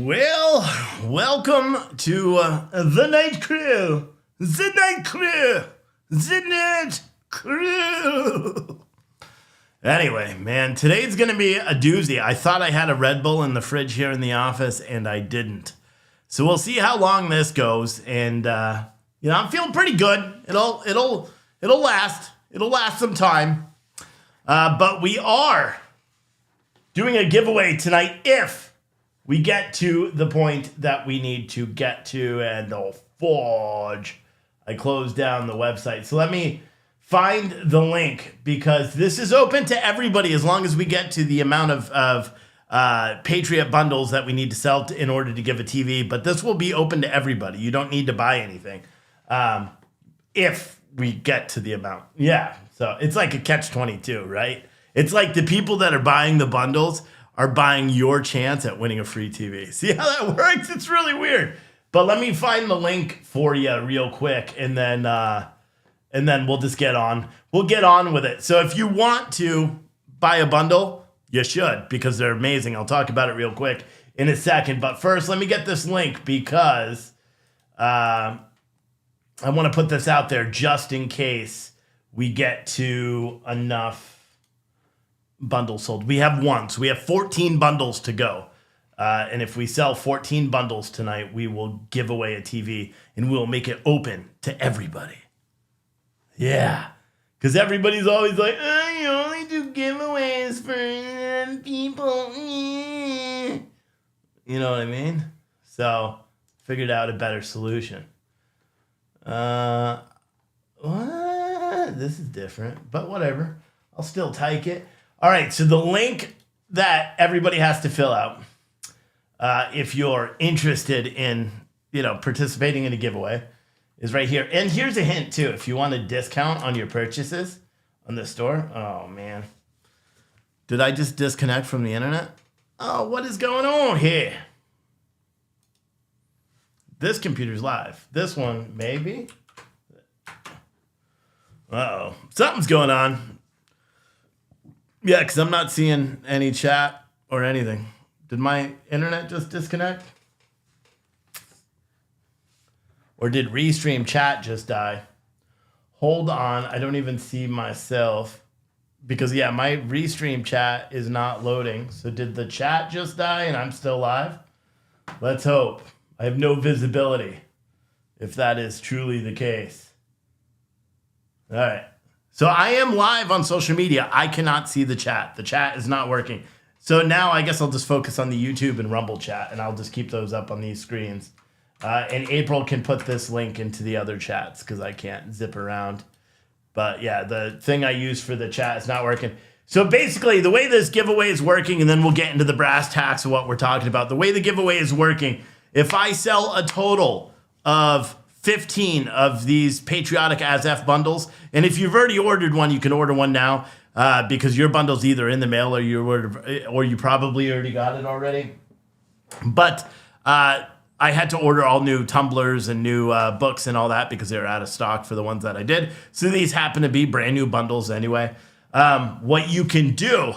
Well, welcome to the Night Crew. The Night Crew. The Night Crew. Anyway, man, today's going to be a doozy. I thought I had a Red Bull in the fridge here in the office, and I didn't. So we'll see how long this goes, and I'm feeling pretty good. It'll last. It'll last some time. But we are doing a giveaway tonight if we get to the point that we need to get to, and oh, fudge, I closed down the website. So let me find the link, because this is open to everybody as long as we get to the amount of Patriot bundles that we need to sell in order to give a TV. But this will be open to everybody. You don't need to buy anything if we get to the amount. Yeah, so it's like a catch-22, right? It's like the people that are buying the bundles are buying your chance at winning a free TV. See how that works? It's really weird. But let me find the link for you real quick, and then we'll just get on. We'll get on with it. So if you want to buy a bundle, you should, because they're amazing. I'll talk about it real quick in a second. But first, let me get this link, because I want to put this out there just in case we get to enough bundles sold. We have one, so we have 14 bundles to go. And if we sell 14 bundles tonight, we will give away a TV, and we'll make it open to everybody. Yeah, because everybody's always like, oh, you only do giveaways for people. You know what I mean? So, figured out a better solution. What? This is different, but whatever. I'll still type it. All right, so the link that everybody has to fill out if you're interested in, participating in a giveaway is right here. And here's a hint, too. If you want a discount on your purchases on the store. Oh, man. Did I just disconnect from the internet? Oh, what is going on here? This computer's live. This one, maybe. Uh-oh. Something's going on. Yeah, because I'm not seeing any chat or anything. Did my internet just disconnect? Or did Restream chat just die? Hold on, I don't even see myself. Because, yeah, my Restream chat is not loading. So did the chat just die and I'm still live? Let's hope. I have no visibility, if that is truly the case. All right. So I am live on social media. I cannot see the chat. The chat is not working. So now I guess I'll just focus on the YouTube and Rumble chat, and I'll just keep those up on these screens. And April can put this link into the other chats because I can't zip around. But yeah, the thing I use for the chat is not working. So basically, the way this giveaway is working, and then we'll get into the brass tacks of what we're talking about. The way the giveaway is working, if I sell a total of 15 of these patriotic ASF bundles, and if you've already ordered one, you can order one now because your bundle's either in the mail or you probably already got it already. But I had to order all new tumblers and new books and all that because they were out of stock for the ones that I did. So these happen to be brand new bundles anyway. What you can do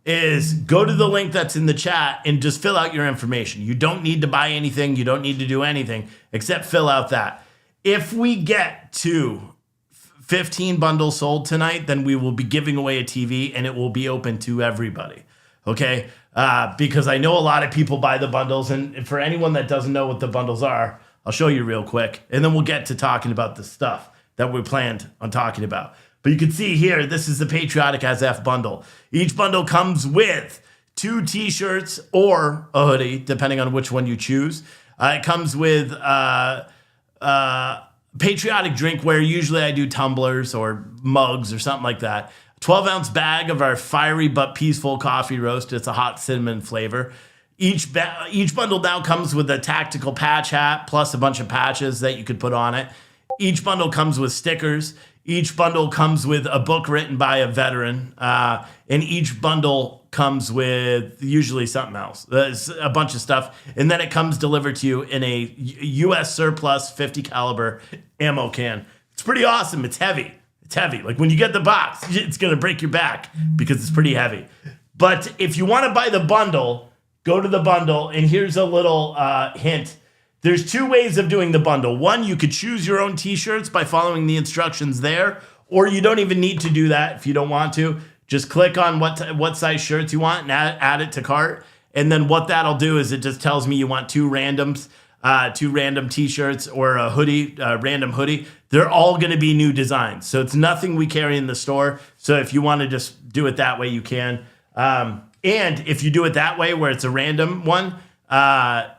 is go to the link that's in the chat and just fill out your information. You don't need to buy anything. You don't need to do anything except fill out that. If we get to 15 bundles sold tonight, then we will be giving away a TV, and it will be open to everybody. Okay? Because I know a lot of people buy the bundles, and for anyone that doesn't know what the bundles are, I'll show you real quick, and then we'll get to talking about the stuff that we planned on talking about. But you can see here, this is the Patriotic ASF bundle. Each bundle comes with 2 t-shirts or a hoodie, depending on which one you choose. It comes with patriotic drinkware. Usually I do tumblers or mugs or something like that. 12-ounce bag of our fiery but peaceful coffee roast. It's a hot cinnamon flavor. Each bundle now comes with a tactical patch hat plus a bunch of patches that you could put on it. Each bundle comes with stickers. Each bundle comes with a book written by a veteran. And each bundle comes with usually something else. There's a bunch of stuff. And then it comes delivered to you in a U.S. surplus 50 caliber ammo can. It's pretty awesome. It's heavy. It's heavy. Like when you get the box, it's going to break your back because it's pretty heavy. But if you want to buy the bundle, go to the bundle, and here's a little hint. There's two ways of doing the bundle. One, you could choose your own t-shirts by following the instructions there, or you don't even need to do that if you don't want to. Just click on what size shirts you want and add it to cart. And then what that'll do is it just tells me you want two random t-shirts or a hoodie, random hoodie. They're all going to be new designs. So it's nothing we carry in the store. So if you want to just do it that way, you can. And if you do it that way where it's a random one,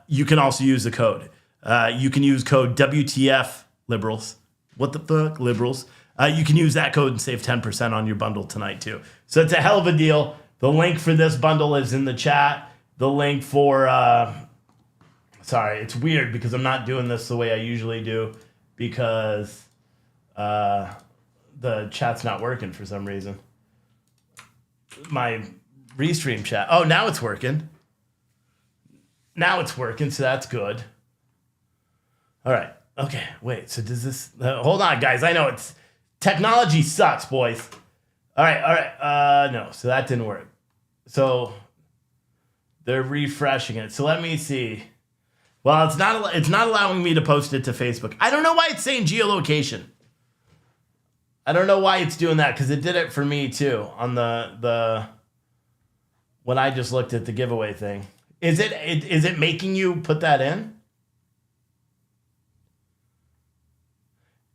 you can also use the code. You can use code WTF liberals. What the fuck, liberals? You can use that code and save 10% on your bundle tonight too. So it's a hell of a deal. The link for this bundle is in the chat. The link for, sorry, it's weird because I'm not doing this the way I usually do because the chat's not working for some reason. My restream chat. Oh, now it's working. Now it's working, so that's good. All right. Okay, wait. So does this... hold on, guys. I know it's... technology sucks, boys. All right. No, so that didn't work. So they're refreshing it. So let me see. Well, it's not allowing me to post it to Facebook. I don't know why it's saying geolocation. I don't know why it's doing that because it did it for me too on the when I just looked at the giveaway thing. Is it making you put that in?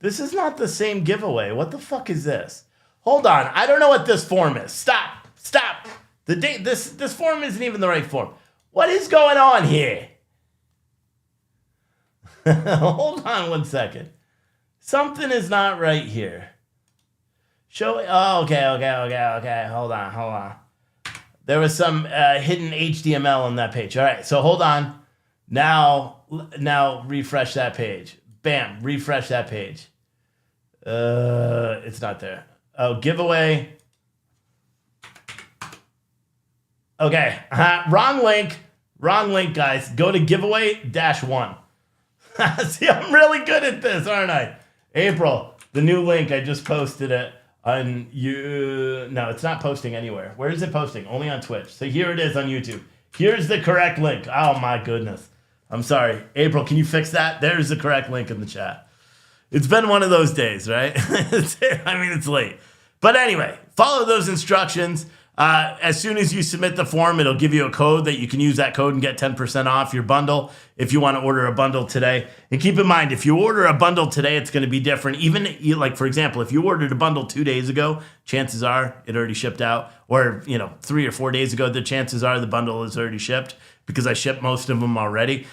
This is not the same giveaway. What the fuck is this? Hold on. I don't know what this form is. Stop. This form isn't even the right form. What is going on here? Hold on 1 second. Something is not right here. Show. Oh, okay. Hold on. There was some hidden HTML on that page. All right, so hold on. Now refresh that page. Bam, refresh that page. It's not there. Oh, giveaway. Okay, wrong link, guys. Go to giveaway-1. See, I'm really good at this, aren't I? April, the new link, I just posted it on you. No, it's not posting anywhere. Where is it posting? Only on Twitch. So here it is on YouTube. Here's the correct link. Oh my goodness. I'm sorry. April, can you fix that? There's the correct link in the chat. It's been one of those days, right? I mean, it's late. But anyway, follow those instructions. As soon as you submit the form, it'll give you a code that you can use that code and get 10% off your bundle if you want to order a bundle today. And keep in mind, if you order a bundle today, it's going to be different. Even like, for example, if you ordered a bundle 2 days ago, chances are it already shipped out. Or, 3 or 4 days ago, the chances are the bundle is already shipped because I shipped most of them already.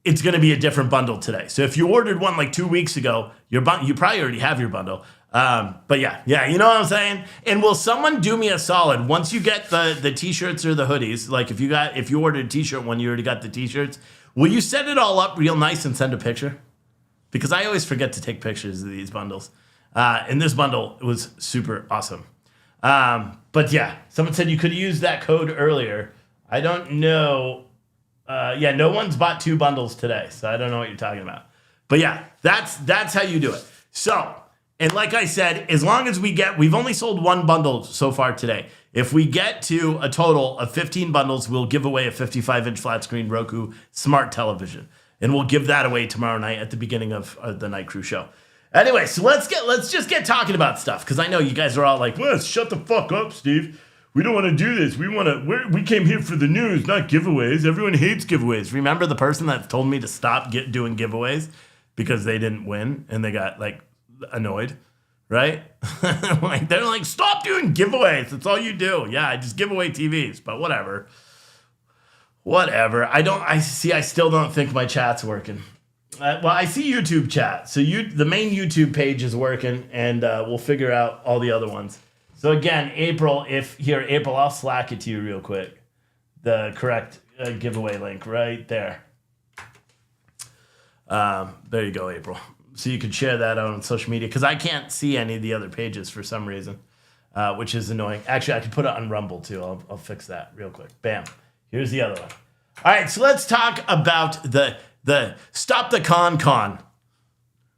It's going to be a different bundle today. So if you ordered one like 2 weeks ago, you probably already have your bundle. But yeah, you know what I'm saying? And will someone do me a solid once you get the t-shirts or the hoodies? Like if you ordered a t-shirt when you already got the t-shirts, will you set it all up real nice and send a picture? Because I always forget to take pictures of these bundles. And this bundle was super awesome. But yeah, someone said you could use that code earlier. I don't know. No one's bought 2 bundles today, so I don't know what you're talking about. But yeah, that's how you do it. So, and like I said, as long as we've only sold 1 bundle so far today. If we get to a total of 15 bundles, we'll give away a 55-inch flat screen Roku smart television. And we'll give that away tomorrow night at the beginning of the Night Crew show. Anyway, so let's just get talking about stuff, because I know you guys are all like, well, shut the fuck up, Steve. We don't want to do this. We came here for the news, not giveaways. Everyone hates giveaways. Remember the person that told me to stop doing giveaways because they didn't win and they got like annoyed, right? They're like, stop doing giveaways. That's all you do. Yeah, I just give away TVs, but whatever. I still don't think my chat's working. Well, I see YouTube chat. So the main YouTube page is working, and we'll figure out all the other ones. So again, April, I'll Slack it to you real quick. The correct giveaway link right there. There you go, April. So you can share that out on social media, because I can't see any of the other pages for some reason, which is annoying. Actually, I can put it on Rumble too. I'll fix that real quick. Bam. Here's the other one. All right, so let's talk about the StopTheCon con.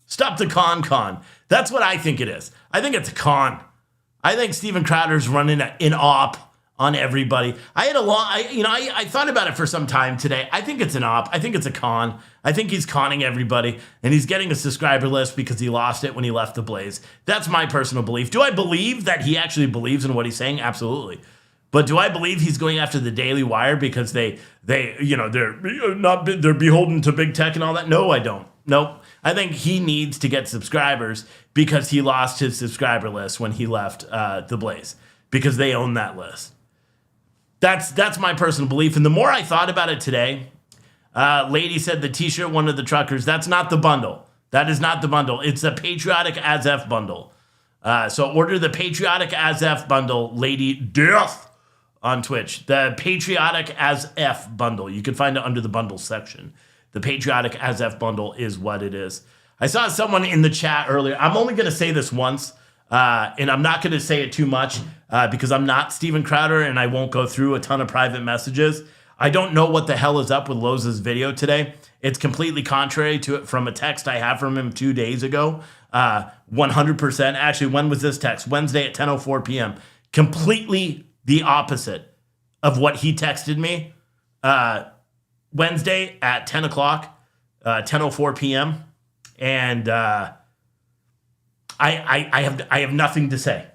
StopTheCon. That's what I think it is. I think it's a con. I think Steven Crowder's running an op on everybody. I thought about it for some time today. I think it's an op. I think it's a con. I think he's conning everybody, and he's getting a subscriber list because he lost it when he left the Blaze. That's my personal belief. Do I believe that he actually believes in what he's saying? Absolutely. But do I believe he's going after the Daily Wire because they're beholden to big tech and all that? No, I don't. Nope. I think he needs to get subscribers because he lost his subscriber list when he left the Blaze, because they own that list. That's my personal belief. And the more I thought about it today, lady said the t-shirt, one of the truckers, that's not the bundle. That is not the bundle. It's the Patriotic As F bundle. So order the Patriotic As F bundle, Lady Death, on Twitch. The Patriotic As F bundle. You can find it under the bundle section. The Patriotic As F bundle is what it is. I saw someone in the chat earlier. I'm only going to say this once, and I'm not going to say it too much because I'm not Steven Crowder and I won't go through a ton of private messages. I don't know what the hell is up with Loz's video today. It's completely contrary to it from a text I have from him 2 days ago. 100%. Actually, when was this text? Wednesday at 10:04 p.m. Completely the opposite of what he texted me Wednesday at 10 o'clock, 10:04 p.m. And I have nothing to say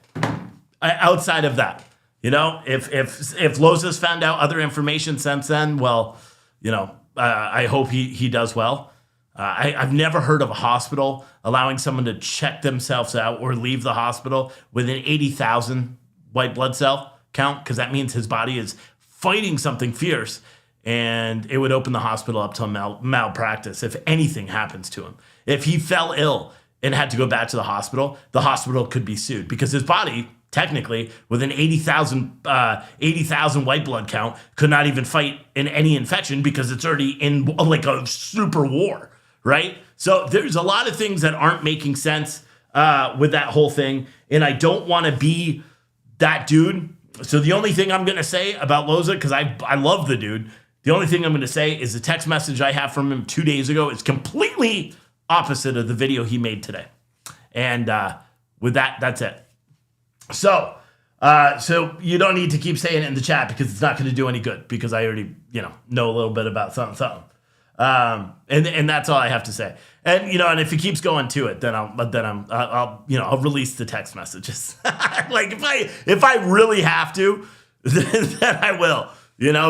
outside of that. You know, if Loz's found out other information since then, well, you know, I hope he does well. I've never heard of a hospital allowing someone to check themselves out or leave the hospital with an 80,000 white blood cell count, because that means his body is fighting something fierce, and it would open the hospital up to malpractice if anything happens to him. If he fell ill and had to go back to the hospital could be sued because his body, technically, with an 80,000 white blood count, could not even fight in any infection because it's already in like a super war, right? So there's a lot of things that aren't making sense with that whole thing, and I don't want to be that dude. So the only thing I'm going to say about Loza, because I love the dude, the only thing I'm going to say is the text message I have from him 2 days ago is completely opposite of the video he made today. And with that, that's it. So you don't need to keep saying it in the chat because it's not going to do any good, because I already, know a little bit about something. And that's all I have to say. And, and if he keeps going to it, then I'll release the text messages. Like if I really have to, then I will,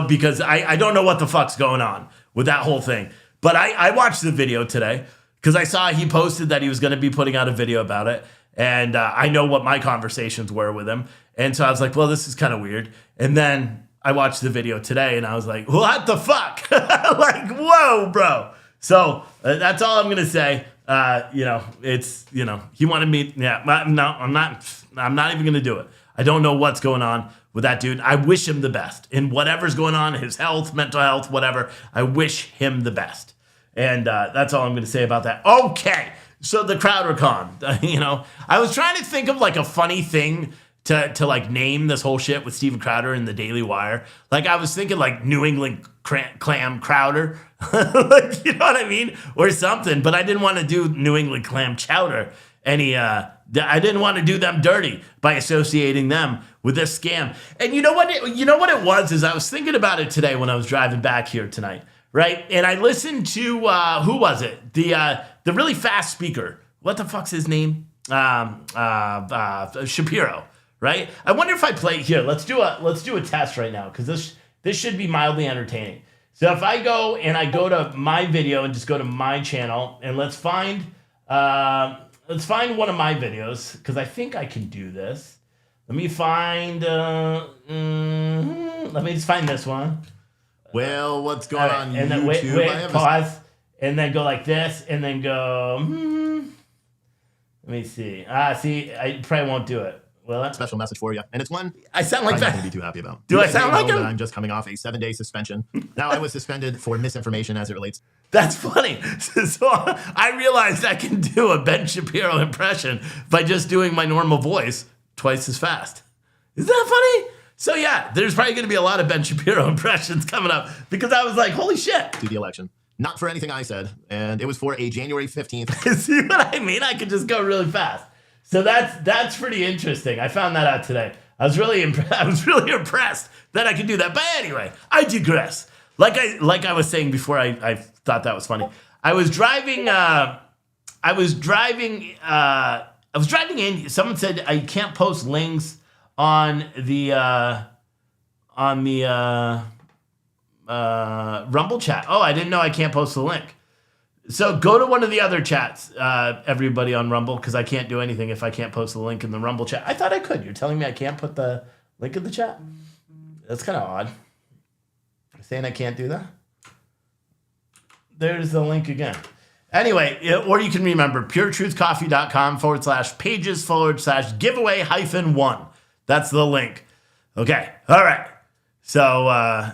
because I don't know what the fuck's going on with that whole thing. But I watched the video today because I saw he posted that he was going to be putting out a video about it. And I know what my conversations were with him. And so I was like, well, this is kind of weird. And then I watched the video today and I was like, what the fuck? Like, whoa, bro. So that's all I'm going to say. He wanted me. Yeah, no, I'm not even going to do it. I don't know what's going on with that dude. I wish him the best in whatever's going on, his health, mental health, whatever. I wish him the best. And that's all I'm going to say about that. Okay. So the CrowderCon, I was trying to think of like a funny thing to like name this whole shit with Steven Crowder and the Daily Wire. Like I was thinking like New England Clam Crowder, like, you know what I mean? Or something, but I didn't want to do New England Clam Chowder. I didn't want to do them dirty by associating them with this scam. And you know what it was is I was thinking about it today when I was driving back here tonight, right? And I listened to, who was it? The really fast speaker. What the fuck's his name? Shapiro, right? I wonder if I play here. Let's do a test right now because this should be mildly entertaining. So if I go to my video and just go to my channel and let's find one of my videos because I think I can do this. Let me find. Let me just find this one. Well, what's going on and YouTube? Then wait, pause, and then go like this, and then go. Let me see. See, I probably won't do it. Will it? Special message for you, and it's one I sound like I'm that. not going to be too happy about. Do I sound like him? I'm just coming off a 7-day suspension. Now I was suspended for misinformation as it relates. That's funny. So I realized I can do a Ben Shapiro impression by just doing my normal voice twice as fast. Isn't that funny? So yeah, there's probably going to be a lot of Ben Shapiro impressions coming up because I was like, holy shit. To the election. Not for anything I said, and it was for a January 15th. See what I mean? I could just go really fast. So that's pretty interesting. I found that out today. I was really impressed that I could do that. But anyway, I digress. Like I was saying before, I thought that was funny. I was driving in. Someone said I can't post links on the Rumble chat. Oh, I didn't know I can't post the link. So go to one of the other chats, everybody on Rumble, because I can't do anything if I can't post the link in the Rumble chat. I thought I could. You're telling me I can't put the link in the chat? That's kind of odd. You're saying I can't do that? There's the link again. Anyway, or you can remember puretruthcoffee.com/pages/giveaway-1. That's the link. Okay. All right. So,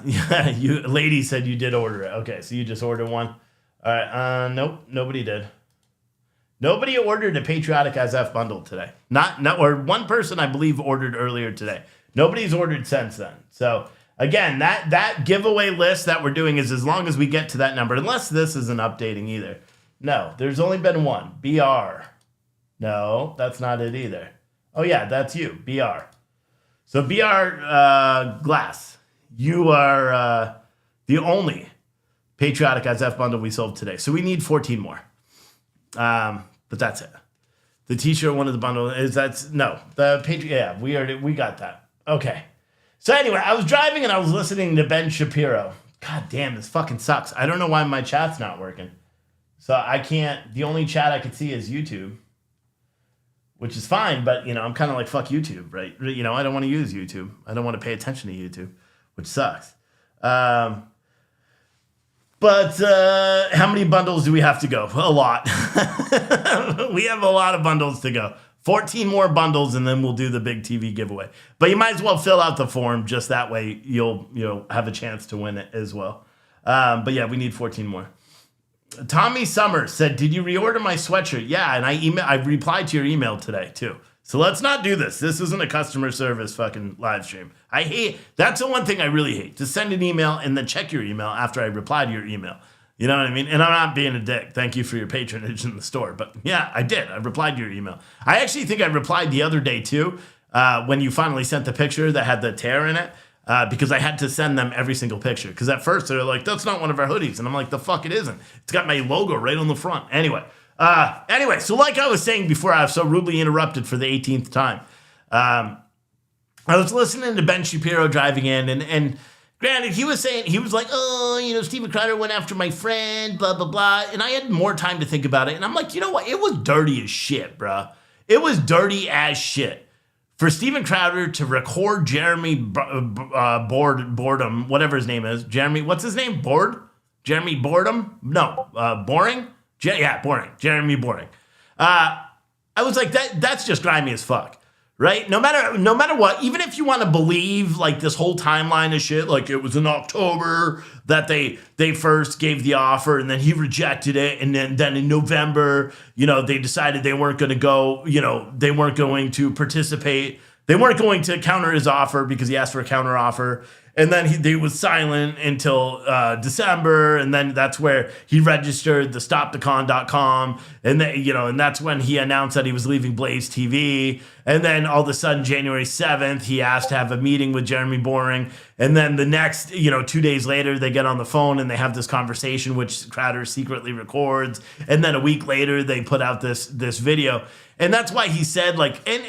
yeah, you lady said you did order it. Okay. So you just ordered one. All right. Nope. Nobody did. Nobody ordered a Patriotic SF bundle today. Or one person, I believe, ordered earlier today. Nobody's ordered since then. So, again, that giveaway list that we're doing is as long as we get to that number, unless this isn't updating either. No, there's only been one. BR. No, that's not it either. Oh, yeah, that's you. BR. So, BR Glass, you are the only Patriotic SF bundle we sold today. So, we need 14 more. But that's it. The t-shirt, one of the bundle is the Patriot. Yeah, we got that. Okay. So anyway, I was driving and I was listening to Ben Shapiro. God damn, this fucking sucks. I don't know why my chat's not working. So I can't, the only chat I could see is YouTube, which is fine, but I'm kind of like, fuck YouTube, right? I don't want to use YouTube. I don't want to pay attention to YouTube, which sucks. But how many bundles do we have to go? A lot. We have a lot of bundles to go. 14 more bundles, and then we'll do the big TV giveaway. But you might as well fill out the form. Just that way you'll have a chance to win it as well. But yeah, we need 14 more. Tommy Summers said, "Did you reorder my sweatshirt?" Yeah, and I replied to your email today too. So let's not do this. This isn't a customer service fucking live stream. That's the one thing I really hate, to send an email and then check your email after I reply to your email. You know what I mean? And I'm not being a dick. Thank you for your patronage in the store. But yeah, I did. I replied to your email. I actually think I replied the other day too, when you finally sent the picture that had the tear in it, because I had to send them every single picture. Because at first they're like, that's not one of our hoodies. And I'm like, the fuck it isn't. It's got my logo right on the front. Anyway, so like I was saying before, I was so rudely interrupted for the 18th time. I was listening to Ben Shapiro driving in, and granted, he was like, oh, Steven Crowder went after my friend, blah, blah, blah. And I had more time to think about it. And I'm like, you know what? It was dirty as shit, bro. It was dirty as shit. For Steven Crowder to record Jeremy Boredom, whatever his name is. Jeremy, what's his name? Jeremy Boredom? No, Boring? Boring. Jeremy Boring. I was like, that's just grimy as fuck. Right? No matter what, even if you want to believe like this whole timeline of shit, like it was in October that they first gave the offer and then he rejected it, and then in November, they decided they weren't going to go, they weren't going to participate. They weren't going to counter his offer because he asked for a counter offer. And then he was silent until December, and then that's where he registered the StopTheCon.com, and then, and that's when he announced that he was leaving Blaze TV. And then all of a sudden, January 7th, he asked to have a meeting with Jeremy Boring. And then the next, 2 days later, they get on the phone and they have this conversation, which Crowder secretly records. And then a week later, they put out this video, and that's why he said, like, and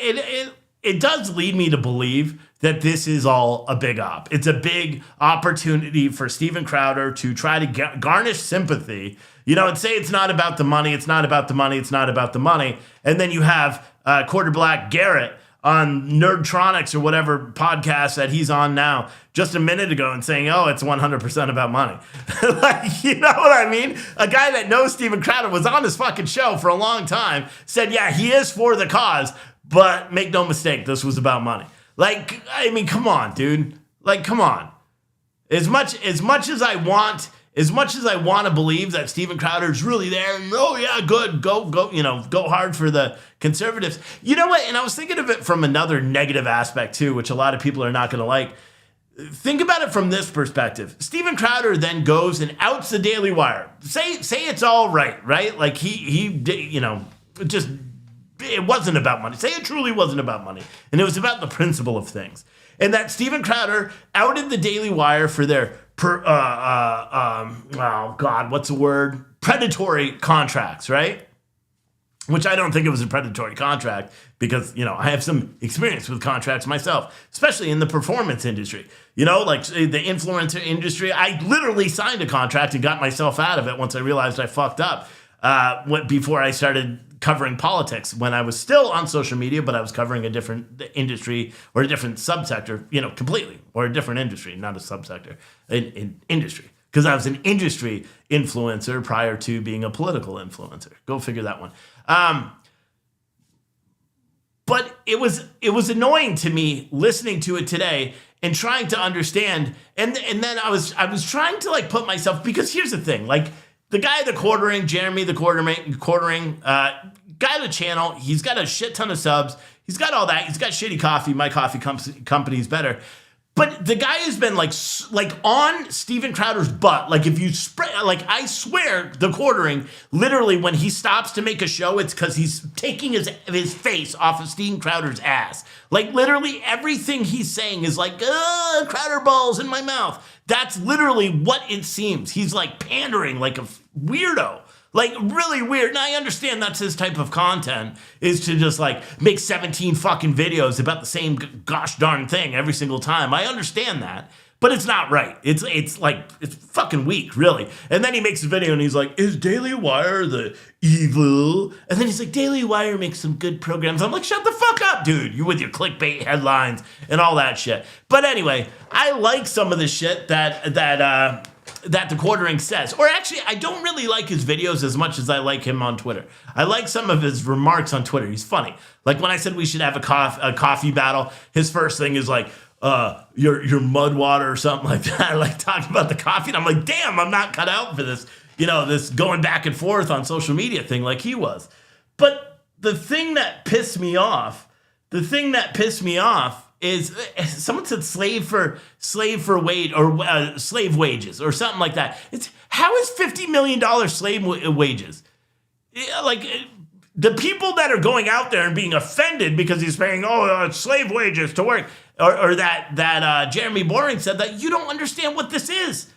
it does lead me to believe that this is all a big op. It's a big opportunity for Steven Crowder to try to garnish sympathy, and say it's not about the money, it's not about the money, it's not about the money. And then you have Quarter Black Garrett on Nerdtronics or whatever podcast that he's on now just a minute ago and saying, oh, it's 100% about money. Like, you know what I mean? A guy that knows Steven Crowder was on his fucking show for a long time, said, yeah, he is for the cause, but make no mistake, this was about money. Like, I mean, come on, dude. Like, come on. As much as I want to believe that Steven Crowder is really there, and oh yeah, good, go, go hard for the conservatives. You know what? And I was thinking of it from another negative aspect too, which a lot of people are not going to like. Think about it from this perspective. Steven Crowder then goes and outs the Daily Wire. Say it's all right? Like he just it wasn't about money. Say it truly wasn't about money. And it was about the principle of things. And that Steven Crowder outed the Daily Wire for their, predatory contracts, right? Which I don't think it was a predatory contract because, I have some experience with contracts myself, especially in the performance industry. Like the influencer industry, I literally signed a contract and got myself out of it once I realized I fucked up before I started covering politics when I was still on social media, but I was covering a different industry or a different subsector, completely, or a different industry, not a subsector, in industry. Because I was an industry influencer prior to being a political influencer. Go figure that one. But it was annoying to me listening to it today and trying to understand. And then I was trying to like put myself, because here's the thing, like the guy, Jeremy the Quartering, got a channel. He's got a shit ton of subs. He's got all that. He's got shitty coffee. My coffee company's better. But the guy has been like on Steven Crowder's butt. Like if you I swear the Quartering, literally when he stops to make a show, it's because he's taking his face off of Steven Crowder's ass. Like literally everything he's saying is like, Crowder balls in my mouth. That's literally what it seems. He's like pandering like a weirdo. Like really weird. And I understand that's his type of content, is to just like make 17 fucking videos about the same gosh darn thing every single time. I understand that, but it's not right. It's fucking weak, really. And then he makes a video and he's like, is Daily Wire the evil? And then he's like, Daily Wire makes some good programs. I'm like, shut the fuck up, dude. You with your clickbait headlines and all that shit. But anyway, I like some of the shit that the Quartering says. Or actually, I don't really like his videos as much as I like him on Twitter. I like some of his remarks on Twitter. He's funny. Like when I said we should have a coffee battle, his first thing is like, your mud water or something like that. Like talking about the coffee. And I'm like, damn, I'm not cut out for this, this going back and forth on social media thing like he was. But the thing that pissed me off is someone said slave wage or slave wages or something like that. It's how is $50 million slave wages? Like the people that are going out there and being offended because he's paying slave wages to work, or that Jeremy Boring said that you don't understand what this is.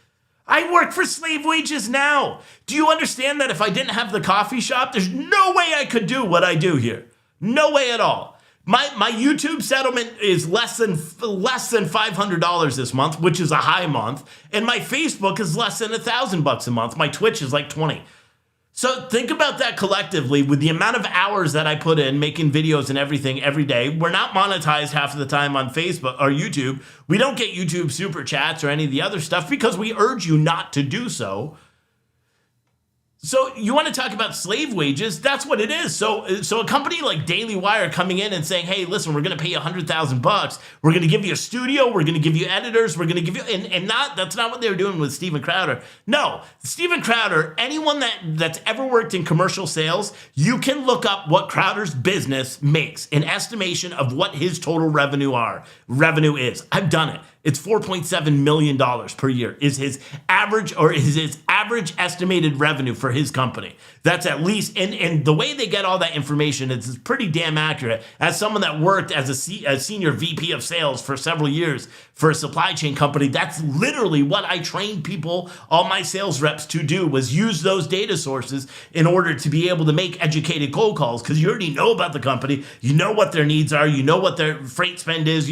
I work for slave wages now. Do you understand that if I didn't have the coffee shop, there's no way I could do what I do here. No way at all. My YouTube settlement is less than $500 this month, which is a high month, and my Facebook is less than $1,000 a month. My Twitch is like 20. So think about that collectively with the amount of hours that I put in making videos and everything every day. We're not monetized half of the time on Facebook or YouTube. We don't get YouTube super chats or any of the other stuff because we urge you not to do so. So you want to talk about slave wages? That's what it is. So a company like Daily Wire coming in and saying, hey, listen, we're going to pay you $100,000. We're going to give you a studio. We're going to give you editors. We're going to give you, that's not what they were doing with Steven Crowder. No, Steven Crowder, anyone that's ever worked in commercial sales, you can look up what Crowder's business makes, an estimation of what his total revenue is. I've done it. It's $4.7 million per year is his average estimated revenue for his company. That's at least, and the way they get all that information is pretty damn accurate. As someone that worked as a senior VP of sales for several years for a supply chain company, that's literally what I trained people, all my sales reps to do, was use those data sources in order to be able to make educated cold calls, because you already know about the company, you know what their needs are, you know what their freight spend is,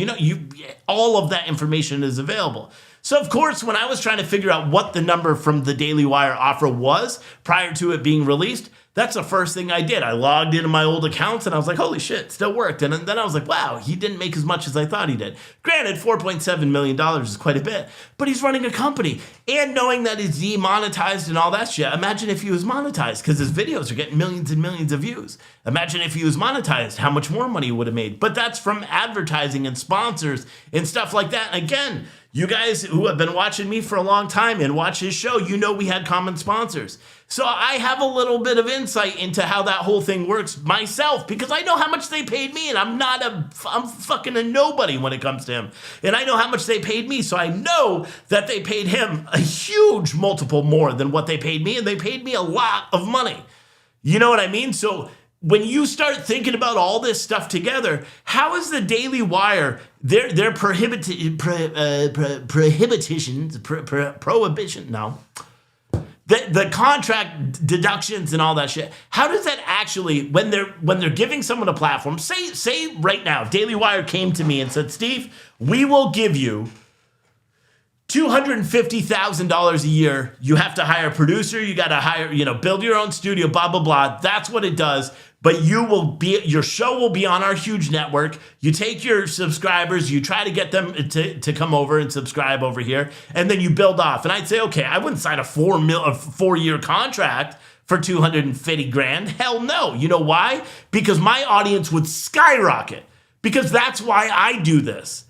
all of that information is available. So, of course, when I was trying to figure out what the number from the Daily Wire offer was prior to it being released, that's the first thing I did. I logged into my old accounts and I was like, holy shit, still worked. And then I was like, wow, he didn't make as much as I thought he did. Granted, $4.7 million is quite a bit, but he's running a company. And knowing that he's demonetized and all that shit, imagine if he was monetized, because his videos are getting millions and millions of views. Imagine if he was monetized, how much more money he would have made. But that's from advertising and sponsors and stuff like that. And again, you guys who have been watching me for a long time and watch his show, you know we had common sponsors. So I have a little bit of insight into how that whole thing works myself, because I know how much they paid me, and I'm fucking a nobody when it comes to him. And I know how much they paid me, so I know that they paid him a huge multiple more than what they paid me, and they paid me a lot of money. You know what I mean? So when you start thinking about all this stuff together, how is the Daily Wire, their prohibition, no, the contract deductions and all that shit, how does that actually, when they're giving someone a platform, say right now, if Daily Wire came to me and said, Steve, we will give you $250,000 a year. You have to hire a producer. You got to hire, build your own studio, blah, blah, blah. That's what it does. But your show will be on our huge network. You take your subscribers, you try to get them to come over and subscribe over here, and then you build off. And I'd say, okay, I wouldn't sign a 4-year contract for 250 grand. Hell no. You know why? Because my audience would skyrocket. Because that's why I do this.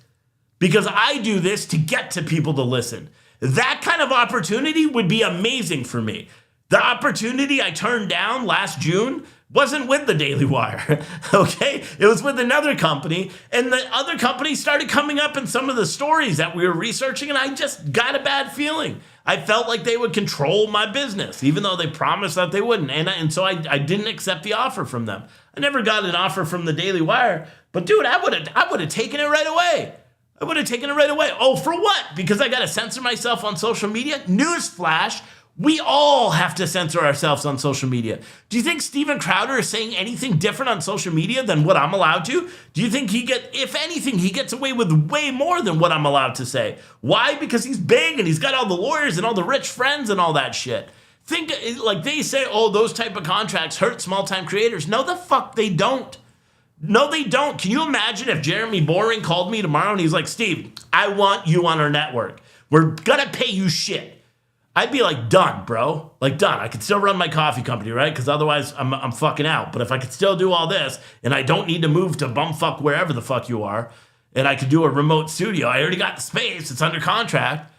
Because I do this to get to people to listen. That kind of opportunity would be amazing for me. The opportunity I turned down last June wasn't with the Daily Wire, okay? It was with another company, and the other company started coming up in some of the stories that we were researching, and I just got a bad feeling. I felt like they would control my business, even though they promised that they wouldn't, and so I didn't accept the offer from them. I never got an offer from the Daily Wire, but dude, I would have taken it right away. I would have taken it right away. Oh, for what? Because I got to censor myself on social media? Newsflash. We all have to censor ourselves on social media. Do you think Steven Crowder is saying anything different on social media than what I'm allowed to? Do you think if anything, he gets away with way more than what I'm allowed to say? Why? Because he's big and he's got all the lawyers and all the rich friends and all that shit. Think, like they say, oh, those type of contracts hurt small-time creators. No, the fuck they don't. No, they don't. Can you imagine if Jeremy Boring called me tomorrow and he's like, Steve, I want you on our network. We're gonna pay you shit. I'd be like, done, bro. Like, done. I could still run my coffee company, right? Because otherwise I'm fucking out. But if I could still do all this and I don't need to move to bumfuck wherever the fuck you are, and I could do a remote studio, I already got the space. It's under contract.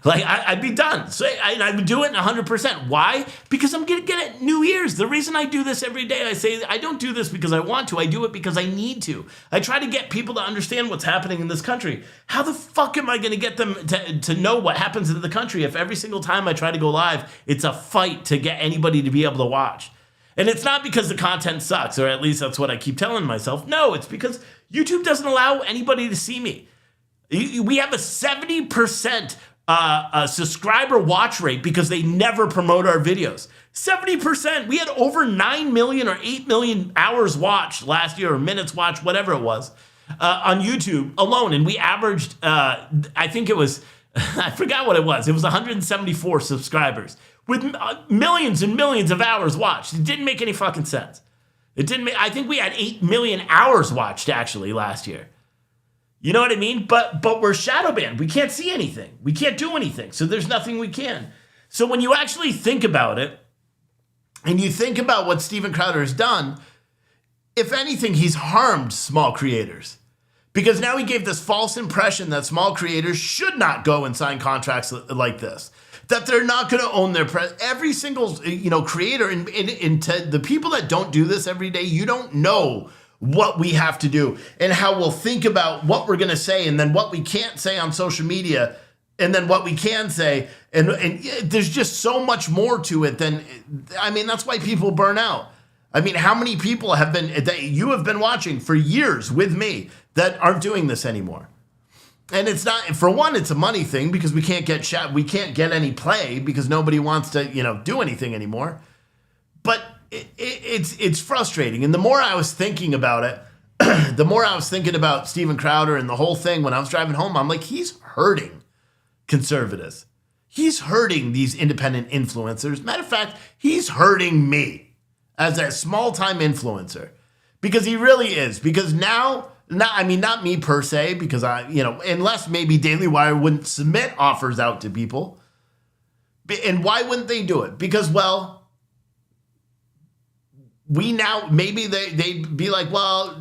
Like, I'd be done. So I would do it 100%. Why? Because I'm going to get it New Year's. The reason I do this every day, I say I don't do this because I want to. I do it because I need to. I try to get people to understand what's happening in this country. How the fuck am I going to get them to know what happens in the country if every single time I try to go live, it's a fight to get anybody to be able to watch? And it's not because the content sucks, or at least that's what I keep telling myself. No, it's because YouTube doesn't allow anybody to see me. We have a 70% subscriber watch rate because they never promote our videos. 70%. We had over 9 million or 8 million hours watched last year, or minutes watched, whatever it was, on YouTube alone. And we averaged, I think it was, I forgot what it was. It was 174 subscribers with millions and millions of hours watched. It didn't make any fucking sense. I think we had 8 million hours watched actually last year. You know what I mean? But we're shadow banned. We can't see anything. We can't do anything. So there's nothing we can. So when you actually think about it, and you think about what Steven Crowder has done, if anything, he's harmed small creators. Because now he gave this false impression that small creators should not go and sign contracts like this. That they're not going to own their every single creator. And to the people that don't do this every day, you don't know what we have to do and how we'll think about what we're going to say and then what we can't say on social media and then what we can say. And there's just so much more to it than, that's why people burn out. How many people that you have been watching for years with me that aren't doing this anymore? And it's not, for one, it's a money thing because we can't get any play because nobody wants to, do anything anymore. But it's frustrating. And the more I was thinking about it, the more I was thinking about Steven Crowder and the whole thing when I was driving home, I'm like, he's hurting conservatives. He's hurting these independent influencers. Matter of fact, he's hurting me as a small-time influencer because he really is. Because now, not me per se, because unless maybe Daily Wire wouldn't submit offers out to people. And why wouldn't they do it? Because, well, maybe they'd be like, well,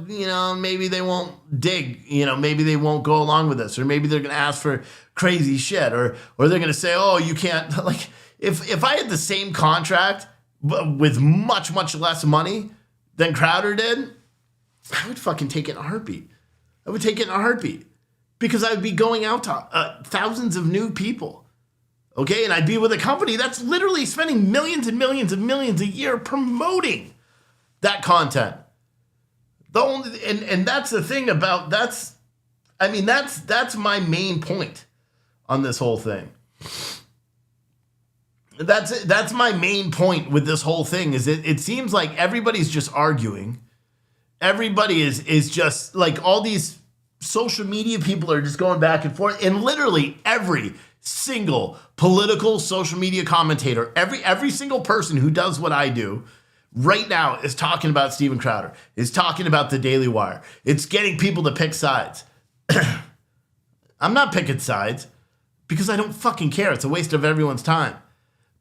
maybe they won't dig, maybe they won't go along with this, or maybe they're going to ask for crazy shit, or they're going to say, oh, you can't, like, if I had the same contract with much, much less money than Crowder did, I would fucking take it in a heartbeat. I would take it in a heartbeat because I would be going out to thousands of new people. Okay. And I'd be with a company that's literally spending millions and millions and millions a year promoting that content. The only and that's the thing about that's my main point on this whole thing. That's my main point with this whole thing is it seems like everybody's just arguing. Everybody is just like all these social media people are just going back and forth, and literally every single political social media commentator, every single person who does what I do right now is talking about Steven Crowder, is talking about the Daily Wire. It's getting people to pick sides. I'm not picking sides because I don't fucking care. It's a waste of everyone's time.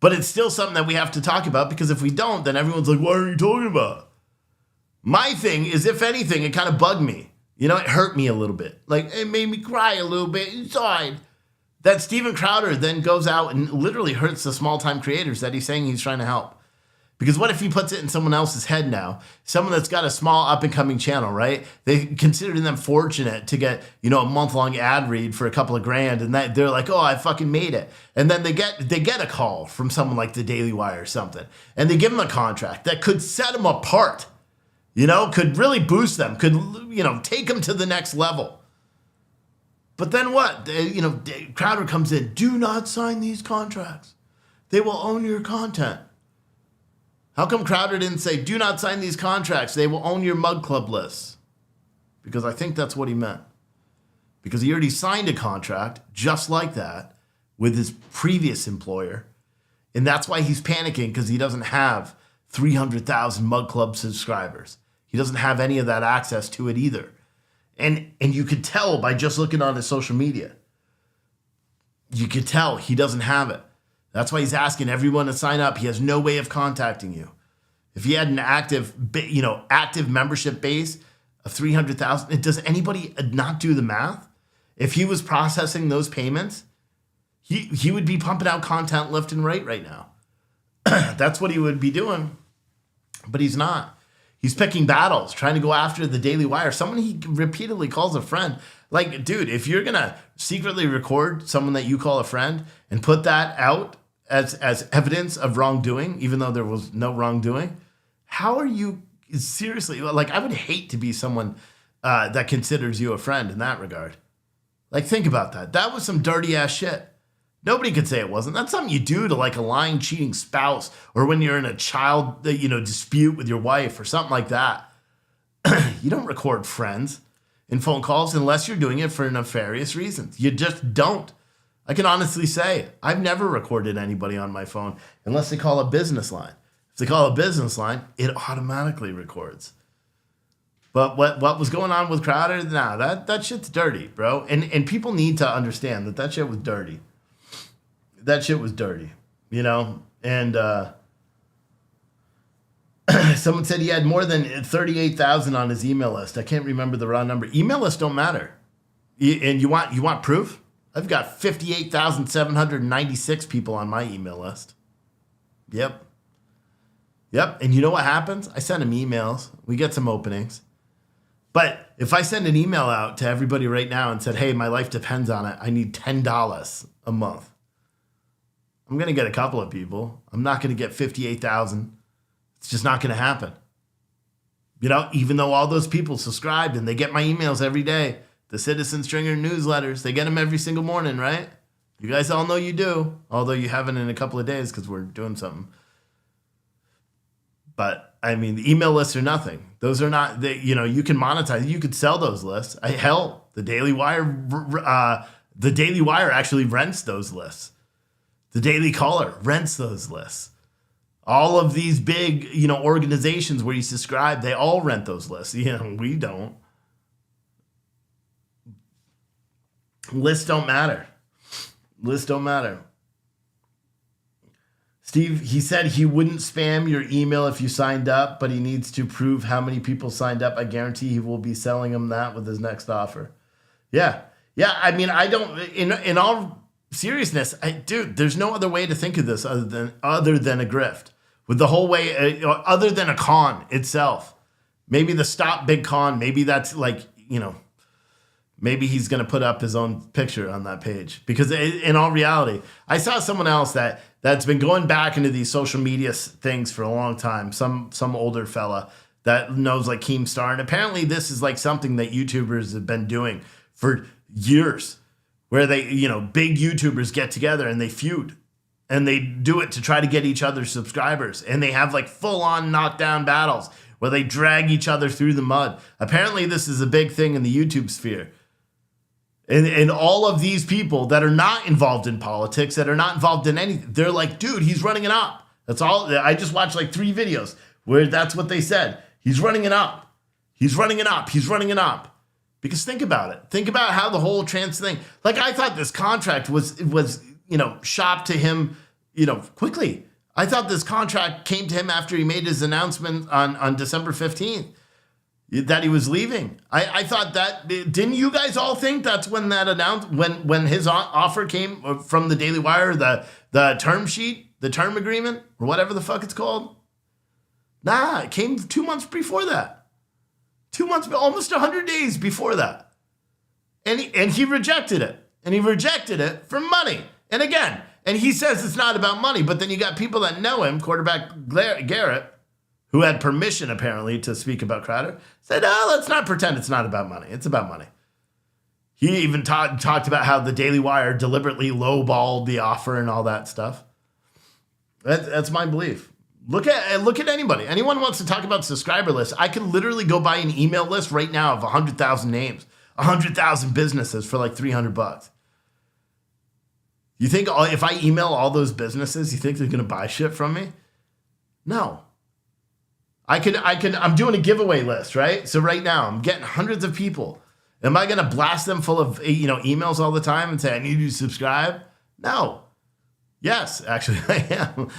But it's still something that we have to talk about because if we don't, then everyone's like, what are you talking about? My thing is, if anything, it kind of bugged me. You know, it hurt me a little bit. Like, it made me cry a little bit inside. That Steven Crowder then goes out and literally hurts the small-time creators that he's saying he's trying to help. Because what if he puts it in someone else's head now? Someone that's got a small up-and-coming channel, right? They consider them fortunate to get, a month-long ad read for a couple of grand, and that they're like, oh, I fucking made it. And then they get a call from someone like the Daily Wire or something, and they give them a contract that could set them apart, could really boost them, could, take them to the next level. But then what? Crowder comes in, do not sign these contracts. They will own your content. How come Crowder didn't say, do not sign these contracts? They will own your mug club lists. Because I think that's what he meant. Because he already signed a contract just like that with his previous employer. And that's why he's panicking, because he doesn't have 300,000 mug club subscribers. He doesn't have any of that access to it either. And you could tell by just looking on his social media. You could tell he doesn't have it. That's why he's asking everyone to sign up. He has no way of contacting you. If he had an active membership base of 300,000, does anybody not do the math? If he was processing those payments, he would be pumping out content left and right now. That's what he would be doing. But he's not. He's picking battles, trying to go after the Daily Wire, someone he repeatedly calls a friend. Like, dude, if you're going to secretly record someone that you call a friend and put that out as evidence of wrongdoing, even though there was no wrongdoing, how are you seriously, like, I would hate to be someone that considers you a friend in that regard. Like, think about that. That was some dirty ass shit. Nobody could say it wasn't. That's something you do to like a lying, cheating spouse, or when you're in a child, dispute with your wife or something like that. You don't record friends in phone calls unless you're doing it for nefarious reasons. You just don't. I can honestly say I've never recorded anybody on my phone unless they call a business line. If they call a business line, it automatically records. But what was going on with Crowder? Nah, that shit's dirty, bro. And people need to understand that shit was dirty. That shit was dirty, And someone said he had more than 38,000 on his email list. I can't remember the raw number. Email lists don't matter. And you want proof? I've got 58,796 people on my email list. Yep. And you know what happens? I send them emails. We get some openings. But if I send an email out to everybody right now and said, hey, my life depends on it, I need $10 a month, I'm going to get a couple of people. I'm not going to get 58,000. It's just not going to happen. Even though all those people subscribed and they get my emails every day, the Citizen Stringer newsletters, they get them every single morning, right? You guys all know you do, although you haven't in a couple of days because we're doing something. But the email lists are nothing. Those are not, you can monetize. You could sell those lists. Hell, the Daily Wire actually rents those lists. The Daily Caller rents those lists. All of these big, organizations where you subscribe, they all rent those lists. We don't. Lists don't matter. Steve, he said he wouldn't spam your email if you signed up, but he needs to prove how many people signed up. I guarantee he will be selling them that with his next offer. Yeah. I don't, in all seriousness, dude, there's no other way to think of this other than a grift. With the whole way, other than a con itself. Maybe the StopTheCon, maybe that's like, maybe he's going to put up his own picture on that page. Because in all reality, I saw someone else that's been going back into these social media things for a long time. Some older fella that knows like Keemstar. And apparently this is like something that YouTubers have been doing for years, where they, big YouTubers get together and they feud. And they do it to try to get each other subscribers. And they have like full on knockdown battles where they drag each other through the mud. Apparently this is a big thing in the YouTube sphere. And all of these people that are not involved in politics, that are not involved in anything, they're like, dude, he's running it up. That's all. I just watched like 3 videos where that's what they said. He's running it up. He's running it up. He's running it up. Because think about it. Think about how the whole trans thing, like I thought this contract was shopped to him, quickly. I thought this contract came to him after he made his announcement on December 15th that he was leaving. I thought that, didn't you guys all think that's when that when his offer came from the Daily Wire, the term sheet, the term agreement, or whatever the fuck it's called? Nah, it came 2 months before that. 2 months, almost 100 days before that. And he rejected it. And he rejected it for money. And again, and he says it's not about money, but then you got people that know him, quarterback Garrett, who had permission apparently to speak about Crowder, said, oh, let's not pretend it's not about money. It's about money. He even talked about how the Daily Wire deliberately lowballed the offer and all that stuff. That's my belief. Look at anybody. Anyone wants to talk about subscriber lists, I can literally go buy an email list right now of 100,000 names, 100,000 businesses for like $300. You think if I email all those businesses, you think they're going to buy shit from me? No. I'm doing a giveaway list, right? So right now I'm getting hundreds of people. Am I going to blast them full of, emails all the time and say, I need you to subscribe? No. Yes, actually I am.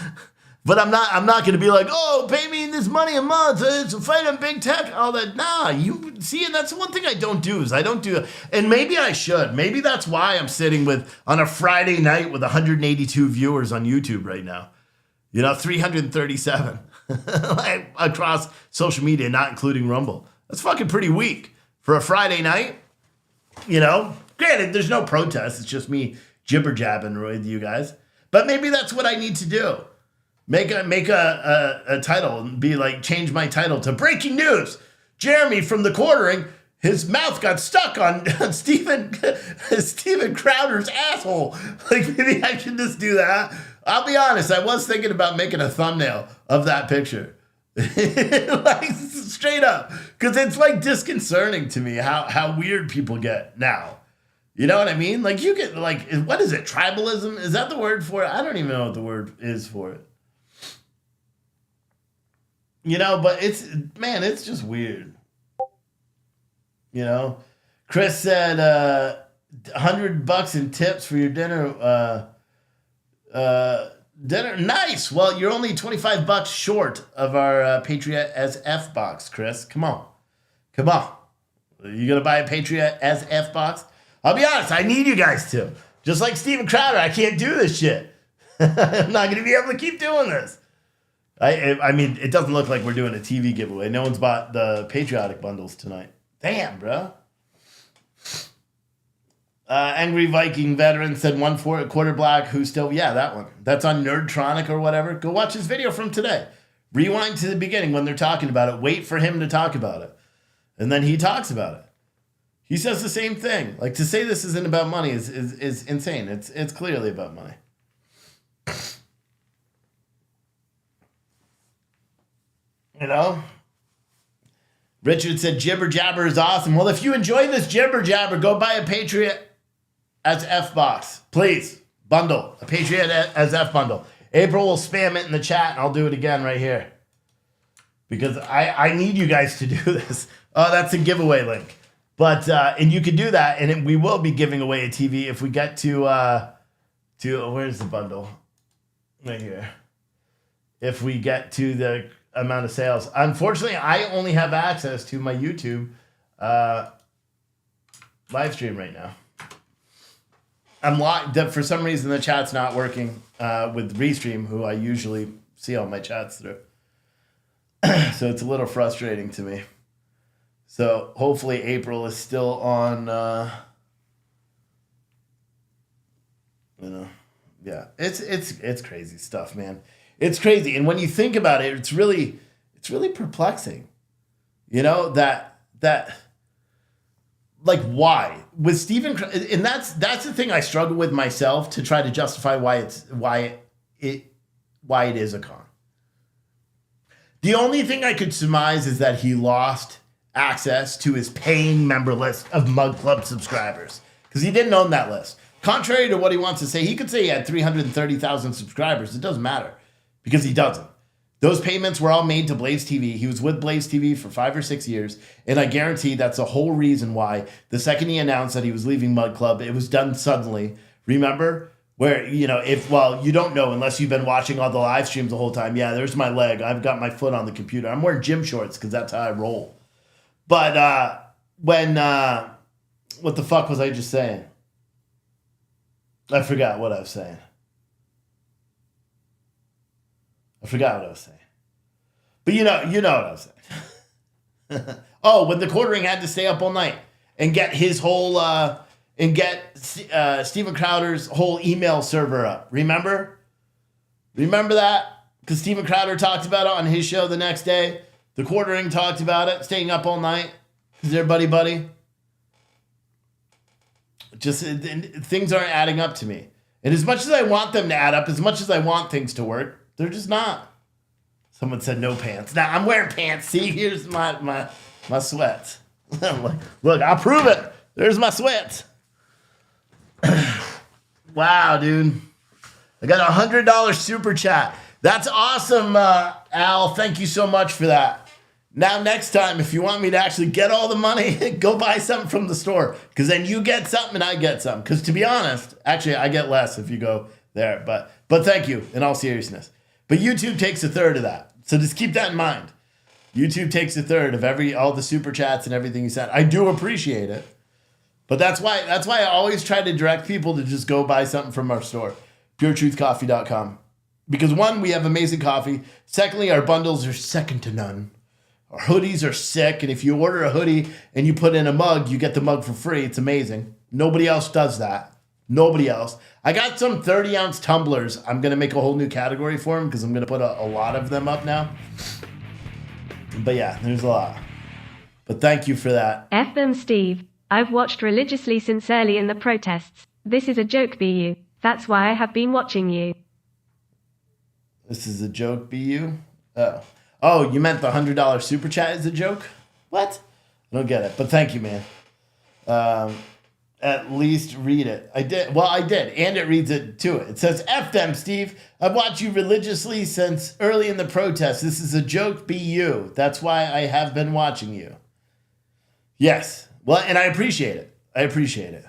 But I'm not going to be like, oh, pay me this money a month. It's a fight on big tech. All that. Nah, you see, and that's the one thing I don't do is I don't do, and maybe I should. Maybe that's why I'm sitting on a Friday night with 182 viewers on YouTube right now. 337 across social media, not including Rumble. That's fucking pretty weak for a Friday night. Granted, there's no protest. It's just me jibber jabbing with you guys. But maybe that's what I need to do. Make a title and be like, change my title to breaking news. Jeremy from the quartering, his mouth got stuck on Steven Crowder's asshole. Like, maybe I should just do that. I'll be honest, I was thinking about making a thumbnail of that picture. Like, straight up. Because it's like disconcerting to me how weird people get now. You know what I mean? Like, you get like, what is it? Tribalism? Is that the word for it? I don't even know what the word is for it. But it's just weird. Chris said, $100 in tips for your dinner. Dinner. Nice. Well, you're only $25 short of our Patriot as F box, Chris. Come on. You going to buy a Patriot as F box? I'll be honest. I need you guys to. Just like Steven Crowder, I can't do this shit. I'm not going to be able to keep doing this. I mean, it doesn't look like we're doing a TV giveaway. No one's bought the patriotic bundles tonight. Damn, bro. Angry Viking veteran said 1/4 black. Who's still? Yeah, that one. That's on Nerdtronic or whatever. Go watch his video from today. Rewind to the beginning when they're talking about it. Wait for him to talk about it, and then he talks about it. He says the same thing. Like, to say this isn't about money is insane. It's clearly about money. Richard said Jibber Jabber is awesome. Well, if you enjoy this Jibber Jabber, go buy a Patriot as F box. Please. Bundle. A Patriot as F bundle. April will spam it in the chat, and I'll do it again right here. Because I need you guys to do this. Oh, that's a giveaway link. But, and you can do that, and we will be giving away a TV if we get to where's the bundle? Right here. If we get to the amount of sales. Unfortunately, I only have access to my YouTube live stream right now. I'm locked. For some reason, the chat's not working with Restream, who I usually see all my chats through. So it's a little frustrating to me. So hopefully April is still on. Yeah, it's crazy stuff, man. It's crazy, and when you think about it, it's really perplexing. You know, that like, why? With Stephen, and that's the thing I struggle with myself to try to justify why it is a con. The only thing I could surmise is that he lost access to his paying member list of Mug Club subscribers because he didn't own that list. Contrary to what he wants to say, he could say he had 330,000 subscribers. It doesn't matter because he doesn't. Those payments were all made to Blaze TV. He was with Blaze TV for 5 or 6 years, and I guarantee that's the whole reason why the second he announced that he was leaving Mud Club, it was done suddenly. Remember? Where, you know, you don't know unless you've been watching all the live streams the whole time. Yeah, there's my leg. I've got my foot on the computer. I'm wearing gym shorts because that's how I roll. But what the fuck was I just saying? I forgot what I was saying. But you know what I was saying. Oh, when the quartering had to stay up all night and get his whole Steven Crowder's whole email server up. Remember that? Because Steven Crowder talked about it on his show the next day. The quartering talked about it, staying up all night. Because they're buddy. Just things aren't adding up to me. And as much as I want them to add up, as much as I want things to work, they're just not. Someone said no pants. Now I'm wearing pants. See, here's my sweats. Look, I'll prove it. There's my sweats. Wow, dude. I got a $100 super chat. That's awesome, Al. Thank you so much for that. Now, next time, if you want me to actually get all the money, go buy something from the store. Because then you get something and I get something. Because to be honest, actually, I get less if you go there. But thank you, in all seriousness. But YouTube takes a third of that. So just keep that in mind. YouTube takes a third of all the super chats and everything you sent. I do appreciate it. But that's why I always try to direct people to just go buy something from our store, puretruthcoffee.com. Because one, we have amazing coffee. Secondly, our bundles are second to none. Our hoodies are sick, and if you order a hoodie and you put in a mug, you get the mug for free. It's amazing. Nobody else does that. Nobody else. I got some 30-ounce tumblers. I'm going to make a whole new category for them because I'm going to put a lot of them up now. But yeah, there's a lot. But thank you for that. F them, Steve. I've watched religiously since early in the protests. This is a joke, BU. That's why I have been watching you. This is a joke, BU? Oh, you meant the $100 super chat is a joke? What? I don't get it, but thank you, man. At least read it. I did. Well, I did, and it reads it to it. It says, F them, Steve. I've watched you religiously since early in the protest. This is a joke, BU. That's why I have been watching you. Yes. Well, and I appreciate it.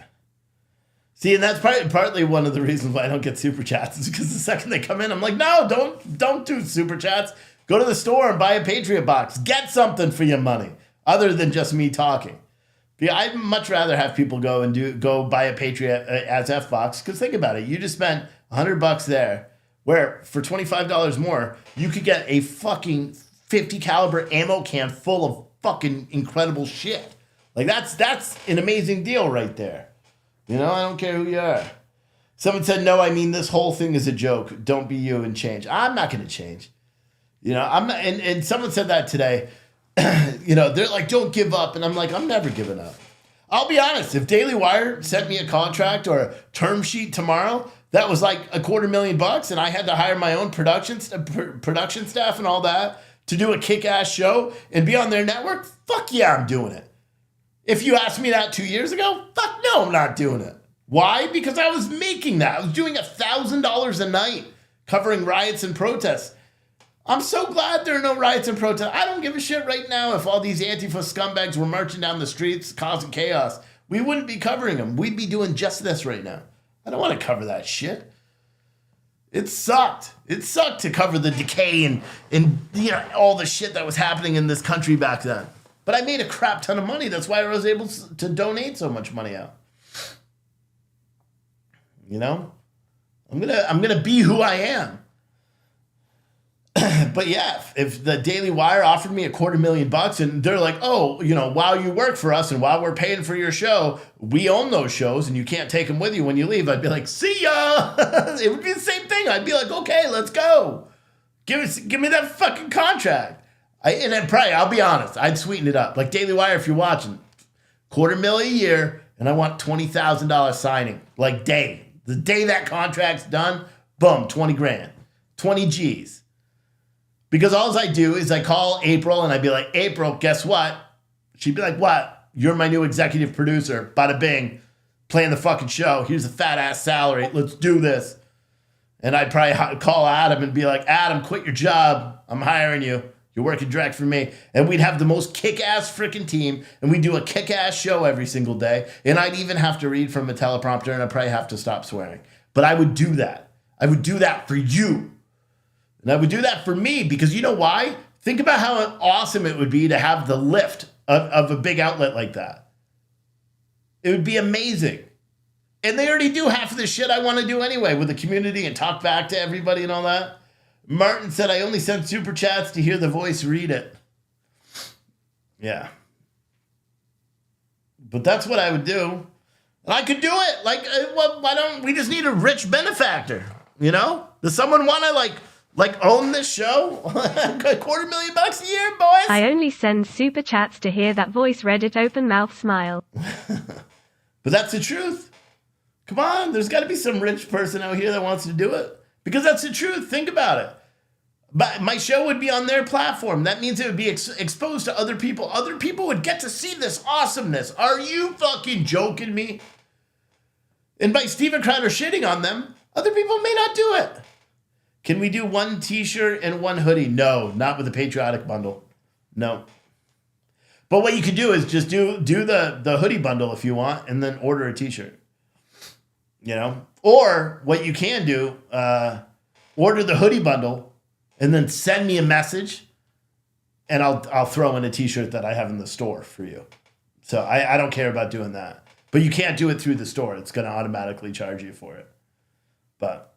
See, and that's partly one of the reasons why I don't get super chats is because the second they come in, I'm like, no, don't do super chats. Go to the store and buy a Patriot box. Get something for your money other than just me talking. I'd much rather have people go buy a Patriot as F box because think about it. You just spent $100 there where for $25 more, you could get a fucking 50 caliber ammo can full of fucking incredible shit. Like that's an amazing deal right there. You know, I don't care who you are. Someone said, no, I mean, this whole thing is a joke. Don't be you and change. I'm not going to change. You know, I'm not, and someone said that today. You know, they're like, don't give up. And I'm like, I'm never giving up. I'll be honest. If Daily Wire sent me a contract or a term sheet tomorrow, that was like $250,000 and I had to hire my own production staff and all that to do a kick-ass show and be on their network, fuck yeah, I'm doing it. If you asked me that 2 years ago, fuck no, I'm not doing it. Why? Because I was making that. I was doing $1,000 a night covering riots and protests. I'm so glad there are no riots and protests. I don't give a shit right now if all these Antifa scumbags were marching down the streets causing chaos. We wouldn't be covering them. We'd be doing just this right now. I don't want to cover that shit. It sucked. It sucked to cover the decay and you know, all the shit that was happening in this country back then. But I made a crap ton of money. That's why I was able to donate so much money out. You know? I'm gonna be who I am. But yeah, if the Daily Wire offered me $250,000 and they're like, oh, you know, while you work for us and while we're paying for your show, we own those shows and you can't take them with you when you leave, I'd be like, see ya. It would be the same thing. I'd be like, okay, let's go. Give me that fucking contract. And then probably, I'll be honest, I'd sweeten it up. Like Daily Wire, if you're watching, $250,000 a year, and I want $20,000 signing. Like day. The day that contract's done, boom, 20 grand. 20 G's. Because all I do is I call April and I'd be like, April, guess what? She'd be like, what? You're my new executive producer. Bada bing. Playing the fucking show. Here's a fat ass salary. Let's do this. And I'd probably call Adam and be like, Adam, quit your job. I'm hiring you. You're working direct for me. And we'd have the most kick-ass freaking team. And we'd do a kick-ass show every single day. And I'd even have to read from a teleprompter and I'd probably have to stop swearing. But I would do that. I would do that for you. And I would do that for me because you know why? Think about how awesome it would be to have the lift of a big outlet like that. It would be amazing. And they already do half of the shit I want to do anyway with the community and talk back to everybody and all that. Martin said, I only send super chats to hear the voice read it. Yeah. But that's what I would do. And I could do it. Like, why don't we just need a rich benefactor? You know? Does someone want to like own this show? $250,000 a year, boys. I only send super chats to hear that voice Reddit open mouth smile. But that's the truth. Come on, there's got to be some rich person out here that wants to do it. Because that's the truth. Think about it. But my show would be on their platform. That means it would be exposed to other people. Other people would get to see this awesomeness. Are you fucking joking me? And by Steven Crowder shitting on them, other people may not do it. Can we do one t-shirt and one hoodie? No, not with the patriotic bundle. No. But what you could do is just do the hoodie bundle if you want and then order a t-shirt. You know? Or what you can do, order the hoodie bundle and then send me a message and I'll throw in a t-shirt that I have in the store for you. So I don't care about doing that. But you can't do it through the store. It's going to automatically charge you for it. But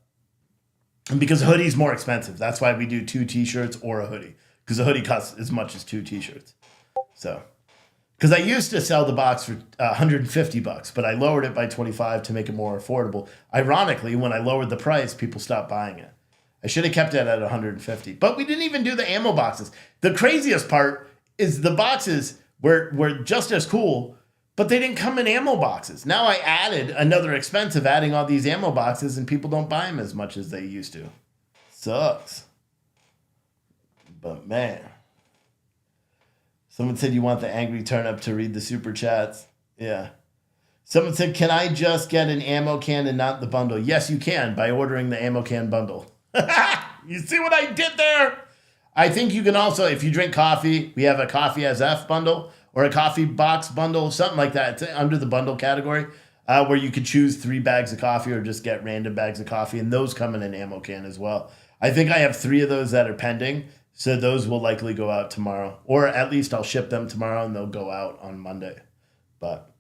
because a hoodie's more expensive. That's why we do 2 t-shirts or a hoodie. Because a hoodie costs as much as 2 t-shirts. So, because I used to sell the box for $150, but I lowered it by $25 to make it more affordable. Ironically, when I lowered the price, people stopped buying it. I should have kept it at $150, but we didn't even do the ammo boxes. The craziest part is the boxes were just as cool, but they didn't come in ammo boxes. Now I added another expense of adding all these ammo boxes, and people don't buy them as much as they used to. Sucks. But man. Someone said you want the angry turnip to read the super chats. Yeah. Someone said, can I just get an ammo can and not the bundle? Yes, you can by ordering the ammo can bundle. You see what I did there? I think you can also, if you drink coffee, we have a coffee as F bundle or a coffee box bundle, something like that. It's under the bundle category where you could choose 3 bags of coffee or just get random bags of coffee. And those come in an ammo can as well. I think I have 3 of those that are pending. So those will likely go out tomorrow, or at least I'll ship them tomorrow and they'll go out on Monday. But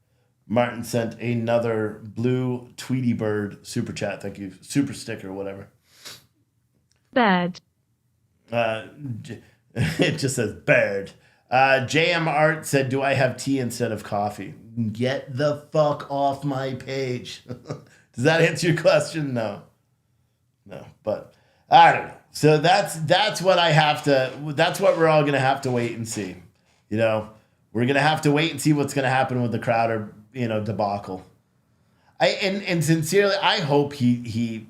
Martin sent another blue Tweety Bird super chat. Thank you. Super sticker, whatever. Bird. It just says bird. JM Art said, do I have tea instead of coffee? Get the fuck off my page. Does that answer your question? No, but I don't know. So that's what I have to, that's what we're all going to have to wait and see. You know, we're going to have to wait and see what's going to happen with the Crowder, debacle. And sincerely, I hope he's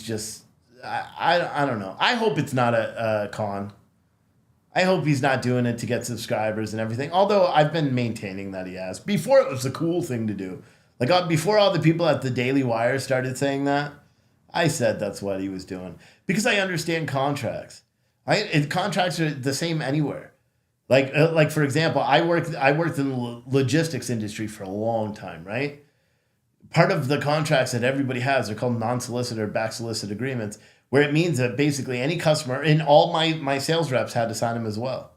just, I don't know. I hope it's not a con. I hope he's not doing it to get subscribers and everything. Although I've been maintaining that he has. Before it was a cool thing to do. Like before all the people at the Daily Wire started saying that, I said that's what he was doing because I understand contracts. Contracts are the same anywhere. Like for example, I worked in the logistics industry for a long time, right? Part of the contracts that everybody has are called non-solicit or back-solicit agreements, where it means that basically any customer, and all my sales reps had to sign them as well.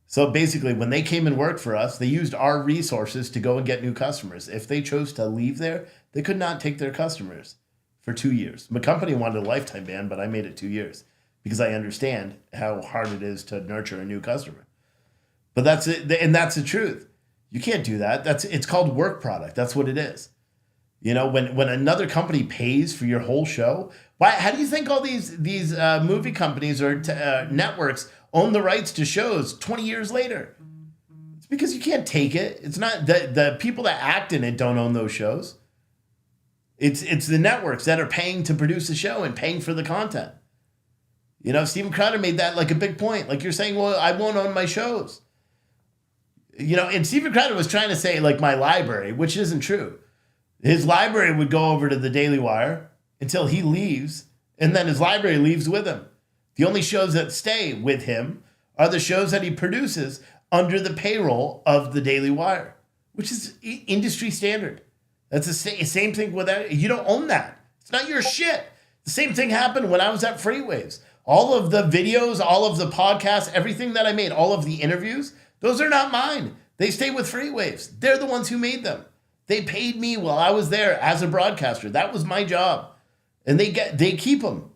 So basically, when they came and worked for us, they used our resources to go and get new customers. If they chose to leave there, they could not take their customers for 2 years. My company wanted a lifetime ban, but I made it 2 years because I understand how hard it is to nurture a new customer. But that's it, and that's the truth. You can't do that. It's called work product. That's what it is. When another company pays for your whole show, Why? How do you think all these movie companies or networks own the rights to shows 20 years later? It's because you can't take it. It's not the people that act in it don't own those shows. It's the networks that are paying to produce the show and paying for the content. You know, Steven Crowder made that like a big point. Like you're saying, well, I won't own my shows. You know, and Steven Crowder was trying to say like my library, which isn't true. His library would go over to the Daily Wire until he leaves, and then his library leaves with him. The only shows that stay with him are the shows that he produces under the payroll of the Daily Wire, which is industry standard. That's the same thing with that. You don't own that. It's not your shit. The same thing happened when I was at Freewaves. All of the videos, all of the podcasts, everything that I made, all of the interviews, those are not mine. They stay with Freewaves. They're the ones who made them. They paid me while I was there as a broadcaster. That was my job. And they keep them.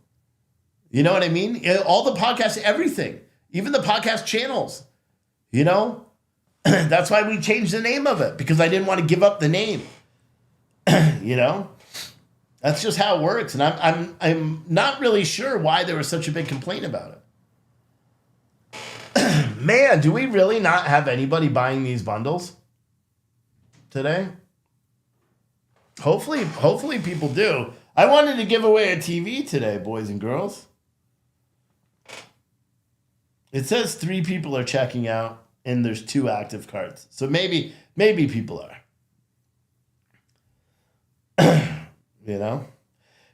You know what I mean? All the podcasts, everything. Even the podcast channels. You know? That's why we changed the name of it. Because I didn't want to give up the name. You know? That's just how it works. And I'm not really sure why there was such a big complaint about it. Man, do we really not have anybody buying these bundles today? Hopefully people do. I wanted to give away a TV today, boys and girls. It says 3 people are checking out and there's 2 active cards. So maybe people are. You know?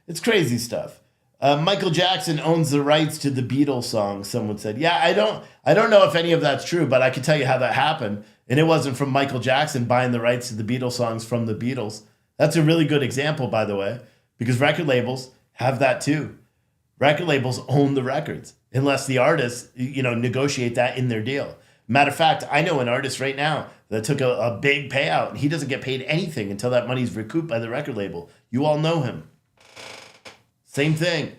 It's crazy stuff. Michael Jackson owns the rights to the Beatles song, someone said. Yeah, I don't know if any of that's true, but I can tell you how that happened. And it wasn't from Michael Jackson buying the rights to the Beatles songs from the Beatles. That's a really good example, by the way, because record labels have that too. Record labels own the records unless the artists, negotiate that in their deal. Matter of fact, I know an artist right now that took a big payout and he doesn't get paid anything until that money's recouped by the record label. You all know him. Same thing.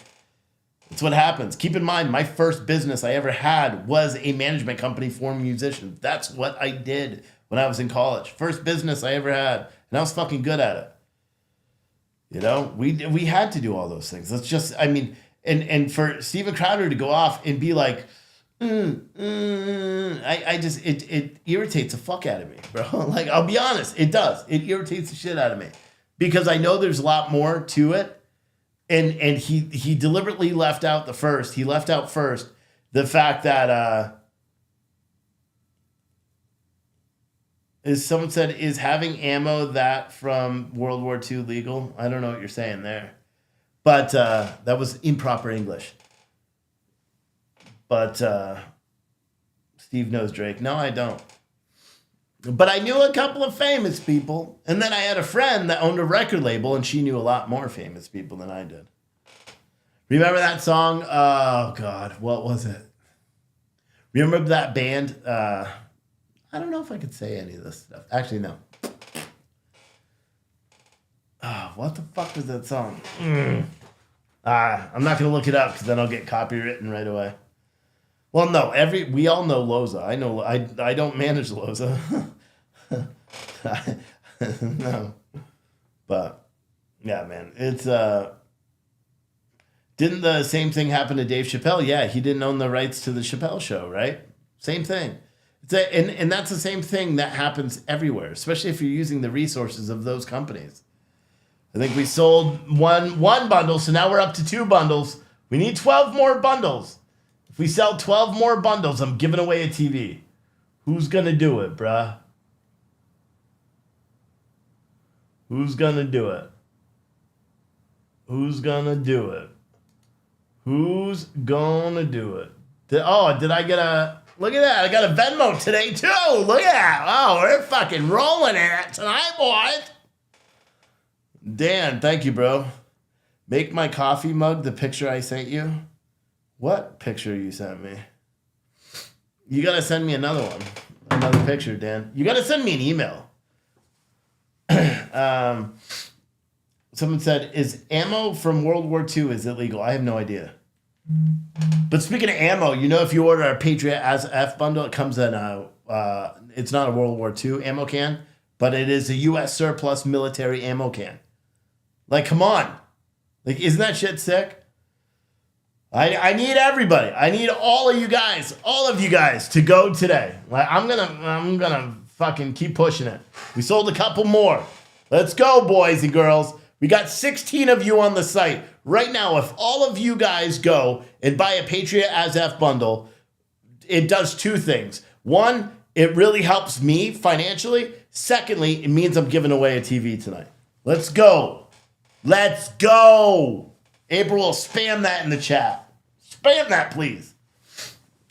That's what happens. Keep in mind, my first business I ever had was a management company for musicians. That's what I did when I was in college. First business I ever had. And I was fucking good at it. You know, we had to do all those things. Let's just, and for Steven Crowder to go off and be like, it irritates the fuck out of me, bro. Like, I'll be honest, it does. It irritates the shit out of me because I know there's a lot more to it. And he deliberately left out the first. He left out first the fact that someone said, is having ammo that from World War II legal? I don't know what you're saying there. But that was improper English. But Steve knows Drake. No, I don't. But I knew a couple of famous people. And then I had a friend that owned a record label, and she knew a lot more famous people than I did. Remember that song? Oh, God. What was it? Remember that band? I don't know if I could say any of this stuff. Actually, no. Oh, what the fuck was that song? I'm not going to look it up because then I'll get copywritten right away. Well, no, we all know Loza. I know I don't manage Loza. No. But yeah, man. It's didn't the same thing happen to Dave Chappelle? Yeah, he didn't own the rights to the Chappelle show, right? Same thing. And that's the same thing that happens everywhere, especially if you're using the resources of those companies. I think we sold one bundle, so now we're up to 2 bundles. We need 12 more bundles. If we sell 12 more bundles, I'm giving away a TV. Who's going to do it, bruh? Who's going to do it? Who's going to do it? Who's going to do it? Did I get a... Look at that. I got a Venmo today, too. Look at that. Oh, we're fucking rolling in it tonight, boys. Dan, thank you, bro. Make my coffee mug the picture I sent you. What picture you sent me? You got to send me another one. Another picture, Dan. You got to send me an email. Someone said, is ammo from World War II is illegal? I have no idea. But speaking of ammo, if you order a Patriot as F bundle, it comes in it's not a World War II ammo can, but it is a U.S. surplus military ammo can. Like, come on. Like, isn't that shit sick? I need everybody. I need all of you guys to go today. Like, I'm gonna fucking keep pushing it. We sold a couple more. Let's go, boys and girls. We got 16 of you on the site. Right now, if all of you guys go and buy a Patriot As F bundle, it does two things. One, it really helps me financially. Secondly, it means I'm giving away a TV tonight. Let's go. Let's go. April will spam that in the chat. Spam that, please.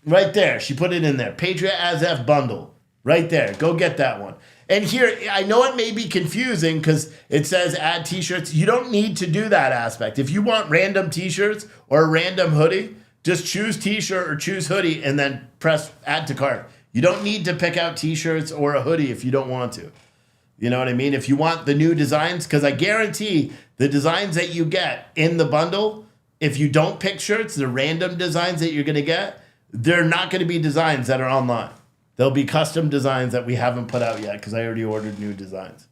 Right there. She put it in there. Patriot As F bundle. Right there. Go get that one. And here, I know it may be confusing because it says add t-shirts. You don't need to do that aspect. If you want random t-shirts or a random hoodie, just choose t-shirt or choose hoodie and then press add to cart. You don't need to pick out t-shirts or a hoodie if you don't want to. You know what I mean? If you want the new designs, because I guarantee the designs that you get in the bundle, if you don't pick shirts, the random designs that you're going to get, they're not going to be designs that are online. There'll be custom designs that we haven't put out yet because I already ordered new designs.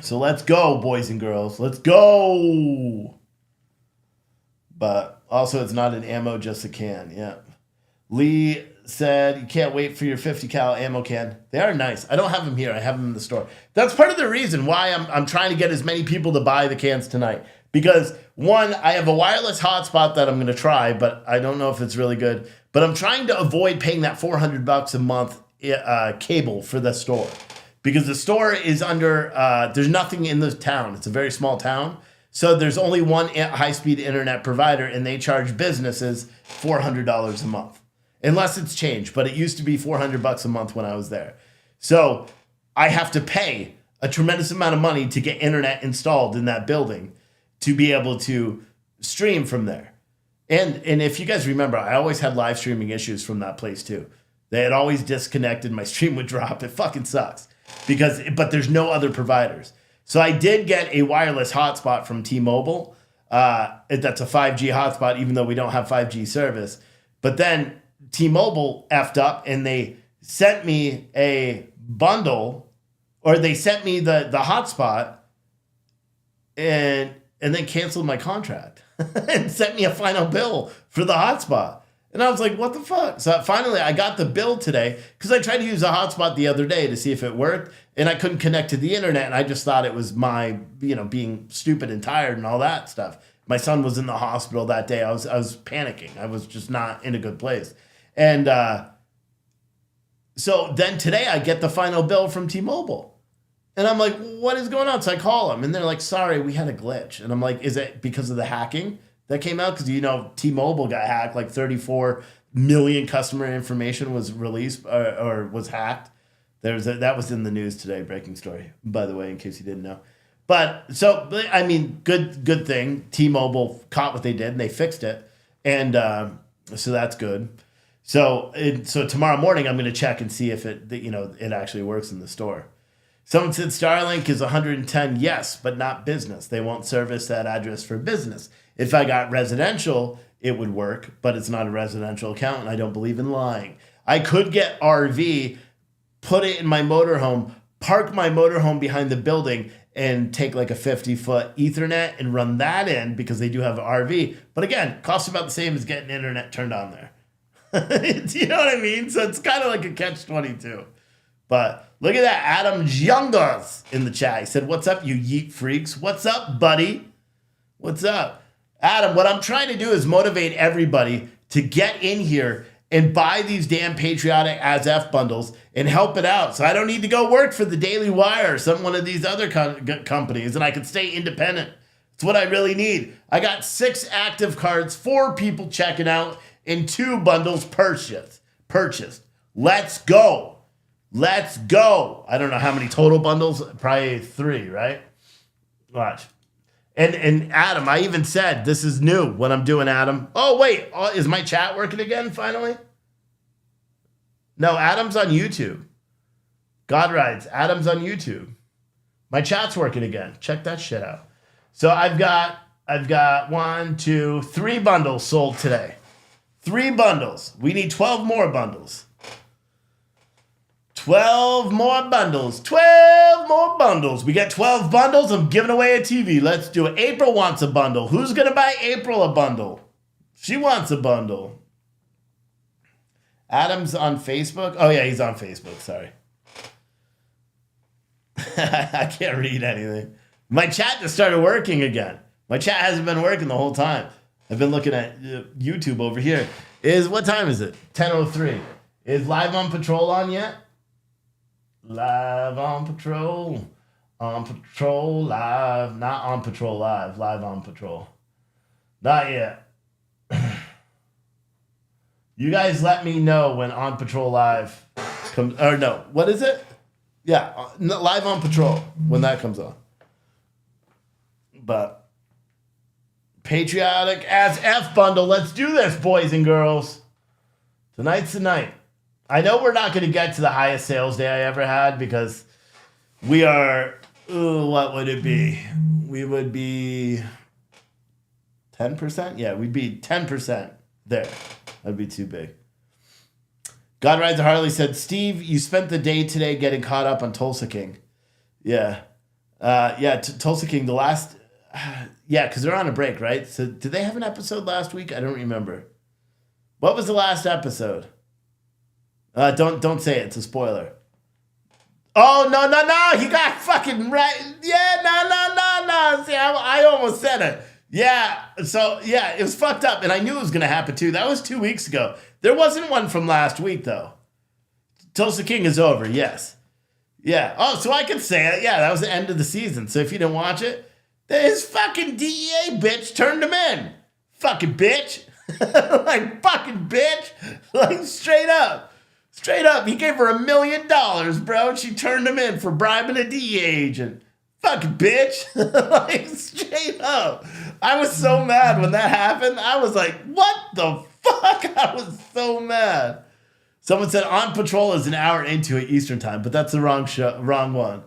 So let's go, boys and girls. Let's go. But also, it's not an ammo, just a can. Yeah. Lee said, you can't wait for your 50 cal ammo can. They are nice. I don't have them here. I have them in the store. That's part of the reason why I'm trying to get as many people to buy the cans tonight. Because, one, I have a wireless hotspot that I'm going to try, but I don't know if it's really good. But I'm trying to avoid paying that $400 a month cable for the store. Because the store is under, there's nothing in the town. It's a very small town. So there's only one high-speed internet provider, and they charge businesses $400 a month. Unless it's changed, but it used to be $400 a month when I was there. So I have to pay a tremendous amount of money to get internet installed in that building to be able to stream from there. And if you guys remember, I always had live streaming issues from that place too. They had always disconnected. My stream would drop. It fucking sucks. But there's no other providers. So I did get a wireless hotspot from T-Mobile. That's a 5G hotspot, even though we don't have 5G service. But then T-Mobile effed up and they sent me a bundle, or they sent me the hotspot and then canceled my contract and sent me a final bill for the hotspot. And I was like, what the fuck? So finally I got the bill today because I tried to use a hotspot the other day to see if it worked and I couldn't connect to the internet. And I just thought it was my, being stupid and tired and all that stuff. My son was in the hospital that day. I was panicking. I was just not in a good place. And so then today I get the final bill from T-Mobile. And I'm like, what is going on? So I call them and they're like, sorry, we had a glitch. And I'm like, is it because of the hacking that came out? Because, T-Mobile got hacked, like 34 million customer information was released or was hacked. That was in the news today, breaking story, by the way, in case you didn't know. But so, I mean, good thing. T-Mobile caught what they did and they fixed it. And so that's good. So tomorrow morning, I'm going to check and see if it actually works in the store. Someone said Starlink is 110. Yes, but not business. They won't service that address for business. If I got residential, it would work, but it's not a residential account, and I don't believe in lying. I could get RV, put it in my motorhome, park my motorhome behind the building, and take like a 50-foot Ethernet and run that in because they do have an RV. But again, costs about the same as getting internet turned on there. Do you know what I mean? So it's kind of like a catch-22. But look at that, Adam Youngos in the chat. He said, what's up, you yeet freaks? What's up, buddy? What's up? Adam, what I'm trying to do is motivate everybody to get in here and buy these damn patriotic As F bundles and help it out. So I don't need to go work for the Daily Wire or one of these other companies, and I can stay independent. It's what I really need. I got 6 active cards, 4 people checking out, and 2 bundles purchased. Let's go. Let's go. I don't know how many total bundles. Probably 3, right? Watch. And Adam, I even said, this is new, what I'm doing, Adam. Oh, wait. Is my chat working again, finally? No, Adam's on YouTube. God rides. Adam's on YouTube. My chat's working again. Check that shit out. So I've got 3 bundles sold today. 3 bundles. We need 12 more bundles. 12 more bundles. 12 more bundles. We got 12 bundles. I'm giving away a TV. Let's do it. April wants a bundle. Who's going to buy April a bundle? She wants a bundle. Adam's on Facebook. Oh, yeah, he's on Facebook. Sorry. I can't read anything. My chat just started working again. My chat hasn't been working the whole time. I've been looking at YouTube over here. What time is it? 10:03. Is Live on Patrol on yet? Live on Patrol. On Patrol Live. Not on Patrol Live. Live on Patrol. Not yet. You guys let me know when On Patrol Live comes. Or no, what is it? Yeah, Live on Patrol when that comes on. But Patriotic as F bundle. Let's do this, boys and girls. Tonight's the night. I know we're not going to get to the highest sales day I ever had because we are, what would it be? We would be 10%? Yeah, we'd be 10% there. That'd be too big. God Rides a Harley said, Steve, you spent the day today getting caught up on Tulsa King. Yeah. Tulsa King, the last... Yeah, because they're on a break, right? So did they have an episode last week? I don't remember. What was the last episode? Don't say it. It's a spoiler. Oh, no. He got fucking right. Yeah, no. See, I almost said it. Yeah, so, yeah, it was fucked up, and I knew it was going to happen, too. That was 2 weeks ago. There wasn't one from last week, though. Tulsa King is over, yes. Yeah. Oh, so I could say it. Yeah, that was the end of the season. So if you didn't watch it, his fucking DEA bitch turned him in. Fucking bitch. Like, fucking bitch. Like, straight up. Straight up. He gave her $1 million, bro. She turned him in for bribing a DEA agent. Fucking bitch. Like, straight up. I was so mad when that happened. I was like, what the fuck? I was so mad. Someone said On Patrol is an hour into it Eastern time, but that's the wrong one.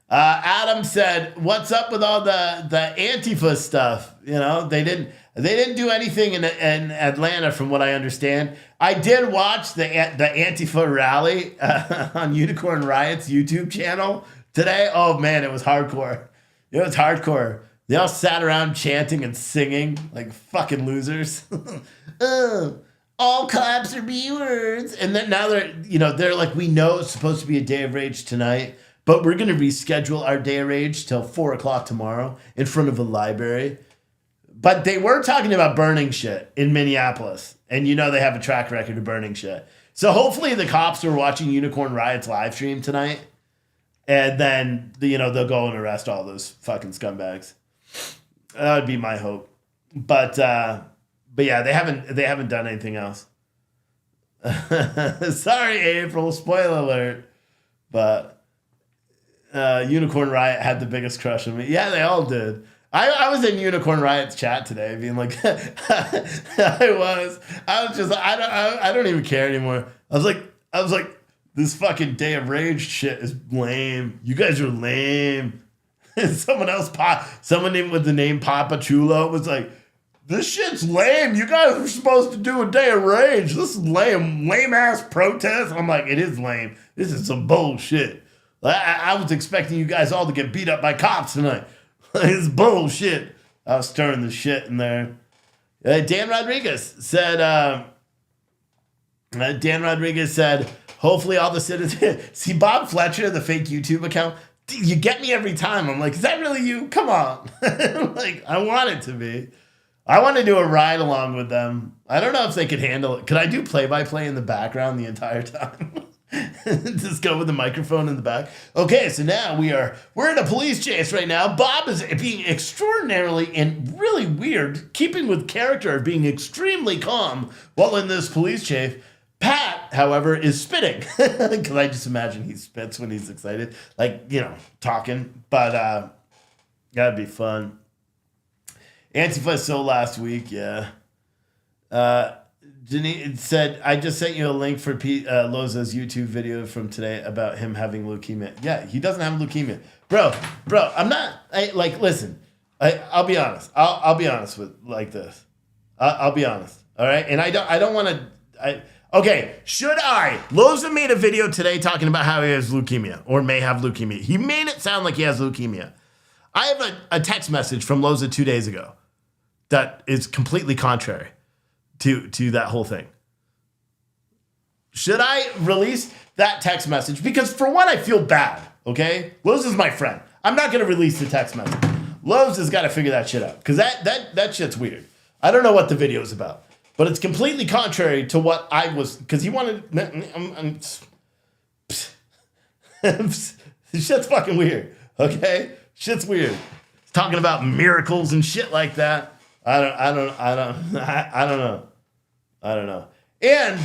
Adam said, what's up with all the Antifa stuff? You know, they didn't do anything in Atlanta from what I understand. I did watch the Antifa rally on Unicorn Riot's YouTube channel today. Oh man, it was hardcore. It was hardcore. They all sat around chanting and singing like fucking losers. All cops are B-words. And then now they're like, we know it's supposed to be a day of rage tonight, but we're going to reschedule our day of rage till 4:00 tomorrow in front of a library. But they were talking about burning shit in Minneapolis. And they have a track record of burning shit. So hopefully the cops are watching Unicorn Riot's live stream tonight. And then, they'll go and arrest all those fucking scumbags. That would be my hope. But yeah, they haven't done anything else. Sorry, April, spoiler alert. But Unicorn Riot had the biggest crush on me. Yeah, they all did. I was in Unicorn Riot's chat today, being like, I don't even care anymore. I was like, this fucking Day of Rage shit is lame. You guys are lame. And someone with the name Papa Chulo was like, this shit's lame. You guys are supposed to do a Day of Rage. This is lame ass protest. I'm like, it is lame. This is some bullshit. I was expecting you guys all to get beat up by cops tonight. It's bullshit. I was stirring the shit in there. Dan Rodriguez said, hopefully all the citizens... See, Bob Fletcher, the fake YouTube account, you get me every time. I'm like, is that really you? Come on. Like, I want it to be. I want to do a ride along with them. I don't know if they could handle it. Could I do play-by-play in the background the entire time? Just go with the microphone in the back. Okay, so now we're in a police chase right now. Bob is being extraordinarily and really weird, keeping with character, being extremely calm while in this police chase. Pat, however, is spitting. Because I just imagine he spits when he's excited. Like, talking. But that'd be fun. Antifa so last week, yeah. Janine said, I just sent you a link for Loza's YouTube video from today about him having leukemia. Yeah, he doesn't have leukemia. Bro, I'm not, listen, I'll be honest. I'll be honest with this. I'll be honest. All right. And I don't want to, okay. Loza made a video today talking about how he has leukemia or may have leukemia. He made it sound like he has leukemia. I have a text message from Loza 2 days ago that is completely contrary to that whole thing. Should I release that text message? Because for one, I feel bad, okay? Lowe's is my friend. I'm not going to release the text message. Lowe's has got to figure that shit out because that shit's weird. I don't know what the video is about, but it's completely contrary to what I was, because he wanted, shit's fucking weird, okay? Shit's weird. He's talking about miracles and shit like that. I don't know. And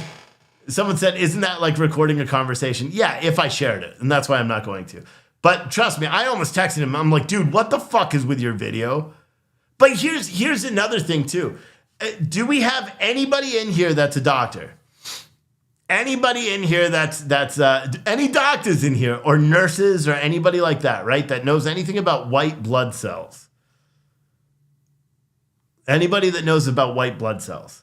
someone said, isn't that like recording a conversation? Yeah, if I shared it. And that's why I'm not going to. But trust me, I almost texted him. I'm like, dude, what the fuck is with your video? But here's another thing too. Do we have anybody in here that's a doctor? Anybody in here that's any doctors in here or nurses or anybody like that, right? That knows anything about white blood cells? Anybody that knows about white blood cells?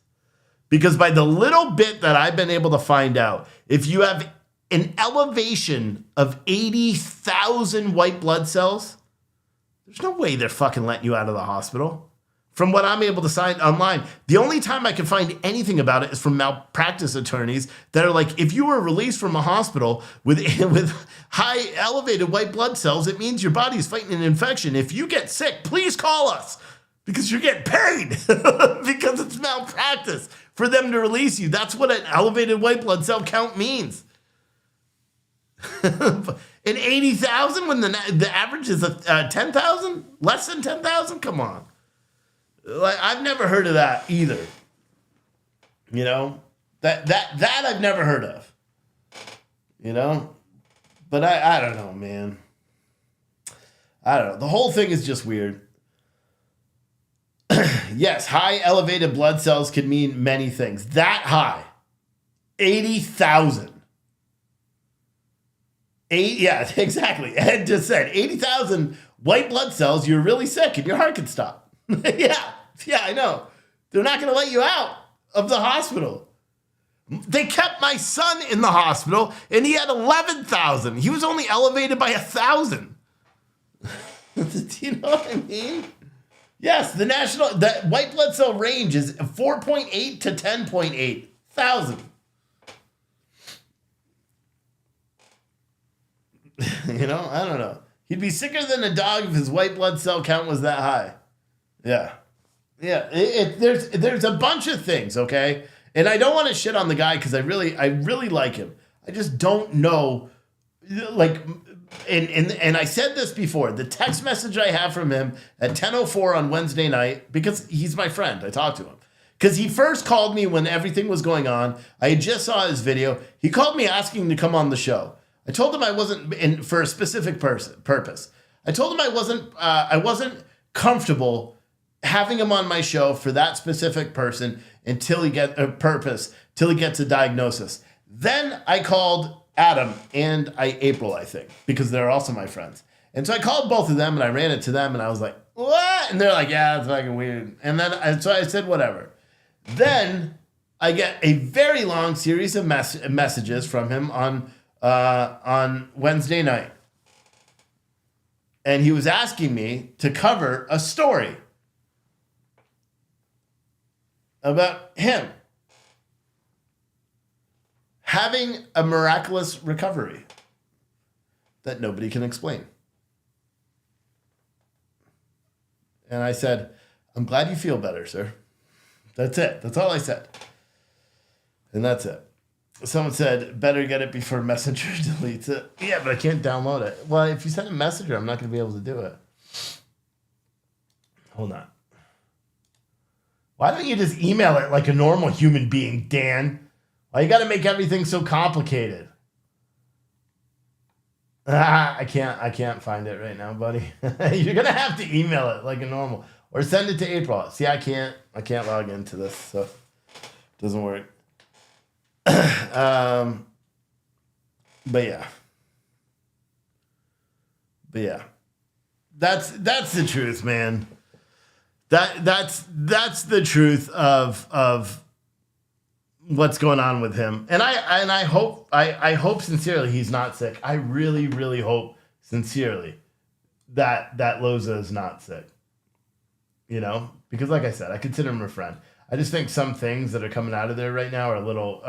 Because by the little bit that I've been able to find out, if you have an elevation of 80,000 white blood cells, there's no way they're fucking letting you out of the hospital. From what I'm able to find online, the only time I can find anything about it is from malpractice attorneys that are like, if you were released from a hospital with high elevated white blood cells, it means your body is fighting an infection. If you get sick, please call us. Because you're getting paid because it's malpractice for them to release you. That's what an elevated white blood cell count means. In 80,000 when the average is 10,000? Less than 10,000? Come on. Like, I've never heard of that either. You know? That I've never heard of. You know? But I don't know, man. I don't know. The whole thing is just weird. Yes, high elevated blood cells can mean many things. That high. 80,000. Yeah, exactly. Ed just said 80,000 white blood cells, you're really sick and your heart can stop. Yeah, I know. They're not going to let you out of the hospital. They kept my son in the hospital and he had 11,000. He was only elevated by 1,000. Do you know what I mean? Yes, the white blood cell range is 4.8 to 10.8 thousand. You know, I don't know. He'd be sicker than a dog if his white blood cell count was that high. Yeah. There's a bunch of things, okay? And I don't want to shit on the guy because I really like him. I just don't know, like. And I said this before, the text message I have from him at 10:04 on Wednesday night, because he's my friend, I talked to him. Because he first called me when everything was going on. I just saw his video. He called me asking to come on the show. I told him I wasn't in for a specific purpose. I told him I wasn't comfortable having him on my show for that specific person until he gets a diagnosis. Then I called Adam and April, I think, because they're also my friends. And so I called both of them and I ran it to them and I was like, what? And they're like, yeah, it's fucking weird. And then so I said, whatever. Then I get a very long series of messages from him on Wednesday night. And he was asking me to cover a story about him having a miraculous recovery that nobody can explain. And I said, I'm glad you feel better, sir. That's it. That's all I said. And that's it. Someone said, better get it before Messenger deletes it. Yeah, but I can't download it. Well, if you send a Messenger, I'm not going to be able to do it. Hold on. Why don't you just email it like a normal human being, Dan? Why you got to make everything so complicated? I can't find it right now, buddy. You're going to have to email it like a normal. Or send it to April. See, I can't log into this, so it doesn't work. But yeah. That's the truth, man. That's the truth of what's going on with him. And I hope sincerely he's not sick. I really, really hope sincerely that Loza is not sick. you know, because like I said, I consider him a friend. I just think some things that are coming out of there right now are a little,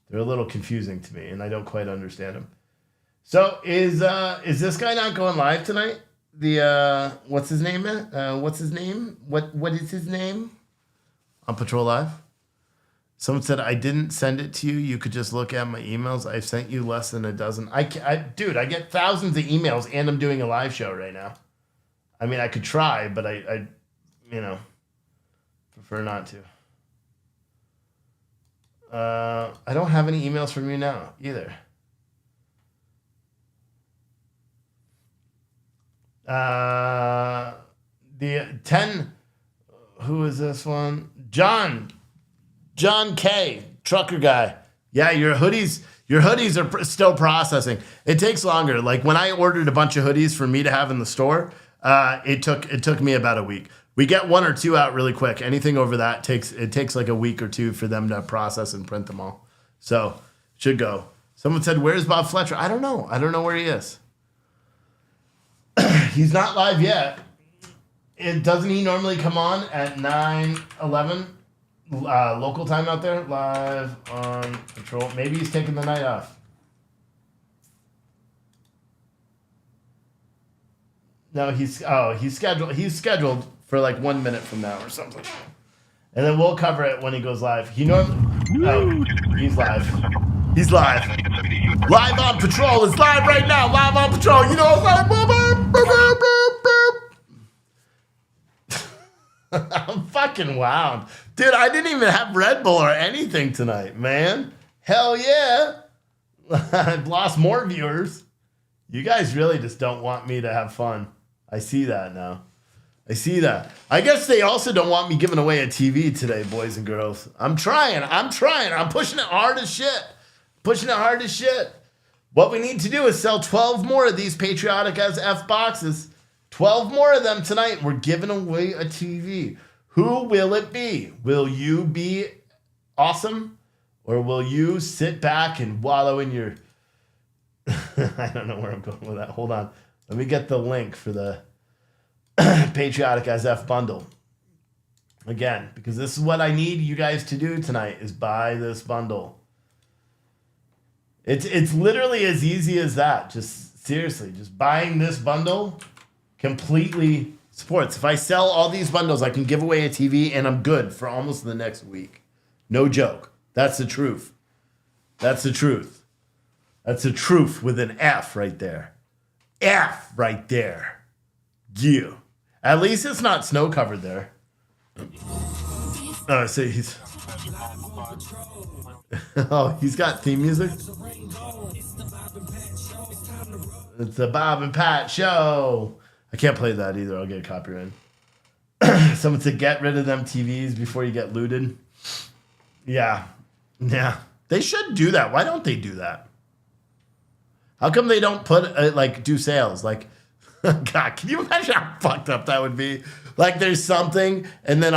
they're a little confusing to me, and I don't quite understand them. So is this guy not going live tonight? The what's his name? What's his name? What is his name? On Patrol Live. Someone said I didn't send it to you. You could just look at my emails. I've sent you less than a dozen. Dude, I get thousands of emails, and I'm doing a live show right now. I mean, I could try, but I you know, prefer not to. I don't have any emails from you now either. The 10. Who is this one? John K, trucker guy. Yeah, your hoodies are still processing. It takes longer. Like when I ordered a bunch of hoodies for me to have in the store, it took me about a week. We get 1 or 2 out really quick. Anything over that takes like a week or 2 for them to process and print them all. So should go. Someone said, "Where's Bob Fletcher?" I don't know. I don't know where he is. He's not live yet. Doesn't he normally come on at 9:11 local time out there? Live on Patrol. Maybe he's taking the night off. No, he's scheduled for like 1 minute from now or something. And then we'll cover it when he goes live. He's live. He's live. Live on Patrol is live right now. Live on Patrol. You know, it's like boop, boop, boop, boop, boop. I'm fucking wound. Dude, I didn't even have Red Bull or anything tonight, man. Hell yeah. I've lost more viewers. You guys really just don't want me to have fun. I see that now. I see that. I guess they also don't want me giving away a TV today, boys and girls. I'm trying. I'm pushing it hard as shit. What we need to do is sell 12 more of these Patriotic as F boxes. 12 more of them tonight. We're giving away a TV. Who will it be? Will you be awesome? Or will you sit back and wallow in your... I don't know where I'm going with that. Hold on. Let me get the link for the Patriotic as F bundle. Again, because this is what I need you guys to do tonight is buy this bundle. It's literally as easy as that. Just seriously, just buying this bundle completely supports. If I sell all these bundles, I can give away a TV and I'm good for almost the next week. No joke. That's the truth. That's the truth. That's the truth with an F right there. F right there. Yeah. At least it's not snow covered there. Oh, so he's... Oh, he's got theme music? It's the Bob and Pat show. I can't play that either. I'll get copyrighted. Someone said, get rid of them TVs before you get looted. Yeah. Yeah. They should do that. Why don't they do that? How come they don't put, do sales? Like, God, can you imagine how fucked up that would be? Like, there's something, and then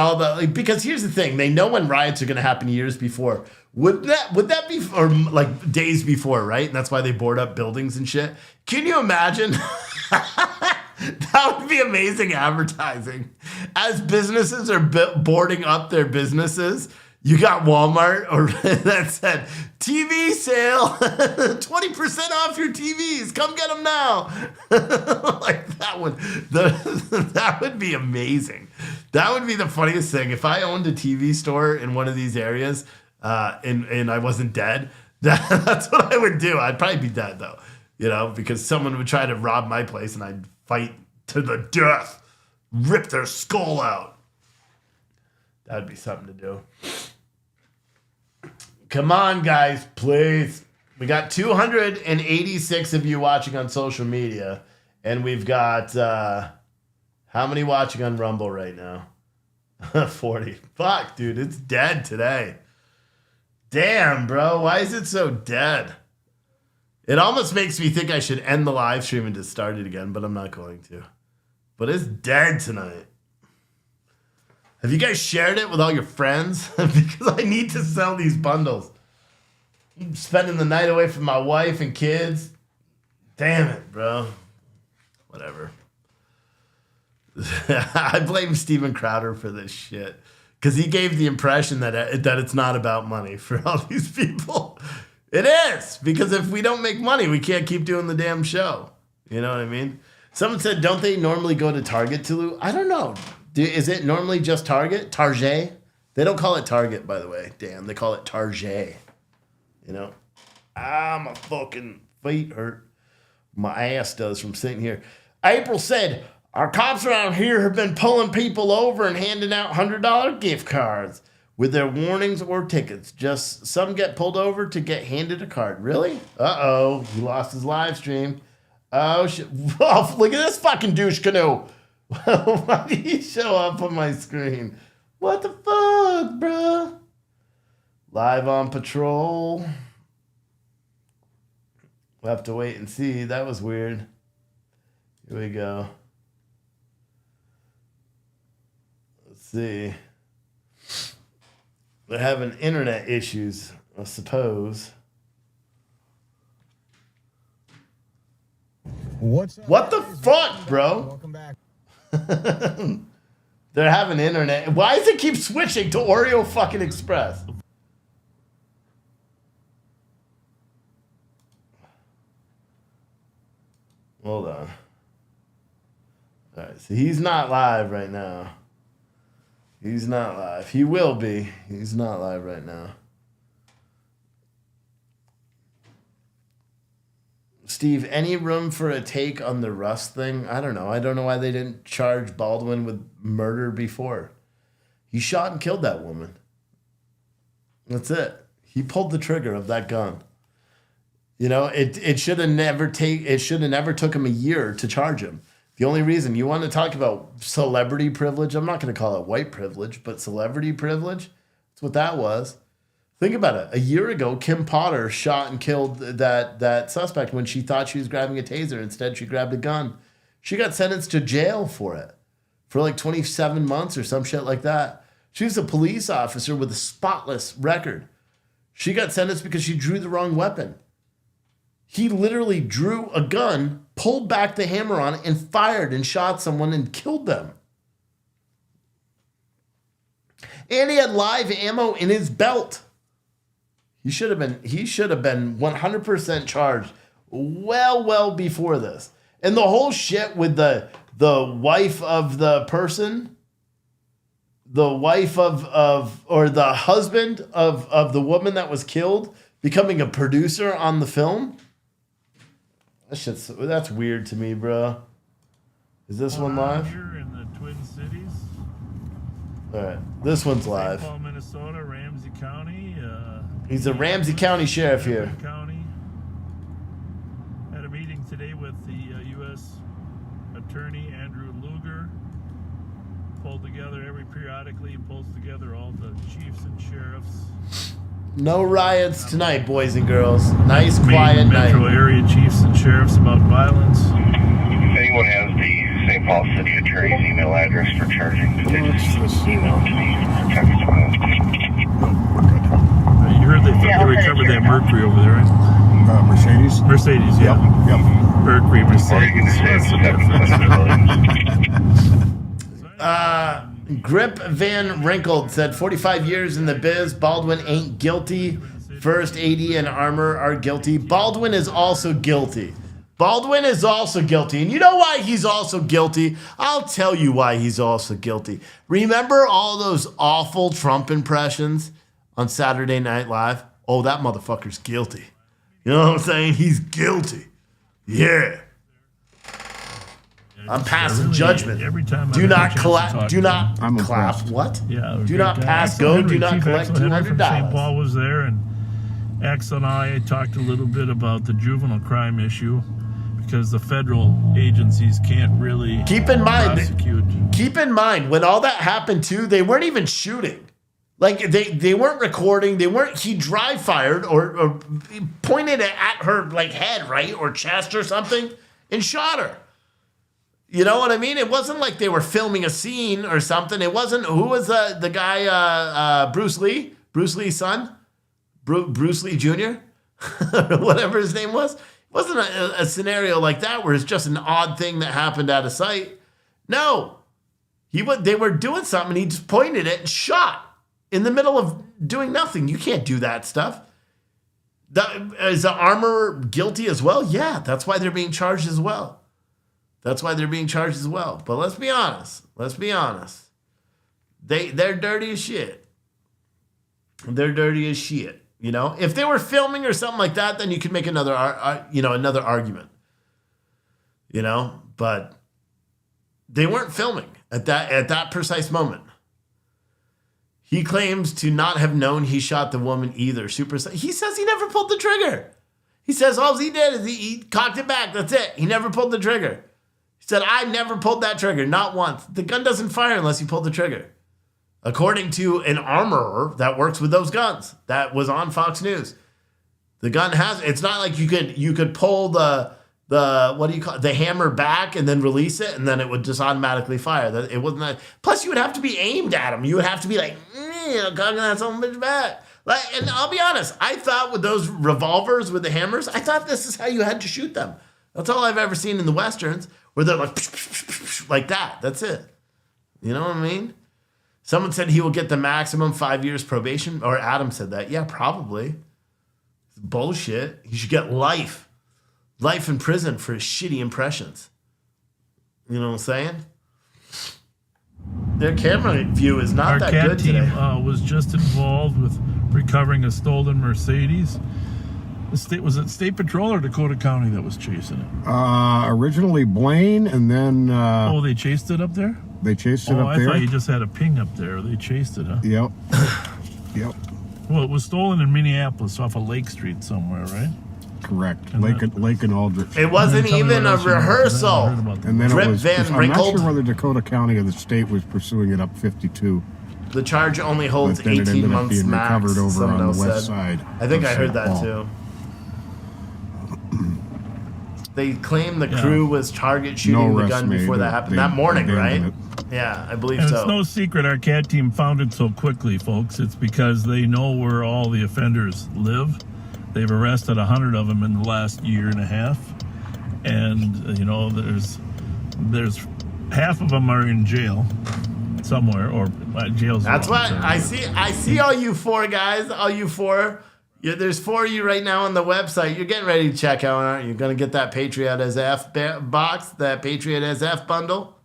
because here's the thing. They know when riots are going to happen years before. Would that be, or like days before, right? And that's why they board up buildings and shit. Can you imagine? That would be amazing advertising. As businesses are boarding up their businesses, you got Walmart or that said, TV sale, 20% off your TVs. Come get them now. Like that would be amazing. That would be the funniest thing. If I owned a TV store in one of these areas and I wasn't dead, that's what I would do. I'd probably be dead though, because someone would try to rob my place and I'd fight to the death, rip their skull out. That'd be something to do. Come on, guys, please. We got 286 of you watching on social media, and we've got how many watching on Rumble right now? 40. Fuck, dude, it's dead today. Damn, bro, why is it so dead? It almost makes me think I should end the live stream and just start it again, but I'm not going to. But it's dead tonight. Have you guys shared it with all your friends? Because I need to sell these bundles. I'm spending the night away from my wife and kids. Damn it, bro. Whatever. I blame Steven Crowder for this shit because he gave the impression that it's not about money for all these people. It is, because if we don't make money, we can't keep doing the damn show. You know what I mean? Someone said, don't they normally go to Target, Tulu? I don't know. Is it normally just Target? Target? They don't call it Target, by the way. Damn, they call it Target. You know? My fucking feet hurt. My ass does from sitting here. April said, our cops around here have been pulling people over and handing out $100 gift cards with their warnings or tickets. Just some get pulled over to get handed a card. Really? Uh-oh. He lost his live stream. Oh, shit. Oh, look at this fucking douche canoe. Why did he show up on my screen? What the fuck, bruh? Live on patrol. We'll have to wait and see. That was weird. Here we go. Let's see. They're having internet issues, I suppose. What the fuck, bro? Welcome back. They're having internet. Why does it keep switching to Oreo fucking Express? Hold on. All right, so he's not live right now. He's not live. He will be. He's not live right now. Steve, any room for a take on the Rust thing? I don't know. I don't know why they didn't charge Baldwin with murder before. He shot and killed that woman. That's it. He pulled the trigger of that gun. You know, it should have never took him a year to charge him. The only reason you want to talk about celebrity privilege, I'm not going to call it white privilege, but celebrity privilege, that's what that was. Think about it. A year ago, Kim Potter shot and killed that suspect when she thought she was grabbing a taser. Instead, she grabbed a gun. She got sentenced to jail for it, for like 27 months or some shit like that. She was a police officer with a spotless record. She got sentenced because she drew the wrong weapon. He literally drew a gun, pulled back the hammer on it, and fired and shot someone and killed them. And he had live ammo in his belt. He should have been 100% charged well before this. And the whole shit with the wife of the person, the wife or the husband of the woman that was killed becoming a producer on the film. That's weird to me, bro. Is this one live? Here in the Twin Cities. All right, this one's live. St. Paul, Minnesota, Ramsey County. He's a Ramsey County sheriff here. County. Had a meeting today with the U.S. Attorney Andrew Luger. Pulled together periodically, pulls together all the chiefs and sheriffs. No riots tonight, boys and girls. Nice, quiet night. Metro area chiefs and sheriffs about violence. If anyone has the St. Paul City Attorney's email address for charging, just email it to me or text it. You heard they recovered that Mercury over there, right? Mercedes? Mercedes, yeah. Yep. Mercury, Or you can Mercedes. just say Grip Van Wrinkled said 45 years in the biz. Baldwin ain't guilty. First AD and Armor are guilty. Baldwin is also guilty. Baldwin is also guilty. And you know why he's also guilty? I'll tell you why he's also guilty. Remember all those awful Trump impressions on Saturday Night Live? Oh, that motherfucker's guilty. You know what I'm saying? He's guilty. Yeah. I'm passing judgment. Every time Do not clap. Do not I'm clap. impressed. What? Yeah. Do not pass go. Do not collect $200. St. $200. Paul was there, and Axel and I talked a little bit about the juvenile crime issue because the federal agencies can't really Keep in mind. prosecute. Keep in mind when all that happened too. They weren't even shooting. Like they weren't recording. They weren't. He dry fired or pointed it at her like head, right, or chest or something, and shot her. You know what I mean? It wasn't like they were filming a scene or something. It wasn't. Who was the guy? Bruce Lee? Bruce Lee's son? Bruce Lee Jr. Whatever his name was. It wasn't a scenario like that where it's just an odd thing that happened out of sight. No, They were doing something, and he just pointed it and shot in the middle of doing nothing. You can't do that stuff. Is the armor guilty as well? Yeah, that's why they're being charged as well. But let's be honest. They're dirty as shit. You know, if they were filming or something like that, then you could make another argument. You know, but they weren't filming at that precise moment. He claims to not have known he shot the woman either. He says he never pulled the trigger. He says all he did is he cocked it back. That's it. He never pulled the trigger. He said, I never pulled that trigger, not once. The gun doesn't fire unless you pull the trigger. According to an armorer that works with those guns, that was on Fox News. The gun it's not like you could pull the hammer back and then release it, and then it would just automatically fire. It wasn't that. Plus, you would have to be aimed at him. You would have to be like, cocking that son of a bitch back. And I'll be honest, I thought with those revolvers with the hammers, I thought this is how you had to shoot them. That's all I've ever seen in the Westerns, where they're like that. That's it. You know what I mean? Someone said he will get the maximum 5 years probation, or Adam said that. Yeah, probably. It's bullshit. He should get life. Life in prison for his shitty impressions. You know what I'm saying? Their camera view is not that good today. Our CAT team was just involved with recovering a stolen Mercedes. Was it State Patrol or Dakota County that was chasing it? Originally Blaine, and then... they chased it up there? They chased it up there? I thought you just had a ping up there. They chased it, huh? Yep. Yep. Well, it was stolen in Minneapolis off of Lake Street somewhere, right? Correct. Lake and Aldrich. It wasn't even a rehearsal. And then Drip it was... Van I'm not Winkle. sure whether Dakota County or the state was pursuing it up 52. The charge only holds But then it 18 ended up months being max. recovered over someone on else the west said. side. I think of I heard St. that Paul. too. They claim the crew was target shooting the gun before that happened. That morning, right? Yeah, I believe And so. it's no secret our CAT team found it so quickly, folks. It's because they know where all the offenders live. They've arrested 100 of them in the last year and a half. And, you know, there's half of them are in jail somewhere, or jails. That's what I see. I see all you four guys, all you four. There's 4 of you right now on the website. You're getting ready to check out, aren't you? You're going to get that Patriot as F box, that Patriot as F bundle.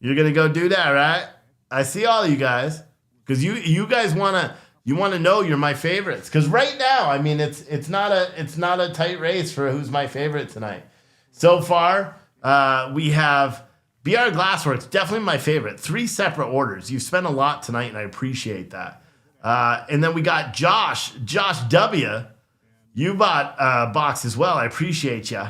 You're going to go do that, right? I see all you guys, because you guys want to know you're my favorites. Because right now, I mean, it's not a tight race for who's my favorite tonight. So far, we have BR Glassworks, definitely my favorite. 3 separate orders. You've spent a lot tonight, and I appreciate that. And then we got Josh W. You bought a box as well. I appreciate you.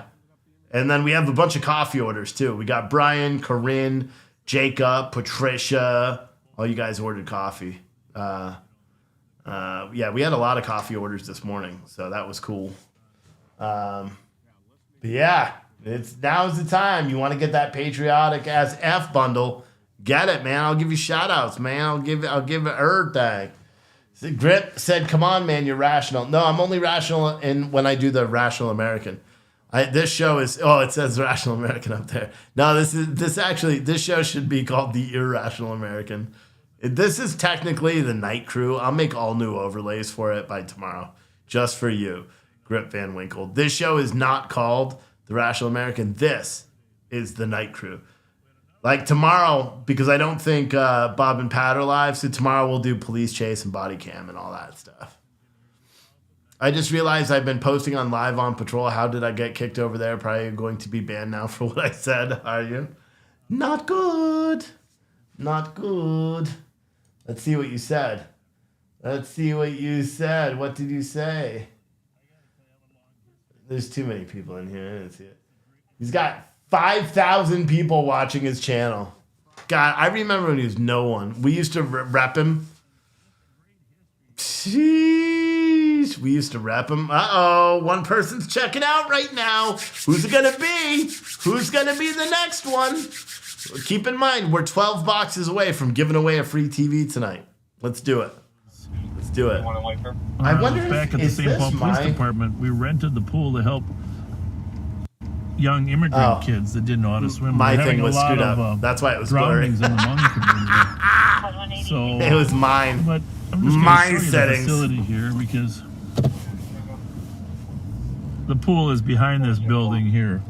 And then we have a bunch of coffee orders too. We got Brian, Corinne, Jacob, Patricia. All you guys ordered coffee. Yeah, we had a lot of coffee orders this morning, so that was cool. But yeah, now's the time. You want to get that Patriotic as F bundle? Get it, man. I'll give you shout outs, man. I'll give it tag. Grip said, "Come on, man, you're rational." No, I'm only rational when I do the Rational American. This show is it says Rational American up there. No, this show should be called the Irrational American. This is technically the Night Crew. I'll make all new overlays for it by tomorrow, just for you, Grip Van Winkle. This show is not called the Rational American. This is the Night Crew. Like tomorrow, because I don't think Bob and Pat are live, so tomorrow we'll do police chase and body cam and all that stuff. I just realized I've been posting on Live on Patrol. How did I get kicked over there? Probably going to be banned now for what I said. Are you? Not good. Not good. Let's see what you said. Let's see what you said. What did you say? There's too many people in here. I didn't see it. He's got 5,000 people watching his channel. God, I remember when he was no one. We used to rep him. Sheesh. We used to rep him. Uh-oh. One person's checking out right now. Who's it going to be? Who's going to be the next one? Keep in mind, we're 12 boxes away from giving away a free TV tonight. Let's do it. Let's do it. I wonder back at the St. Paul Police Department, we rented the pool to help young immigrant Oh. kids that didn't know how to swim. My We're thing having was a lot screwed of up. That's why it was blurry. drownings in the Hmong community. So It was mine. But I'm just going My to show you settings. the facility here because the pool is behind this building here.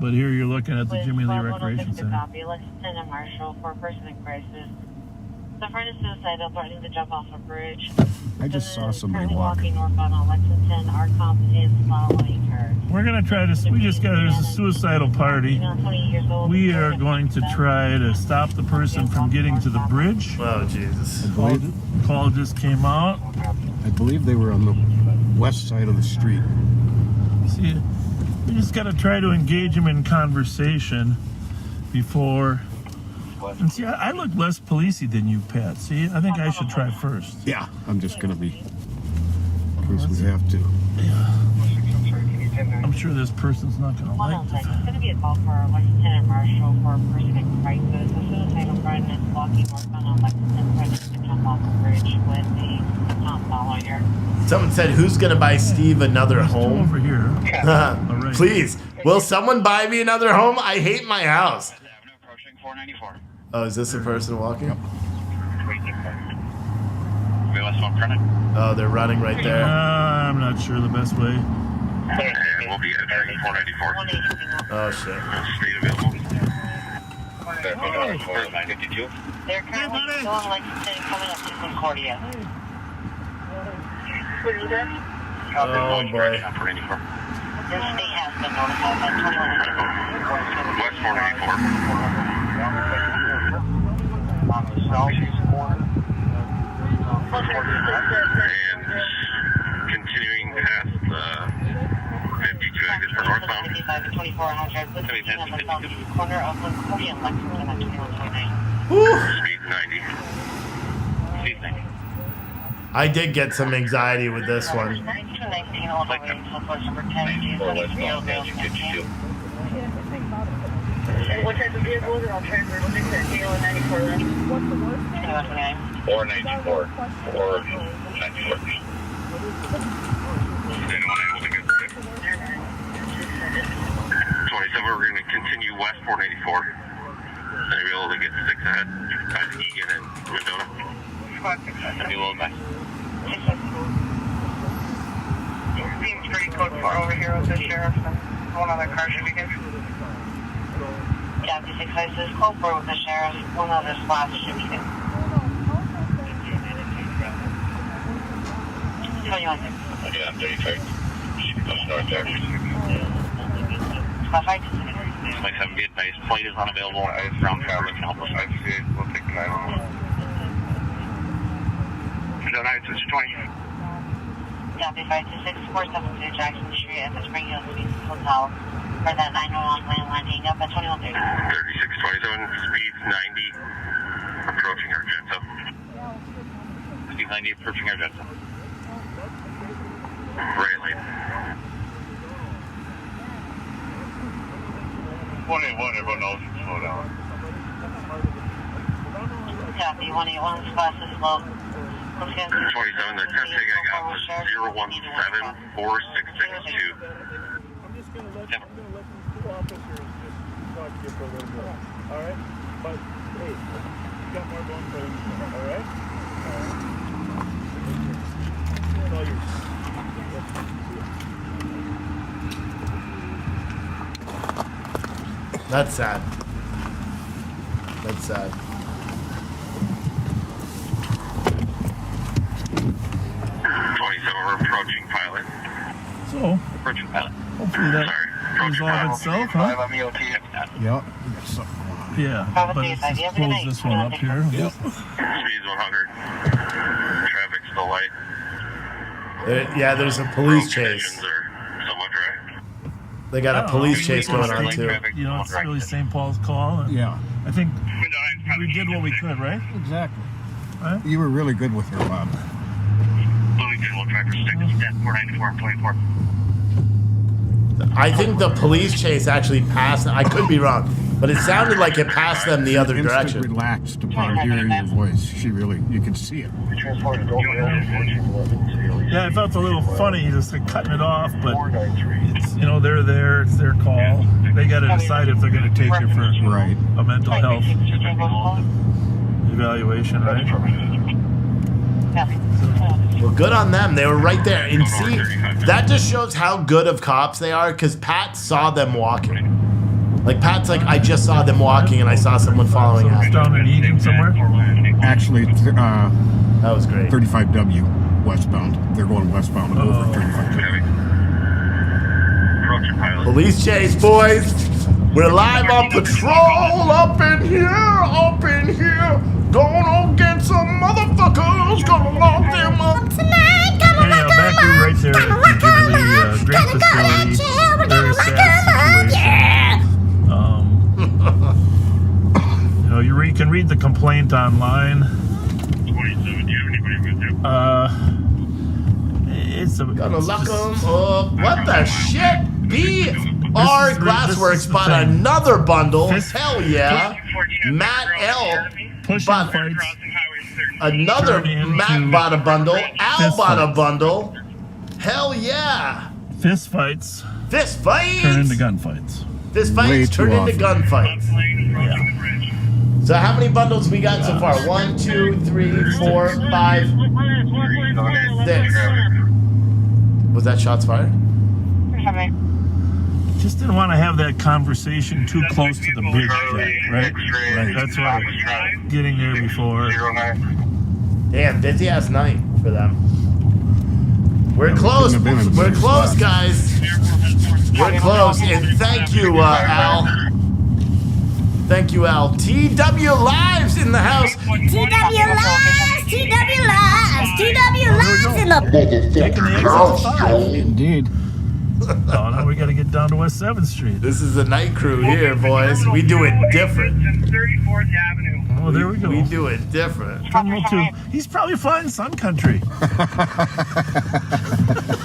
But here you're looking at the Jimmy Lee Recreation Center. Lieutenant Marshall for a person in crisis. The friend is suicidal, threatening to jump off a bridge. I just saw somebody Currently walking. northbound on Lexington. Our comp is following her. We're going to try to, we just got, there's a suicidal party. 20 years old. We are going to try to stop the person from getting to the bridge. Oh, Jesus. Call just came out. I believe they were on the west side of the street. See, we just got to try to engage him in conversation before. And see, I look less policey than you, Pat. See, I think I should try first. Yeah, I'm just gonna be. In case we have to. I'm sure this person's not going to like It's this. going to be a call for Lieutenant Marshall for a person in crisis. A suicidal friend is walking northbound on Lexington, threatening to jump off the bridge with the comp following her. Someone said, who's going to buy Steve another There's two home? over here. right. Please. Will someone buy me another home? I hate my house. Approaching 494. Oh, is this a person walking? Yep. Oh, they're running right there. I'm not sure the best way. And we'll be entering 494. Oh, shit. Street available. 492. They're currently still on Lexington coming up to Concordia. Oh, boy. 494. Your state has been notified by 21. West 494. And continuing past 52 exit for northbound. 55 and 2400 with the on the southeast corner of Concordia and Lexington at 2129. Speed 90. Speed 90. I did get some anxiety with this one. 19 all the way to Southwest number 10. Or westbound Magic 52. What type of vehicle is it? I'll transfer to 94 then. What's the word? 2129. Or 94. Or 94. Anyone able to get it? 27, we're going to continue west 484. And be able to get 6 ahead. Past Egan and Mendota. And you will back. Seems pretty close for over here with the sheriff and one other car should be good. Yeah, 656 close for with the sheriff, one other spot should be good. 21. Okay, I'm 35. She goes north there. Spot 5. 27, be advised. Flight is unavailable. Ground traveling can help us. I'd say we'll take the 911. No, 920. Yeah, 526 472 Jackson Street at the Spring Hill Suites Hotel. For that 911 landline hang up at 2130. 3627, speed 90. Approaching Argento. Speed 90, approaching Argento. Right lane. 181, everyone knows to slow down. Copy, 181, spot is slow. 27, the test tag I got was 017462. I'm just going to let two officers just talk to you for a little bit. All right? But, hey, you got more going for you. All right? Doing all yours. That's sad. That's sad. We're approaching pilot. So, Approaching pilot. hopefully that resolve itself, huh? I'm EOT. Yep. Yeah, but let's just close this one up here. Speed's 100. Traffic's still light. Yeah, there's a police Road chase. conditions are somewhat dry. They got a police chase going on, too. You know, it's really St. Paul's call. And Yeah. I think we did what we could, right? Exactly. Right? You were really good with her, Bob. Louis General Tractor 6, 494 and 24. I think the police chase actually passed. I could be wrong, but it sounded like it passed them the other Instant direction. relaxed upon hearing your voice. She really, you could see it. Yeah, I felt a little funny just cutting it off, but it's, you know, they're there. It's their call. They got to decide if they're going to take her for Right. a mental health evaluation, right? Well, good on them. They were right there. And see, that just shows how good of cops they are, because Pat saw them walking. Like, Pat's like, I just saw them walking and I saw someone following So it's after. down in Egan somewhere. Actually, That was great. 35W westbound. They're going westbound over 35W. Police chase, boys. We're live on patrol up in here. Gonna get some motherfuckers. Gonna lock them up tonight. Anyhow, back here right there at the Jubilee Grain Facility. Very sad situation. You know, you can read the complaint online. It's a Gonna lock them up. What the shit? BR Glassworks bought another bundle. Hell yeah. Matt L. pushing bought fights. another. Turn Matt into bought a bundle. Al fist bought a fights. bundle. Hell yeah. Fist fights Fist fights. turn into gunfights. Fist Way fights too turn into often. gunfights. So how many bundles we got so far? 1, 2, 3, 4, 5, 6. Was that shots fired? Just didn't want to have that conversation too close to the bridge yet, right? Right. That's why getting there before. 09. Damn, busy ass night for them. We're Yeah, we close. couldn't have been in a We're better close, spot. guys. We're close. And thank you, Al. Thank you, Al. TW Lives in the house. TW Lives in the Taking the exit to 5. Indeed. Oh, now we got to get down to West 7th Street. This is the night crew here, boys. We do it different. 34th Avenue. Oh, there we go. We do it different. Terminal 2. He's probably flying Sun Country.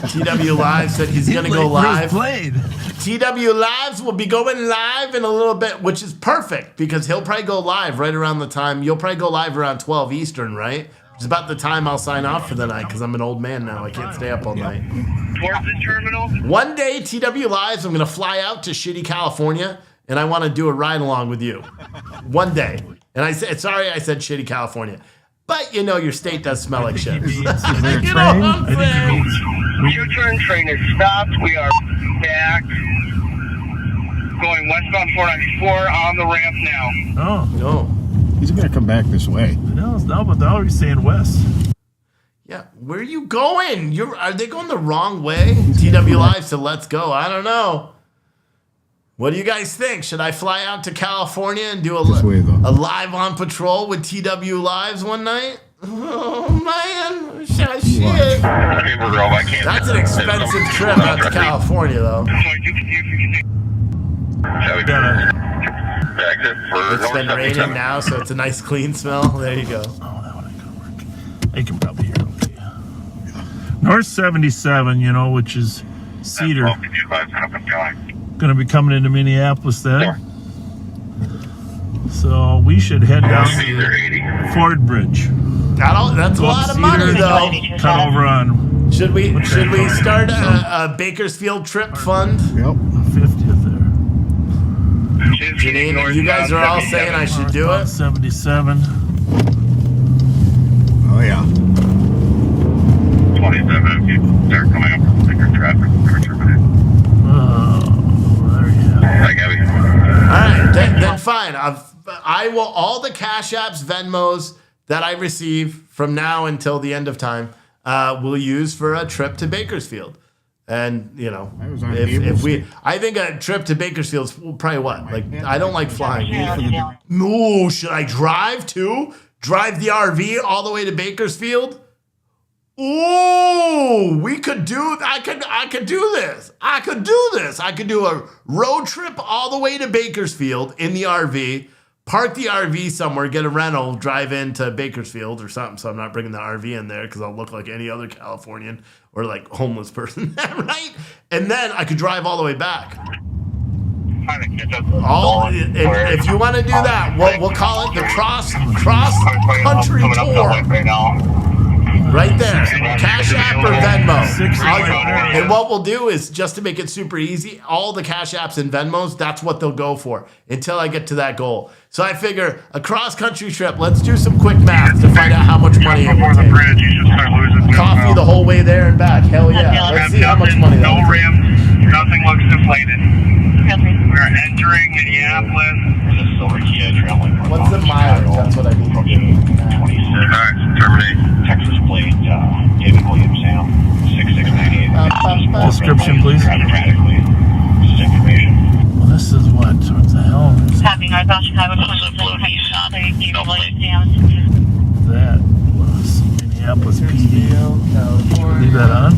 TW Lives said he's going to go live. Played. TW Lives will be going live in a little bit, which is perfect because he'll probably go live right around the time. You'll probably go live around 12 Eastern, right? It's about the time I'll sign off for the night because I'm an old man now. I can't stay up all night. Towards the terminal. One day, TW Lives, I'm going to fly out to shitty California and I want to do a ride along with you. One day. And I said, sorry, I said shitty California. But you know, your state does smell like shit. Is there a You know what train? I'm saying? U-turn train is stopped. We are back. Going westbound 494 on the ramp now. Oh, No. He's going to come back this way. no, but now he's saying west. Yeah, where are you going? Are they going the wrong way? TW Live said, let's go. I don't know. What do you guys think? Should I fly out to California and do This way, though. a live on patrol with TW Lives one night? Oh, man. Shit. That's an expensive trip out to California, though. It's been raining now, so it's a nice clean smell. There you go. Oh, that one ain't gonna work. They can probably hear okay. North 77, you know, which is Cedar, gonna be coming into Minneapolis then. So we should head down to Ford Bridge. That's a lot of money, though. Cut over on Should we start a Bakersfield trip fund? Yep. 50th there. Janine, you guys are all saying I should do it. 77. Oh, yeah. 27, if you start coming up with bigger traffic, Oh, there you have it. Hi, Gabby. All right, then fine. I will all the Cash Apps, Venmos that I receive from now until the end of time will use for a trip to Bakersfield. And you know, I was on if Able we, Street. I think a trip to Bakersfield is probably what? Like, I don't like flying. Yeah. No, should I drive too? Drive the RV all the way to Bakersfield? Ooh, we could do. I could do this. I could do this. I could do a road trip all the way to Bakersfield in the RV, park the RV somewhere, get a rental, drive into Bakersfield or something. So I'm not bringing the RV in there because I'll look like any other Californian or like homeless person, right? And then I could drive all the way back. And if you want to do that, we'll call it the cross country tour. Right there, Cash App or Venmo. And what we'll do is, just to make it super easy, all the Cash Apps and Venmos, that's what they'll go for until I get to that goal. So I figure a cross-country trip, let's do some quick math to find out how much money it will take. Coffee the whole way there and back. Hell yeah. Let's see how much money that will take. No rims, nothing looks deflated. We're entering Minneapolis. What's the mileage? That's what I need. Alright, terminate. Texas plate, David Williams, Sam, 6698. Description, please. Automatically. This is information. Well, this is what the hell? Copy, Northbound Chicago, 26, David Williams, Sam. That was Minneapolis PD. Leave that on.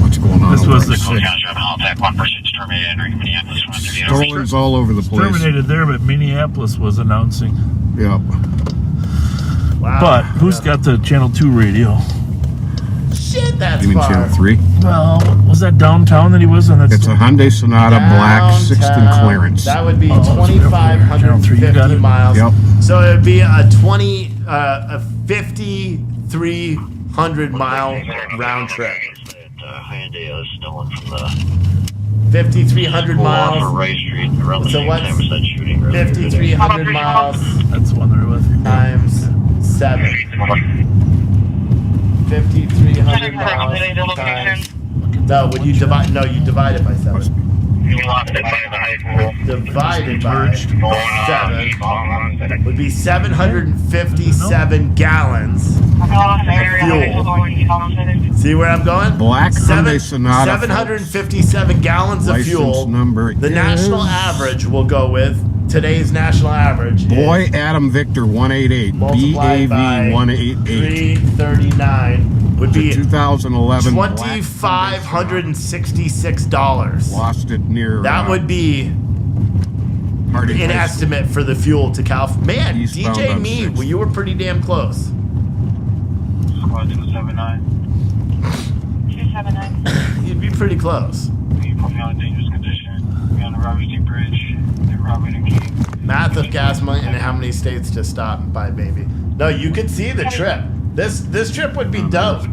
What's going on? This was the Contact 1 person terminated entering Minneapolis. Stollers all over the place. terminated there, but Minneapolis was announcing. Yep. Wow. But who's got the Channel 2 radio? Shit, that's You mean far. Channel 3? Well, was that downtown that he was on? It's a Hyundai Sonata Black, 6th and Downtown. clearance. That would be Oh, it's right there. Channel 3, you got 2,550 it? miles. Yep. So it would be a 5,300 mile round trip. Hyundai is stolen from the 5,300 school off miles. of Rice Street around the So same what's time as that shooting earlier today. 5,300 miles That's the one they're with. times 7. 5,300 miles times. No, when you divide, you divide it by 7. You lost it by the high school. Divided by 7 would be 757 gallons. See where I'm going? Black Hyundai Sonata. 757 gallons of fuel. License number The is- national average we'll go with. Today's national average Boy is Adam Victor 188. multiplied by BAV 188. 339 would The be 2011 Black Hyundai $2,566. Sonata. Lost it near. That would be Harding an High School. estimate for the fuel to California. Man, Eastbound DJ on Me, 6. well, you were pretty damn close. Squad 279. 279. You'd be pretty close. You put me on a dangerous condition. Be on the Robbie Street Bridge. They're robbing a key. Math of gas money and how many states to stop by, baby. No, you could see the trip. This trip would be dope,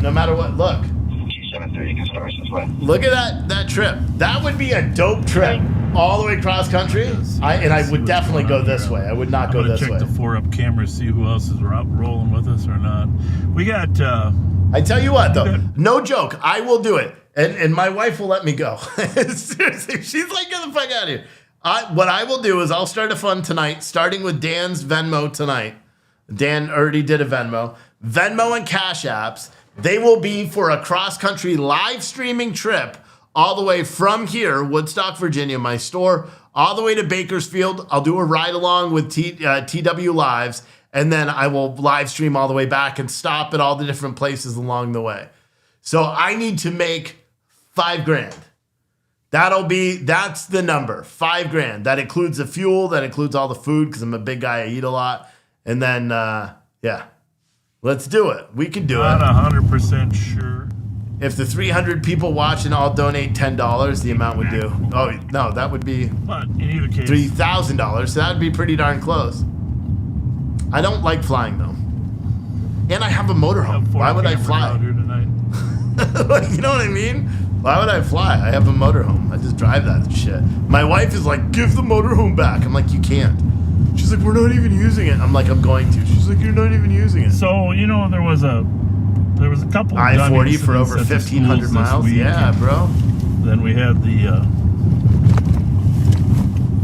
no matter what. Look, G730 can start as well. look at that trip. That would be a dope trip, all the way cross country. I would definitely go this way. I would not go this check way. the 4-up cameras, see who else is rolling with us or not. We got. I tell you what, though, no joke, I will do it, and my wife will let me go. Seriously, she's like, get the fuck out of here. What I will do is I'll start a fund tonight, starting with Dan's Venmo tonight. Dan already did a Venmo and Cash Apps. They will be for a cross-country live streaming trip all the way from here, Woodstock, Virginia, my store, all the way to Bakersfield. I'll do a ride-along with TW Lives, and then I will live stream all the way back and stop at all the different places along the way. So I need to make $5,000. That's the number, $5,000. That includes the fuel, that includes all the food, because I'm a big guy, I eat a lot. And then, yeah, let's do it. We can do Not it. 100% sure. If the 300 people watching all donate $10, the amount would do. Oh, no, that would be But in either case, $3,000. So that would be pretty darn close. I don't like flying, though. And I have a motorhome. Why would I fly? Out here tonight. You know what I mean? Why would I fly? I have a motorhome. I just drive that shit. My wife is like, give the motorhome back. I'm like, you can't. She's like, we're not even using it. I'm like, I'm going to. She's like, you're not even using it. So, there was a couple of gun I-40 for incidents over at the 1,500 schools this miles. week. Yeah, bro. Then we had the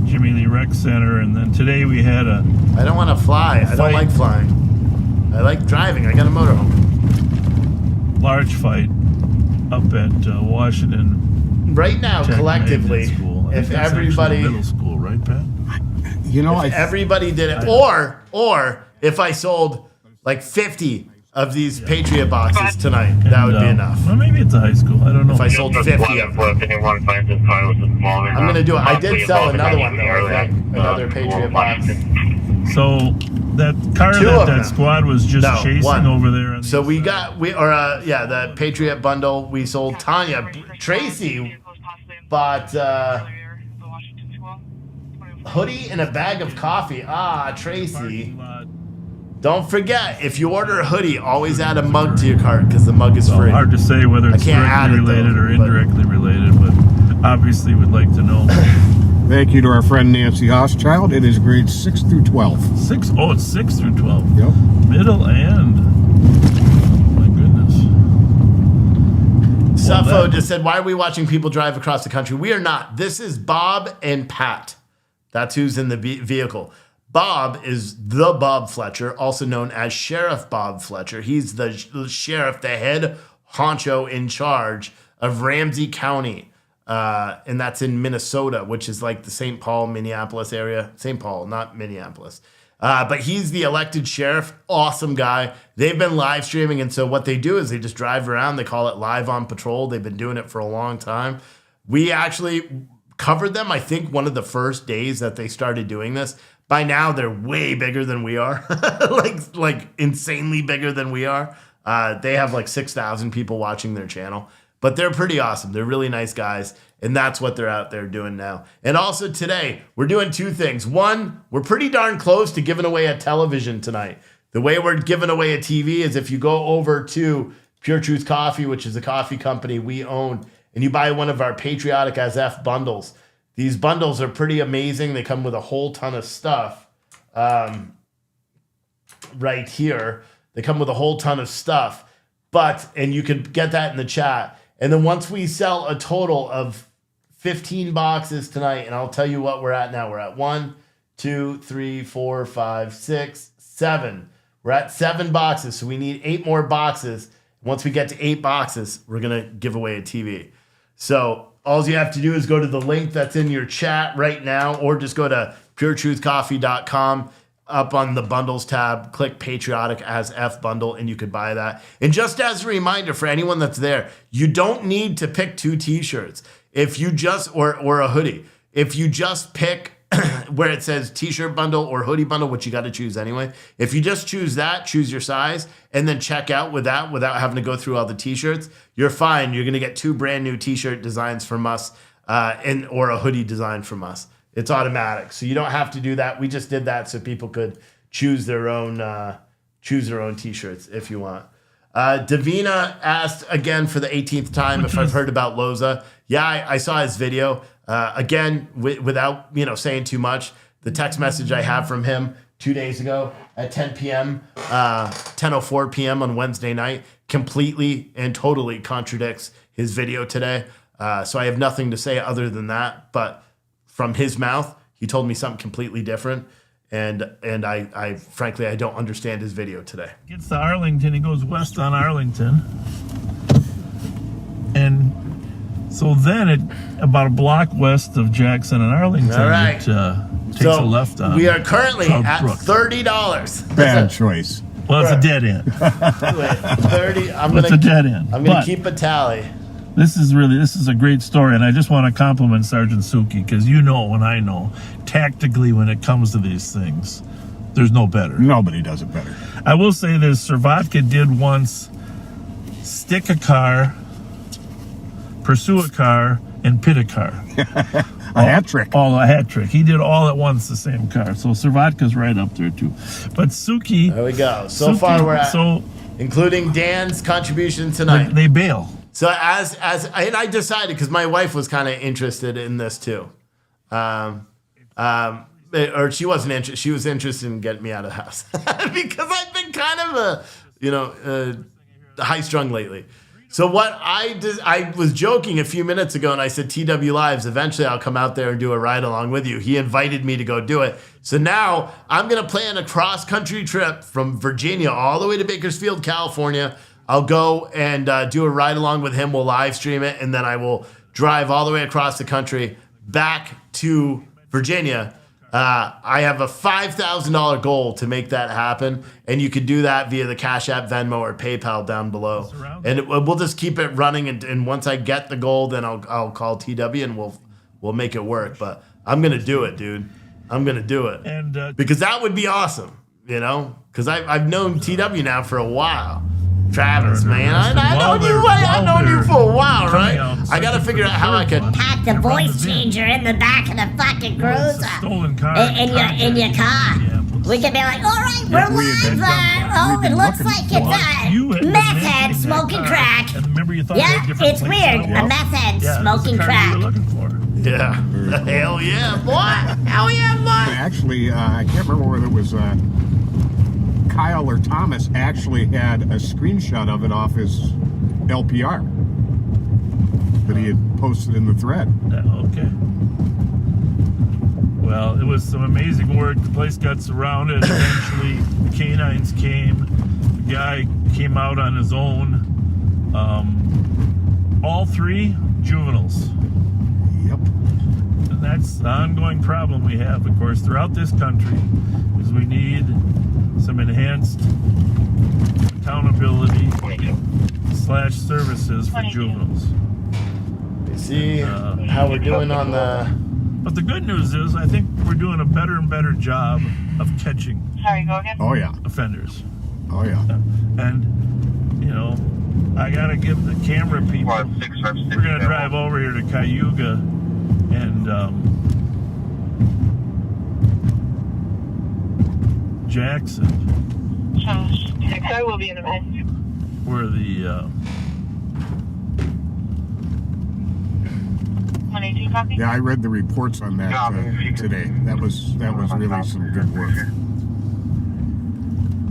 Jimmy Lee Rec Center, and then today we had a I don't want to fly. I don't Fight. like flying. I like driving. I got a motorhome. large fight up at Washington. Right now, Tech collectively, Magnet School. I if think that's actually everybody, middle school, right, Pat? You know, if everybody did it, or if I sold like 50 of these Patriot boxes tonight. That would be enough. Well, maybe it's a high school. I don't know. If I sold 50 of them. I'm going to do it. I did sell another one, though, I think. Another Patriot box. So that car that squad was just chasing over there. So we got, the Patriot bundle. We sold Tanya. Tracy bought hoodie and a bag of coffee. Tracy. Don't forget, if you order a hoodie, always add a mug to your cart because the mug is free. Hard to say whether it's directly related or indirectly related, but obviously we'd like to know. Thank you to our friend Nancy Hochschild. It is grades 6 through 12. 6? Oh, it's 6 through 12. Yep. Middle and. My goodness. Suffo just said, why are we watching people drive across the country? We are not. This is Bob and Pat. That's who's in the vehicle. Bob is the Bob Fletcher, also known as Sheriff Bob Fletcher. He's the sheriff, the head honcho in charge of Ramsey County. And that's in Minnesota, which is like the St. Paul, Minneapolis area. St. Paul, not Minneapolis. But he's the elected sheriff. Awesome guy. They've been live streaming. And so what they do is they just drive around. They call it Live on Patrol. They've been doing it for a long time. We actually covered them, I think, one of the first days that they started doing this. By now, they're way bigger than we are, like insanely bigger than we are. They have like 6,000 people watching their channel, but they're pretty awesome. They're really nice guys, and that's what they're out there doing now. And also today, we're doing two things. One, we're pretty darn close to giving away a television tonight. The way we're giving away a TV is if you go over to Pure Truth Coffee, which is a coffee company we own, and you buy one of our Patriotic as F bundles. These bundles are pretty amazing. They come with a whole ton of stuff right here. They come with a whole ton of stuff. And you can get that in the chat. And then once we sell a total of 15 boxes tonight, and I'll tell you what we're at now. We're at 1, 2, 3, 4, 5, 6, 7. We're at 7 boxes. So we need 8 more boxes. Once we get to 8 boxes, we're going to give away a TV. So all you have to do is go to the link that's in your chat right now, or just go to puretruthcoffee.com. Up on the bundles tab, click Patriotic as F bundle, and you could buy that. And just as a reminder for anyone that's there, you don't need to pick 2 t-shirts. If you just, or a hoodie, if you just pick where it says t-shirt bundle or hoodie bundle, which you got to choose anyway. If you just choose that, choose your size, and then check out with that without having to go through all the t-shirts, you're fine. You're going to get 2 brand new t-shirt designs from us, or a hoodie design from us. It's automatic. So you don't have to do that. We just did that so people could choose their own t-shirts if you want. Davina asked again for the 18th time if I've heard about Loza. Yeah, I saw his video. Again, without saying too much, the text message I have from him 2 days ago at 10 p.m., 10:04 p.m. on Wednesday night completely and totally contradicts his video today. So I have nothing to say other than that. But from his mouth, he told me something completely different. And I frankly, I don't understand his video today. Gets to Arlington, he goes west on Arlington. And so then about a block west of Jackson and Arlington, all right. It takes a left on. We are currently at $30. Bad choice. Well, it's a dead end. 30. It's a dead end. I'm going to keep a tally. This is a great story, and I just want to compliment Sergeant Suki, because when I know, tactically when it comes to these things, there's no better. Nobody does it better. I will say this, Servatka did once stick a car, pursue a car, and pit a car. A hat trick. A hat trick. He did all at once the same car. So Servatka's right up there too. But Suki... There we go. So far we're at, including Dan's contribution tonight. They bail. So and I decided, because my wife was kind of interested in this too. Or she wasn't interested. She was interested in getting me out of the house because I've been kind of high strung lately. So what I was joking a few minutes ago, and I said, TW Lives, eventually I'll come out there and do a ride along with you. He invited me to go do it. So now I'm going to plan a cross-country trip from Virginia all the way to Bakersfield, California. I'll go and do a ride along with him. We'll live stream it, and then I will drive all the way across the country back to Virginia I have a $5,000 goal to make that happen, and you could do that via the Cash App, Venmo, or PayPal down below. And we'll just keep it running, and once I get the goal, then I'll call TW and we'll make it work. But I'm gonna do it, dude. I'm gonna do it, And because that would be awesome, you know. Because I've known TW now for a while. Travis, man, I've known you for a while, right? I gotta figure out how I can Pack the voice changer in the back of the fucking cruiser. stolen car In your car. Yeah, We can be like, all right, we're live. It looks like it's a meth head smoking crack. And remember you thought Yeah, it's weird. A meth head smoking crack. You were looking for. Yeah. Hell yeah, boy. Hell yeah, boy. Actually, I can't remember whether it was Kyle or Thomas actually had a screenshot of it off his LPR that he had posted in the thread. Okay. Well, it was some amazing work. The place got surrounded. Eventually, the canines came. The guy came out on his own. All 3 juveniles. Yep. And that's the ongoing problem we have, of course, throughout this country, is we need some enhanced accountability / services for juveniles. You see how we're doing on the... But the good news is, I think we're doing a better and better job of catching Sorry, go again? Oh, yeah. offenders. Oh, yeah. And, you know, I got to give the camera people, we're going to drive over here to Cayuga and Jackson, So, I will be in a minute. where the 182 copy? Yeah, I read the reports on that today. That was really some good work.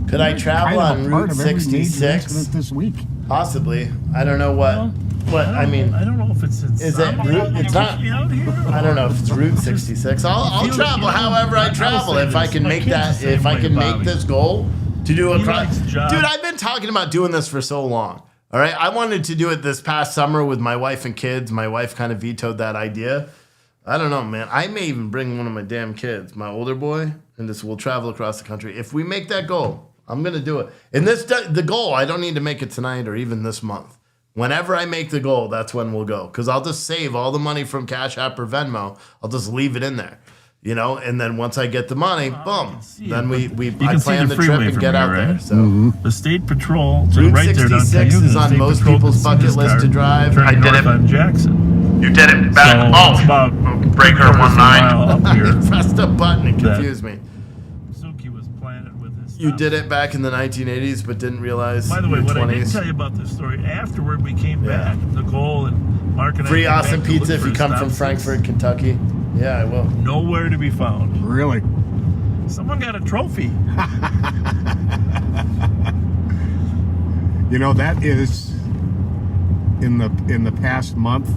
Could I travel Kind of on a part Route of every major 66? incident this week. Possibly. I don't know what. I mean, I don't know if it's is it route? It's not. I don't know if it's Route 66. I'll travel however I travel if I can make that. If I can make this goal to do a cross. Dude, I've been talking about doing this for so long. All right, I wanted to do it this past summer with my wife and kids. My wife kind of vetoed that idea. I don't know, man. I may even bring one of my damn kids, my older boy, and we'll travel across the country. If we make that goal, I'm gonna do it. And the goal, I don't need to make it tonight or even this month. Whenever I make the goal, that's when we'll go. Because I'll just save all the money from Cash App or Venmo. I'll just leave it in there, you know. And then once I get the money, boom. Then I plan the trip and get out there. So the state patrol, Route right there down 66 Cayuga, is on most people's bucket list to drive. I did it on Jackson. You did it back- oh, about breaker a 19. mile up here. Pressed a button and confused me. Suki was planted with his You stuff. did it back in the 1980s, but didn't realize. By the way, your what I 20s. didn't tell you about this story, afterward we came back, Nicole and Mark and I Free came awesome back to look pizza if for you come stop from signs. Frankfort, Kentucky. Yeah, I will. Nowhere to be found. Really? Someone got a trophy. You know, that is in the past month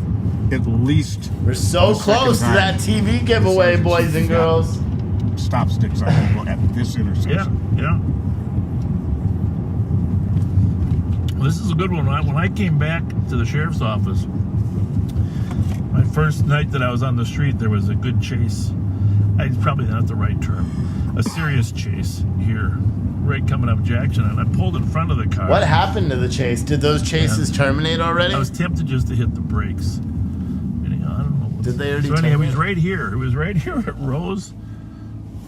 at least. We're so the second close to time that TV giveaway, Sergeant boys and Suki girls. got Stop sticks on people at this Yeah, intersection. yeah. Well, this is a good one. When I came back to the sheriff's office, my first night that I was on the street, there was a good chase. It's probably not the right term. A serious chase here, right coming up Jackson, and I pulled in front of the car. What happened to the chase? Did those chases terminate already? I was tempted just to hit the brakes. Anyhow, I don't know. Did they already So anyhow, terminate? it was right here. It was right here at Rose.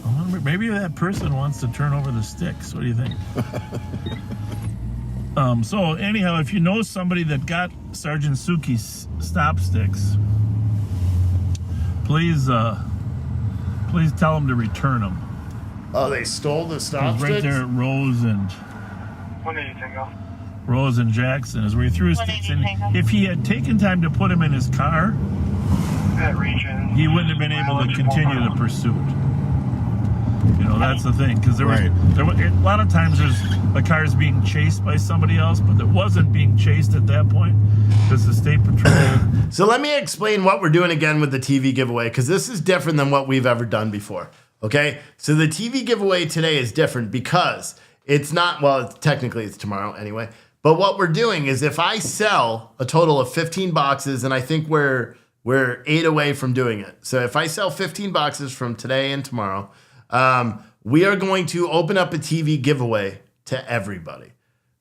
I wonder, maybe that person wants to turn over the sticks. What do you think? So anyhow, if you know somebody that got Sergeant Suki's stop sticks, please tell them to return them. Oh, they stole the stop Right sticks? there at Rose and 180 Tango. Rose and Jackson is where he threw his sticks in. If he had taken time to put them in his car, That region. he wouldn't have been able to continue the pursuit. You know, that's the thing, because there was a lot of times there's the cars being chased by somebody else, but it wasn't being chased at that point because the state patrol. So let me explain what we're doing again with the TV giveaway, because this is different than what we've ever done before. Okay, so the TV giveaway today is different because it's not, well, technically it's tomorrow anyway. But what we're doing is if I sell a total of 15 boxes, and I think we're We're 8 away from doing it. So if I sell 15 boxes from today and tomorrow, we are going to open up a TV giveaway to everybody.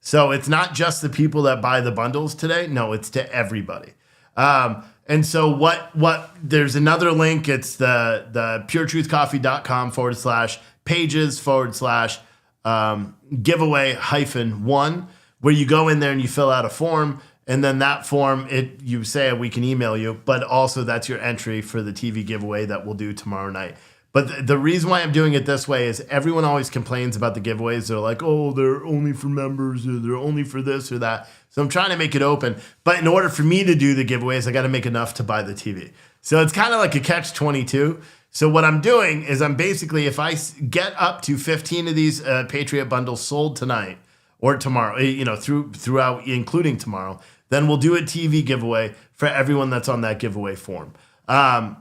So it's not just the people that buy the bundles today. No, it's to everybody. And so what there's another link. It's the puretruthcoffee.com/pages/giveaway -1, where you go in there and you fill out a form. And then that form, you say we can email you, but also that's your entry for the TV giveaway that we'll do tomorrow night. But the reason why I'm doing it this way is everyone always complains about the giveaways. They're like, oh, they're only for members, or they're only for this or that. So I'm trying to make it open. But in order for me to do the giveaways, I got to make enough to buy the TV. So it's kind of like a catch-22. So what I'm doing is I'm basically, if I get up to 15 of these Patriot bundles sold tonight or tomorrow, throughout, including tomorrow, then we'll do a TV giveaway for everyone that's on that giveaway form. And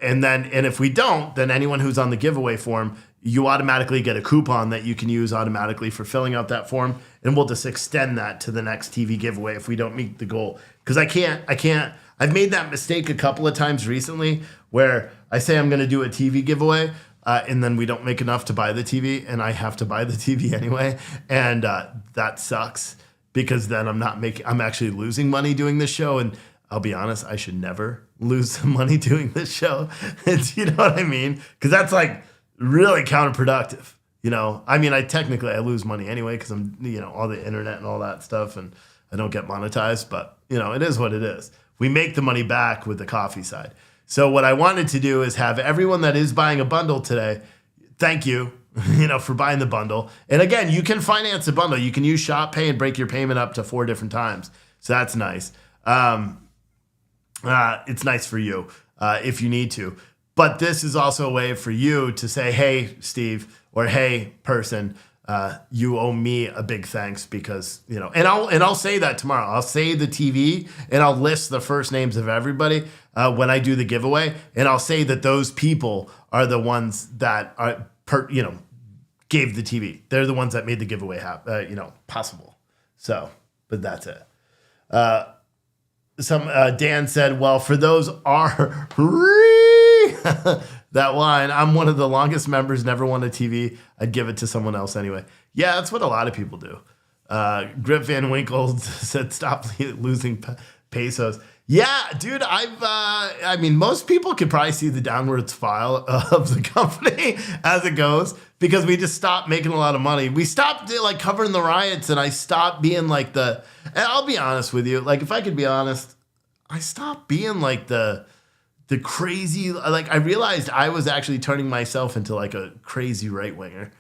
if we don't, then anyone who's on the giveaway form, you automatically get a coupon that you can use automatically for filling out that form. And we'll just extend that to the next TV giveaway if we don't meet the goal. Because I've made that mistake a couple of times recently where I say I'm going to do a TV giveaway, and then we don't make enough to buy the TV, and I have to buy the TV anyway. And that sucks because then I'm actually losing money doing this show. And I'll be honest, I should never lose some money doing this show. You know what I mean? Because that's like really counterproductive. I lose money anyway because I'm, all the internet and all that stuff, and I don't get monetized, but it is what it is. We make the money back with the coffee side. So what I wanted to do is have everyone that is buying a bundle today, thank you, for buying the bundle. And again, you can finance a bundle. You can use Shop Pay and break your payment up to 4 different times. So that's nice. It's nice for you if you need to. But this is also a way for you to say, hey, Steve, or hey, person, you owe me a big thanks because, and I'll say that tomorrow. I'll say the TV and I'll list the first names of everybody when I do the giveaway. And I'll say that those people are the ones that are, gave the TV. They're the ones that made the giveaway possible. So, but that's it. Dan said, well, for those are that line, I'm one of the longest members, never won a TV. I'd give it to someone else anyway. Yeah, that's what a lot of people do. Grip Van Winkle said, stop losing pesos. Yeah, dude, most people could probably see the downward spiral of the company as it goes because we just stopped making a lot of money. We stopped covering the riots, and I stopped being and I'll be honest with you, if I could be honest, I stopped being the crazy, I realized I was actually turning myself into a crazy right winger.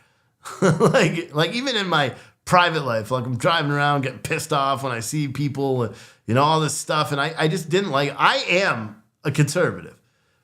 Even in my private life, I'm driving around getting pissed off when I see people, all this stuff. And I just didn't I am a conservative,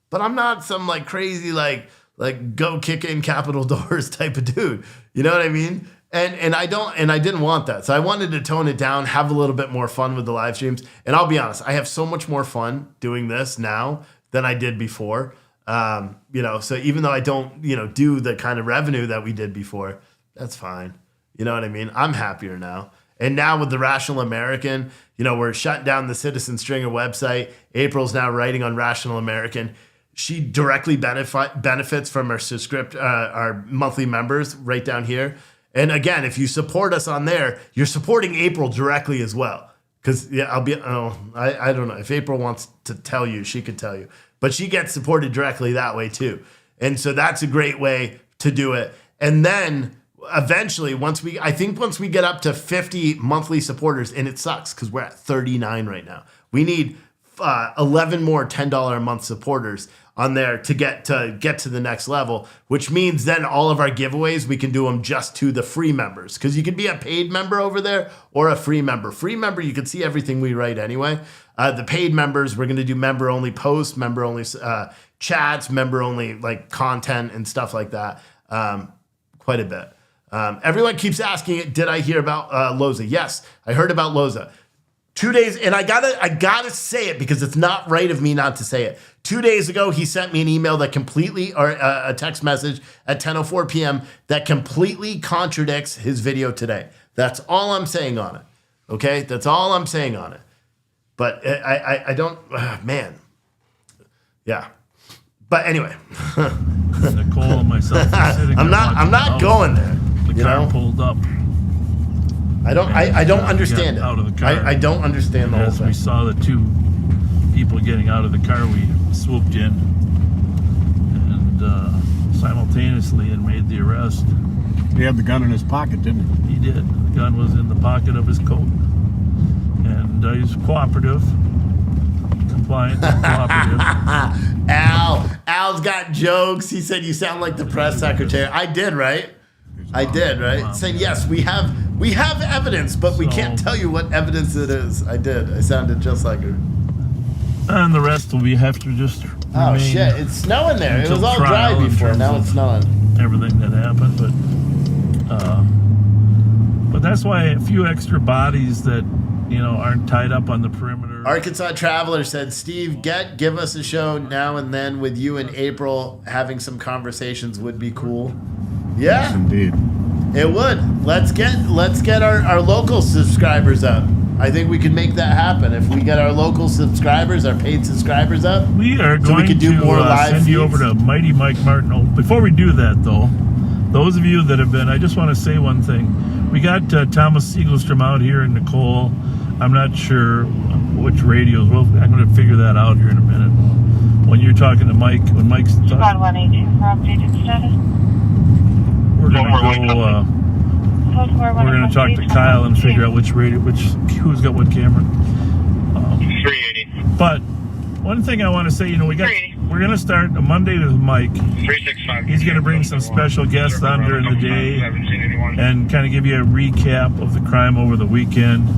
but I'm not some crazy, go kick in Capitol doors type of dude. You know what I mean? And I didn't want that. So I wanted to tone it down, have a little bit more fun with the live streams. And I'll be honest, I have so much more fun doing this now than I did before. So even though I don't, do the kind of revenue that we did before, that's fine. You know what I mean? I'm happier now. And now with the Rational American, we're shutting down the Citizen Stringer website. April's now writing on Rational American. She directly benefits from our monthly members right down here. And again, if you support us on there, you're supporting April directly as well. Because I don't know. If April wants to tell you, she could tell you. But she gets supported directly that way too. And so that's a great way to do it. And then eventually, once we get up to 50 monthly supporters, and it sucks because we're at 39 right now. We need 11 more $10 a month supporters on there to get to the next level, which means then all of our giveaways, we can do them just to the free members. Because you could be a paid member over there or a free member. Free member, you can see everything we write anyway. The paid members, we're going to do member-only posts, member-only chats, member-only content and stuff like that. Quite a bit. Everyone keeps asking, did I hear about Loza? Yes, I heard about Loza. 2 days, and I gotta say it because it's not right of me not to say it. 2 days ago, he sent me an email that completely, or a text message at 10:04 p.m. that completely contradicts his video today. That's all I'm saying on it. Okay, that's all I'm saying on it. But I don't, man. Yeah. But anyway, Nicole and myself are sitting there I'm not watching going there. The car pulled up. I don't understand it. Out of the car. I don't understand the whole As thing. we saw the two people getting out of the car, we swooped in and simultaneously and made the arrest. He had the gun in his pocket, didn't he? He did. The gun was in the pocket of his coat. And he's cooperative, compliant, and cooperative. Al's got jokes. He said you sound like the press secretary. I did, right? Saying yes, we have evidence, but we can't tell you what evidence it is. I did. I sounded just like her. And the rest will have to just Oh shit! It's snowing there. It was all dry before. Now it's snowing. Everything that happened, but that's why a few extra bodies that aren't tied up on the perimeter. Arkansas Traveler said, Steve, give us a show now and then with you in April. Having some conversations would be cool. Yeah, Yes, indeed. it would. Let's get our local subscribers up. I think we could make that happen if we get our local subscribers, our paid subscribers up. We are so going we could do to more live send you feeds. over to Mighty Mike Martin. Oh, before we do that, though, those of you that have been, I just want to say one thing. We got Thomas Siegelstrom out here and Nicole. I'm not sure which radios. Well, I'm going to figure that out here in a minute. When you're talking to Mike, when Mike's talking, Squad 182 for updated status. we're going to talk to Kyle and figure out who's got what camera. 380. But one thing I want to say, we're going to start a Monday with Mike. 365. He's going to bring some special guests on during the day Haven't seen anyone. and kind of give you a recap of the crime over the weekend.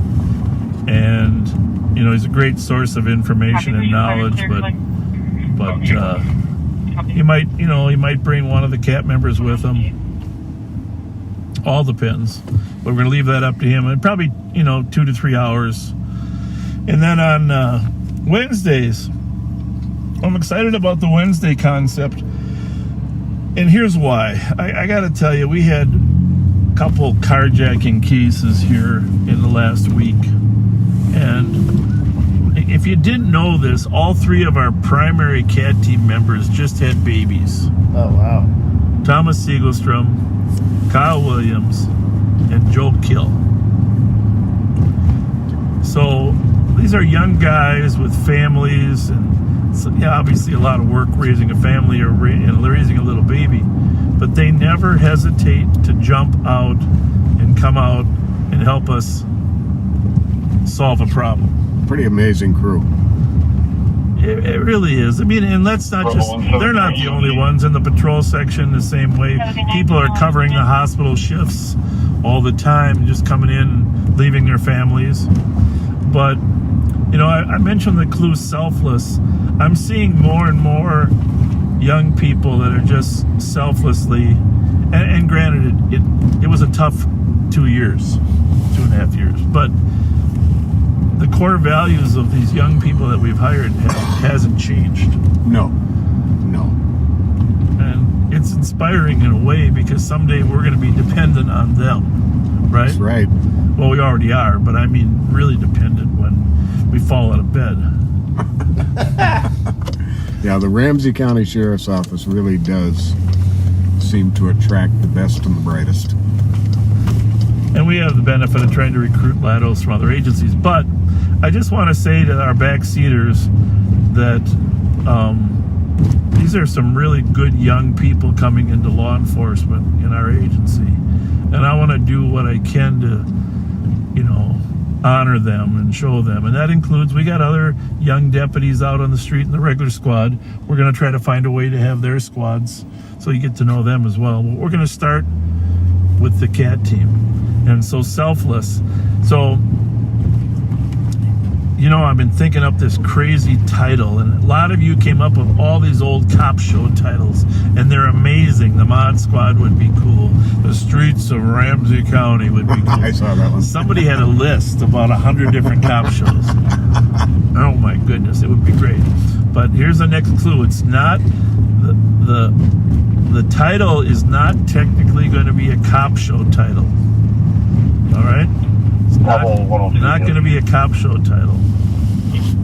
And he's a great source of information and knowledge, but he might bring one of the CAT members with him. All depends, but we're going to leave that up to him. And probably 2 to 3 hours. And then on Wednesdays, I'm excited about the Wednesday concept, and here's why. I got to tell you, we had a couple carjacking cases here in the last week, and if you didn't know this, all 3 of our primary CAT team members just had babies. Oh wow! Thomas Siegelstrom, Kyle Williams, and Joe Kill. So these are young guys with families, and obviously a lot of work raising a family and raising a little baby, but they never hesitate to jump out and come out and help us solve a problem. Pretty amazing crew. It really is. I mean, and let's not just, they're not the only ones in the patrol section the same way. People are covering the hospital shifts all the time, just coming in, leaving their families. But, I mentioned the clue selfless. I'm seeing more and more young people that are just selflessly, and granted, it was a tough 2 years, 2.5 years, but the core values of these young people that we've hired hasn't changed. No. And it's inspiring in a way, because someday we're going to be dependent on them, right? That's right. Well, we already are, but I mean really dependent when we fall out of bed. Yeah, the Ramsey County Sheriff's Office really does seem to attract the best and the brightest. And we have the benefit of trying to recruit laterals from other agencies. But I just want to say to our backseaters that these are some really good young people coming into law enforcement in our agency. And I want to do what I can to, honor them and show them. And that includes, we got other young deputies out on the street in the regular squad. We're going to try to find a way to have their squads so you get to know them as well. But we're going to start with the CAT team. And so selfless. So, I've been thinking up this crazy title, and a lot of you came up with all these old cop show titles, and they're amazing. The Mod Squad would be cool. The Streets of Ramsey County would be cool. I saw that one. Somebody had a list of about 100 different cop shows. Oh my goodness, it would be great. But here's the next clue. It's not the title is not technically going to be a cop show title. All right? It's not going to be a cop show title.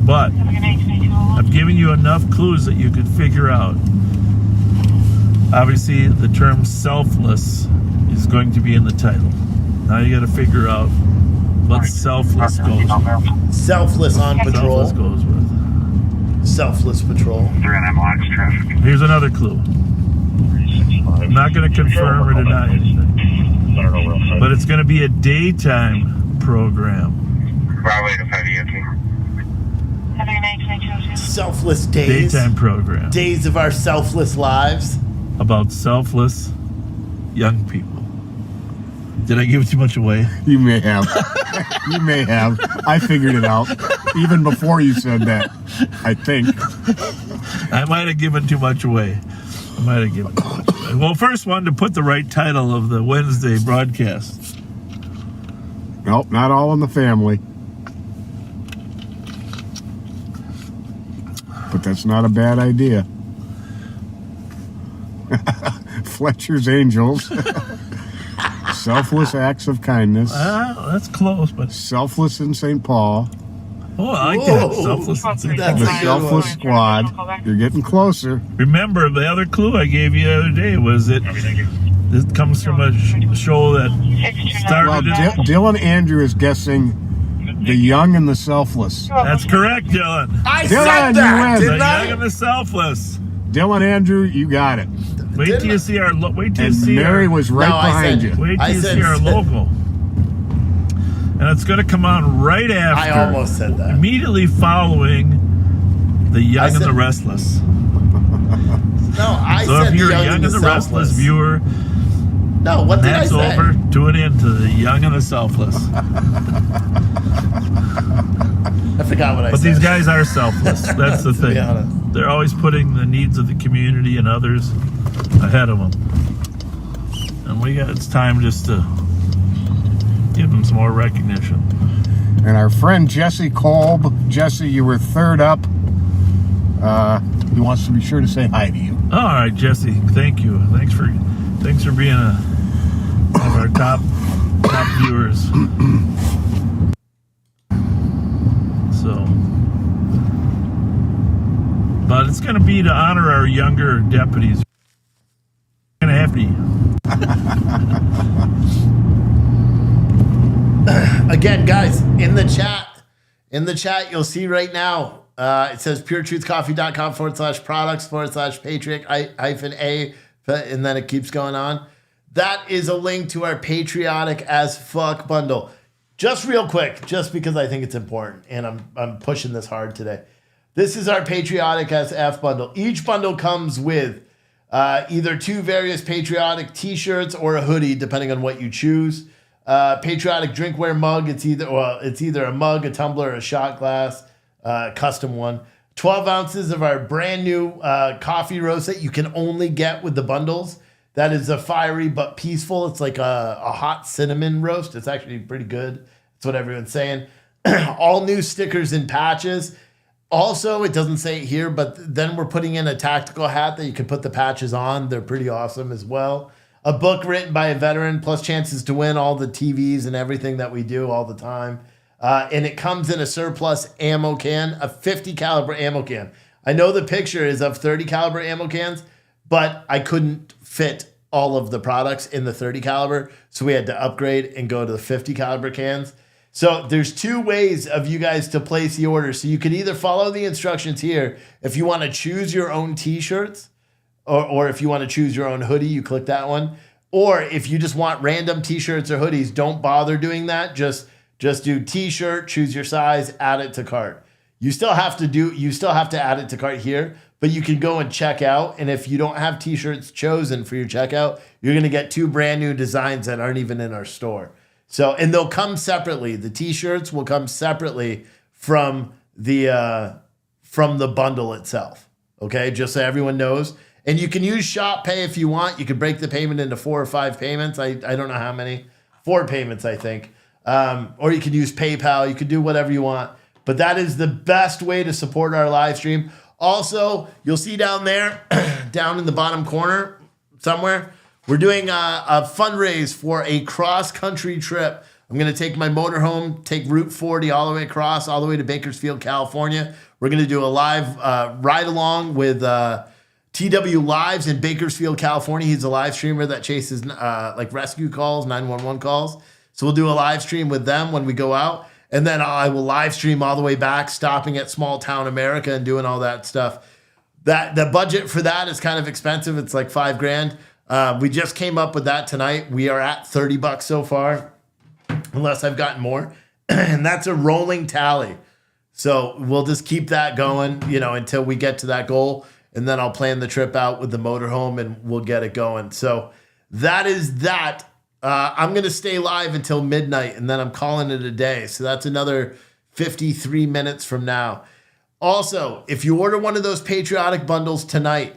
But I've given you enough clues that you could figure out. Obviously, the term selfless is going to be in the title. Now you got to figure out what selfless goes with. Selfless on patrol. Selfless goes with. Selfless patrol. Here's another clue. I'm not going to confirm or deny anything, but it's going to be a daytime program. Selfless days. Daytime program. Days of our selfless lives. About selfless young people. Did I give too much away? You may have. You may have. I figured it out even before you said that, I think. I might have given too much away. Well, first one to put the right title of the Wednesday broadcast. Nope, not all in the family. But that's not a bad idea. Fletcher's Angels. Selfless acts of kindness. That's close, but Selfless in St. Paul. Oh, I like that. Selfless in St. Paul. The Selfless Squad. You're getting closer. Remember, the other clue I gave you the other day was that this comes from a show that started in... Dylan Andrew is guessing The Young and the Selfless. That's correct, Dylan. I said that, didn't I? The Young and the Selfless. Dylan Andrew, you got it. Wait till you see our... Mary was right behind you. Wait till you see our logo. And it's going to come on right after. I almost said that. Immediately following The Young and the Restless. No, I so said if you're the a Young and the Restless viewer, no, what did I say? That's over. Tune in to The Young and the Selfless. I forgot what I said. But these guys are selfless. That's the thing. They're always putting the needs of the community and others ahead of them. And it's time just to give them some more recognition. And our friend Jesse Kolb. Jesse, you were third up. He wants to be sure to say hi to you. All right, Jesse. Thank you. Thanks for being one of our top viewers. So, but it's going to be to honor our younger deputies. We're going to have to. Again, guys, in the chat, you'll see right now, it says puretruthcoffee.com/products/patriot-a, and then it keeps going on. That is a link to our patriotic as fuck bundle. Just real quick, just because I think it's important, and I'm pushing this hard today. This is our patriotic as F bundle. Each bundle comes with either 2 various patriotic t-shirts or a hoodie, depending on what you choose. Patriotic drinkware mug. It's either a mug, a tumbler, or a shot glass, custom one. 12 ounces of our brand new coffee roast that you can only get with the bundles. That is a fiery but peaceful. It's like a hot cinnamon roast. It's actually pretty good. That's what everyone's saying. All new stickers and patches. Also, it doesn't say it here, but then we're putting in a tactical hat that you can put the patches on. They're pretty awesome as well. A book written by a veteran, plus chances to win all the TVs and everything that we do all the time. And it comes in a surplus ammo can, a 50 caliber ammo can. I know the picture is of 30 caliber ammo cans, but I couldn't fit all of the products in the 30 caliber. So we had to upgrade and go to the 50 caliber cans. So there's 2 ways of you guys to place the order. So you could either follow the instructions here. If you want to choose your own t-shirts, or if you want to choose your own hoodie, you click that one. Or if you just want random t-shirts or hoodies, don't bother doing that. Just do t-shirt, choose your size, add it to cart. You still have to add it to cart here, but you can go and check out. And if you don't have t-shirts chosen for your checkout, you're going to get 2 brand new designs that aren't even in our store. So, and they'll come separately. The t-shirts will come separately from the bundle itself. Okay, just so everyone knows. And you can use Shop Pay if you want. You can break the payment into 4 or 5 payments. I don't know how many. 4 payments, I think. Or you can use PayPal. You can do whatever you want. But that is the best way to support our live stream. Also, you'll see down there, down in the bottom corner somewhere, we're doing a fundraise for a cross-country trip I'm going to take my motorhome, take Route 40 all the way across, all the way to Bakersfield, California. We're going to do a live ride along with TW Lives in Bakersfield, California. He's a live streamer that chases like rescue calls, 911 calls. So we'll do a live stream with them when we go out. And then I will live stream all the way back, stopping at Small Town America and doing all that stuff. The budget for that is kind of expensive. It's like $5,000. We just came up with that tonight. We are at $30 so far, unless I've gotten more. And that's a rolling tally. So we'll just keep that going, until we get to that goal. And then I'll plan the trip out with the motorhome and we'll get it going. So that is that. I'm going to stay live until midnight and then I'm calling it a day. So that's another 53 minutes from now. Also, if you order one of those patriotic bundles tonight,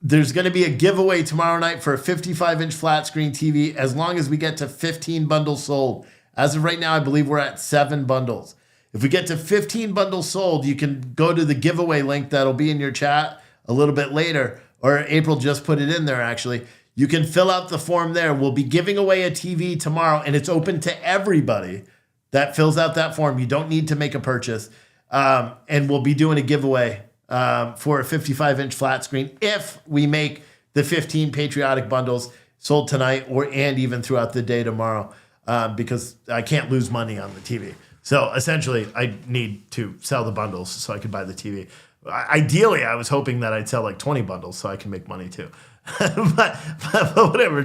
there's going to be a giveaway tomorrow night for a 55-inch flat screen TV as long as we get to 15 bundles sold. As of right now, I believe we're at 7 bundles. If we get to 15 bundles sold, you can go to the giveaway link that'll be in your chat a little bit later, or April just put it in there actually. You can fill out the form there. We'll be giving away a TV tomorrow, and it's open to everybody that fills out that form. You don't need to make a purchase. And we'll be doing a giveaway for a 55-inch flat screen if we make the 15 patriotic bundles sold tonight and even throughout the day tomorrow, because I can't lose money on the TV. So essentially, I need to sell the bundles so I can buy the TV. Ideally, I was hoping that I'd sell like 20 bundles so I can make money too. but whatever,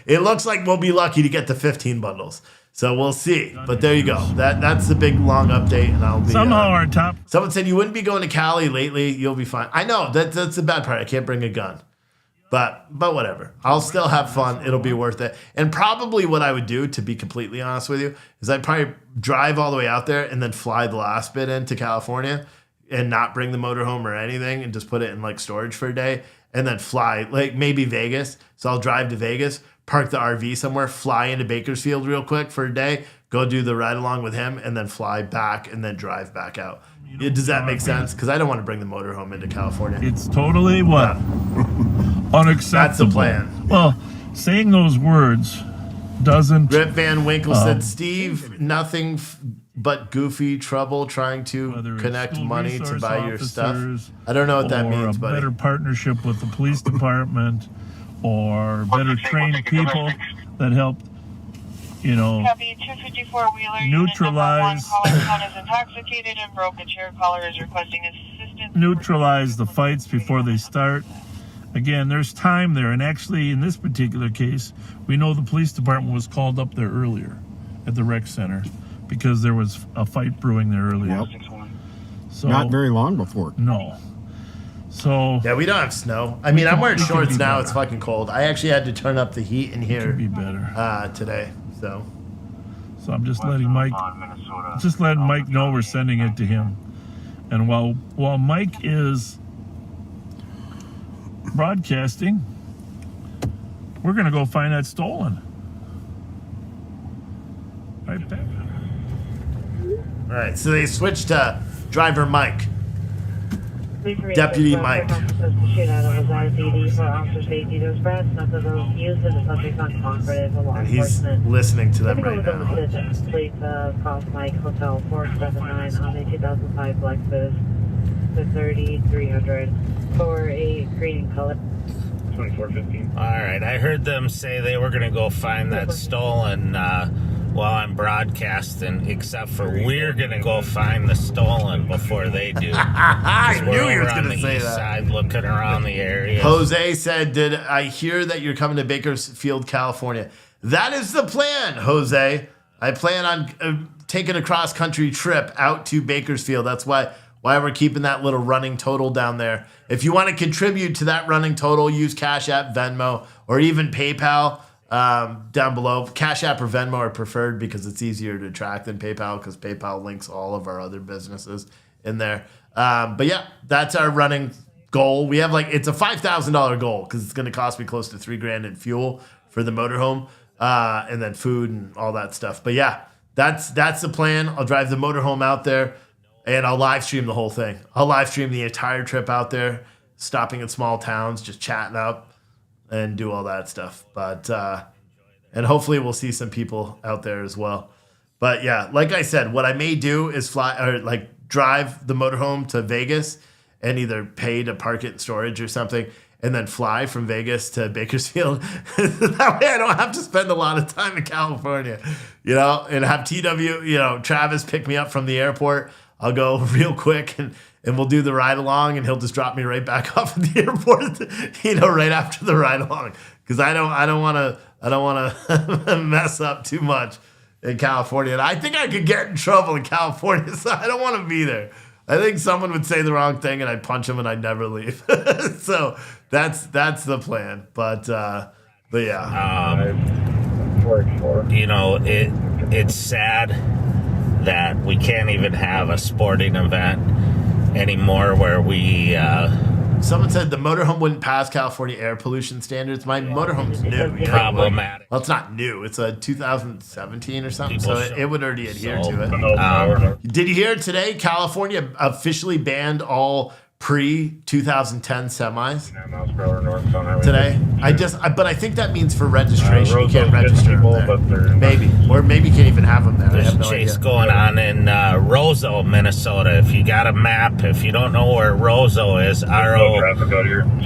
it looks like we'll be lucky to get the 15 bundles. So we'll see. But there you go. That's the big long update, and I'll be somehow our top. Someone said you wouldn't be going to Cali lately. You'll be fine. I know that's the bad part. I can't bring a gun, but whatever. I'll still have fun. It'll be worth it. And probably what I would do, to be completely honest with you, is I'd probably drive all the way out there and then fly the last bit into California and not bring the motorhome or anything and just put it in like storage for a day and then fly like maybe Vegas. So I'll drive to Vegas, park the RV somewhere, fly into Bakersfield real quick for a day, go do the ride along with him, and then fly back and then drive back out. Does that make sense? Because I don't want to bring the motorhome into California. It's totally what? Unacceptable. That's the plan. Well, saying those words doesn't... Rip Van Winkle said, Steve, nothing but goofy trouble trying to connect money to buy your stuff. I don't know what that means, buddy. Or a better partnership with the police department, or better trained people that help, Copy 254 Wheeler. neutralize is intoxicated and broke. A chair caller is requesting assistance. Neutralize the fights before they start. Again, there's time there, and actually, in this particular case, we know the police department was called up there earlier at the rec center because there was a fight brewing there earlier. Yep. So not very long before. No. So yeah, we don't have snow. I mean, I'm wearing shorts now. It's fucking cold. I actually had to turn up the heat in here today. So I'm just letting Mike know we're sending it to him. And while Mike is broadcasting, we're gonna go find that stolen. Right back. All right, so they switched to driver Mike. Deputy Mike. And he's listening to them right now. Please call Mike Hotel 479 on a 2005 Lexus to 3300 for a green color. 2415. All right, I heard them say they were going to go find that stolen while I'm broadcasting, except for we're going to go find the stolen before they do. I knew you were going to say that. Side looking around the area. Jose said, did I hear that you're coming to Bakersfield, California? That is the plan, Jose. I plan on taking a cross-country trip out to Bakersfield. That's why we're keeping that little running total down there. If you want to contribute to that running total, use Cash App, Venmo, or even PayPal down below. Cash App or Venmo are preferred because it's easier to track than PayPal, because PayPal links all of our other businesses in there. But yeah, that's our running goal. We have it's a $5,000 goal because it's going to cost me close to $3,000 in fuel for the motorhome, and then food and all that stuff. But yeah, that's the plan. I'll drive the motorhome out there. And I'll live stream the whole thing. I'll live stream the entire trip out there, stopping at small towns, just chatting up and do all that stuff. But and hopefully we'll see some people out there as well. But yeah, like I said, what I may do is fly or like drive the motorhome to Vegas and either pay to park it in storage or something, and then fly from Vegas to Bakersfield. That way I don't have to spend a lot of time in California, and have TW, Travis pick me up from the airport. I'll go real quick and we'll do the ride along, and he'll just drop me right back off at the airport, right after the ride along. Because I don't want to mess up too much in California. And I think I could get in trouble in California, so I don't want to be there. I think someone would say the wrong thing and I'd punch them and I'd never leave. So that's the plan. But yeah. It's sad that we can't even have a sporting event anymore where we someone said the motorhome wouldn't pass California air pollution standards. My motorhome's new. Problematic. Well, it's not new. It's a 2017 or something, so it would already adhere to it. Did you hear today? California officially banned all pre-2010 semis today. But I think that means for registration you can't register them there. Maybe you can't even have them there. There's I have no chase idea. going on in Roseau, Minnesota. If you got a map, if you don't know where Roseau is, ROSSEAU,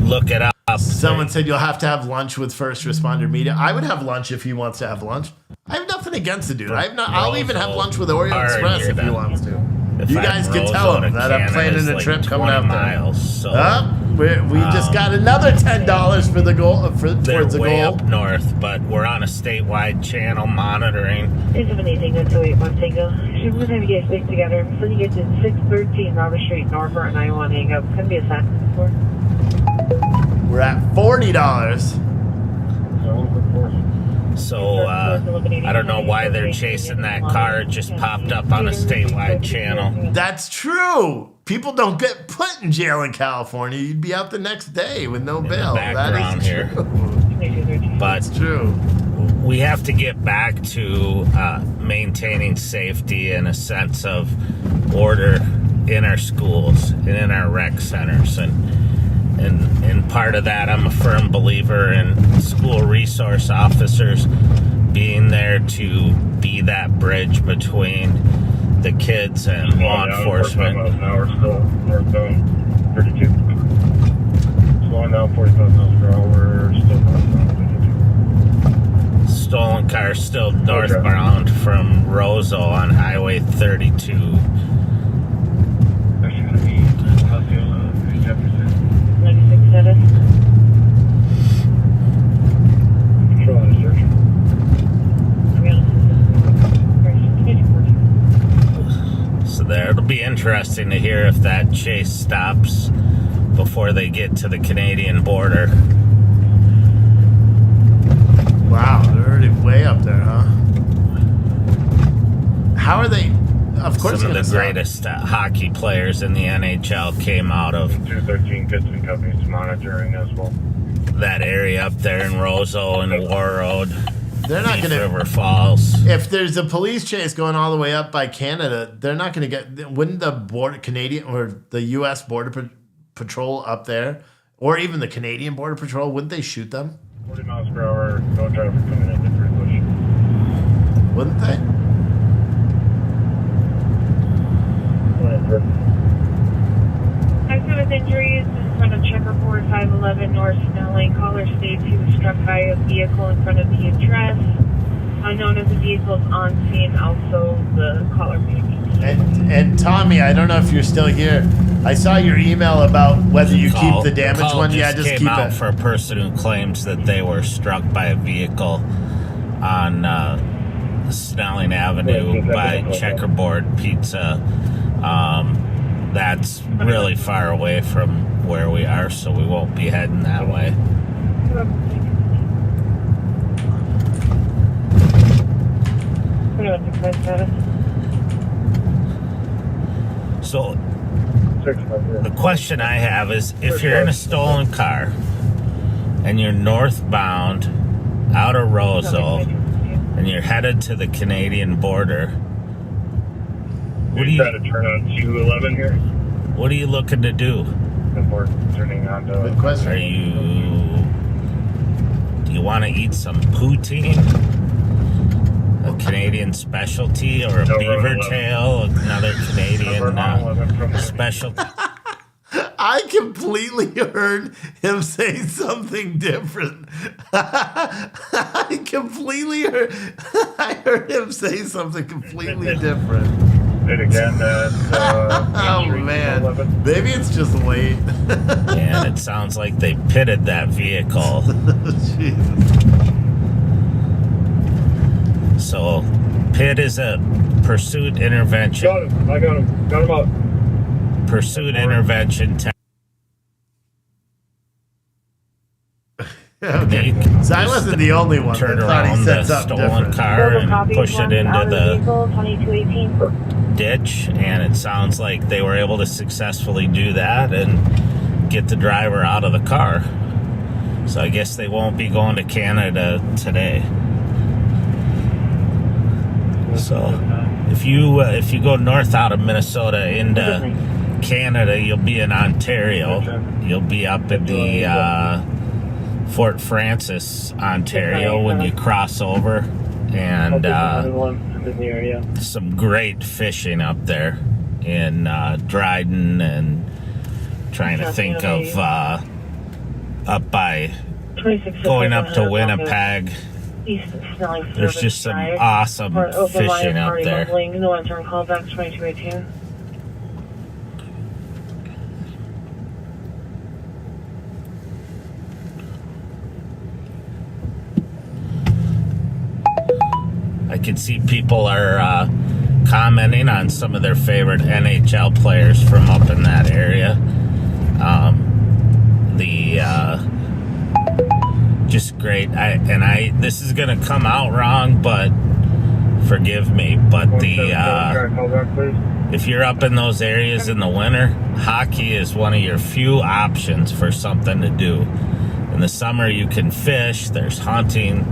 look it up. Someone said you'll have to have lunch with first responder media. I would have lunch if he wants to have lunch. I have nothing against the dude. I'll even have lunch with Oreo Express if he wants to. You guys can tell him that I'm planning a trip coming out there. We just got another $10 for the goal towards the way goal. Up north, but we're on a statewide channel monitoring. It's amazing. That's 281 Tango. What time you guys stick together? So you get to 613 Robert Street, Norfolk, and I want to hang up. Couldn't be a sign for. We're at $40. So I don't know why they're chasing that car. It just popped up on a statewide channel. That's true. People don't get put in jail in California. You'd be out the next day with no bail. That is here. But it's true. We have to get back to maintaining safety and a sense of order in our schools and in our rec centers. And part of that, I'm a firm believer in school resource officers being there to be that bridge between the kids and law enforcement. Still northbound 32. Slowing down 45 miles per hour, still northbound 52. Stolen car still northbound from Roseau on Highway 32. That's going to be Osceola, Jefferson. 96.7. Control and search. So there, it'll be interesting to hear if that chase stops before they get to the Canadian border. Wow, they're already way up there, huh? How are they? Of course, some of the greatest hockey players in the NHL came out of 213 Piston Company's monitoring as well. That area up there in Roseau and War Road. They're not going to River Falls. If there's a police chase going all the way up by Canada, they're not going to get. Wouldn't the Canadian or the U.S. Border Patrol up there, or even the Canadian Border Patrol, wouldn't they shoot them? 40 miles per hour, no traffic coming in for push. Wouldn't they? Accident with injuries in front of Checkerboard 511 North Snelling. Caller states he was struck by a vehicle in front of the address. Unknown if the vehicle's on scene. Also, the caller may be. And Tommy, I don't know if you're still here. I saw your email about whether you keep the damaged one. Yeah, just keep it. For a person who claims that they were struck by a vehicle on Snelling Avenue by Checkerboard Pizza. That's really far away from where we are, so we won't be heading that way. So the question I have is, if you're in a stolen car and you're northbound out of Roseau and you're headed to the Canadian border, what do you try to turn on 211 here? What are you looking to do? Before turning on to. Good question. Do you want to eat some poutine, a Canadian specialty, or a beaver tail, another Canadian specialty. I completely heard him say something different. I heard him say something completely different. It again, oh man, maybe it's just late. And it sounds like they pitted that vehicle. Jesus. So, pit is a pursuit intervention. got him. I got him. Got him up. Pursuit intervention. Okay. So I wasn't the only one Turn that thought he around said the something stolen different. car and push it into the vehicle, 2218. ditch, and it sounds like they were able to successfully do that and get the driver out of the car. So I guess they won't be going to Canada today. So if you go north out of Minnesota into Canada, you'll be in Ontario. You'll be up at the Fort Francis, Ontario, when you cross over, and some great fishing up there in Dryden, and trying to think of up by going up to Winnipeg. There's just some awesome fishing up there. No answer call back 2218. I can see people are commenting on some of their favorite NHL players from up in that area. Just great. This is gonna come out wrong, but forgive me. But if you're up in those areas in the winter, hockey is one of your few options for something to do. In the summer, you can fish. There's hunting.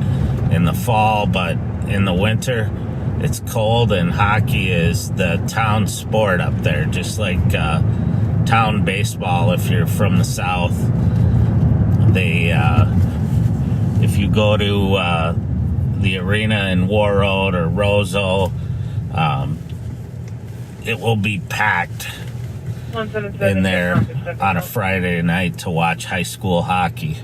In the fall, but in the winter, it's cold, and hockey is the town sport up there, just like town baseball if you're from the south. If you go to the arena in Warroad or Roseau, it will be packed in there on a Friday night to watch high school hockey.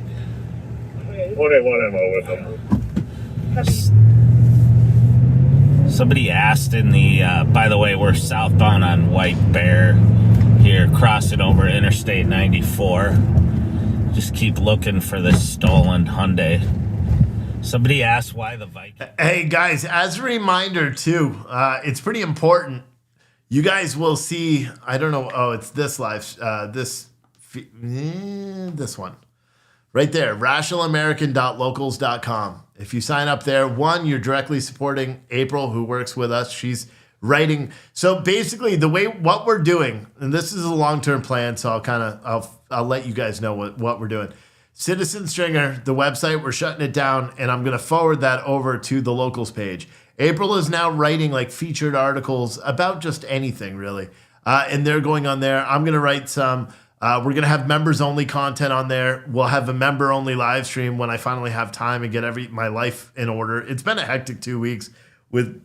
Somebody asked in the, by the way, we're southbound on White Bear here, crossing over Interstate 94. Just keep looking for this stolen Hyundai. Somebody asked why the Viking. Hey guys, as a reminder too, it's pretty important. You guys will see, I don't know, oh, it's this this one. Right there, rationalamerican.locals.com. If you sign up there, one, you're directly supporting April, who works with us. She's writing. So basically, what we're doing, and this is a long-term plan, so I'll let you guys know what we're doing. Citizen Stringer, the website, we're shutting it down, and I'm going to forward that over to the locals page. April is now writing like featured articles about just anything, really, and they're going on there. I'm going to write some. We're going to have members-only content on there. We'll have a member-only live stream when I finally have time and get my life in order. It's been a hectic 2 weeks with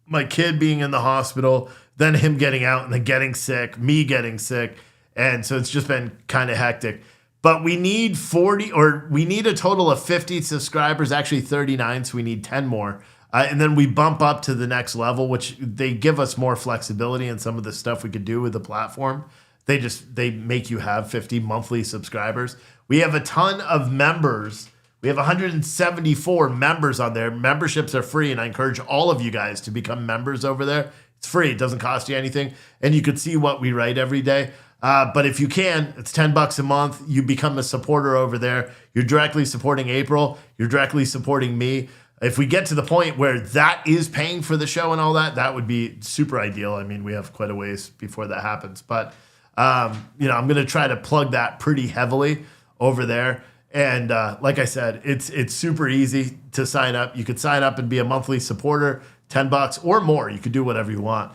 my kid being in the hospital, then him getting out and then getting sick, me getting sick. And so it's just been kind of hectic. But we need a total of 50 subscribers, actually 39, so we need 10 more. And then we bump up to the next level, which they give us more flexibility in some of the stuff we could do with the platform. They make you have 50 monthly subscribers. We have a ton of members. We have 174 members on there. Memberships are free, and I encourage all of you guys to become members over there. It's free. It doesn't cost you anything, and you could see what we write every day. But if you can, it's $10 a month. You become a supporter over there. You're directly supporting April. You're directly supporting me. If we get to the point where that is paying for the show and all that, that would be super ideal. I mean, we have quite a ways before that happens, but I'm going to try to plug that pretty heavily over there. And like I said, it's super easy to sign up. You could sign up and be a monthly supporter, $10 or more. You could do whatever you want.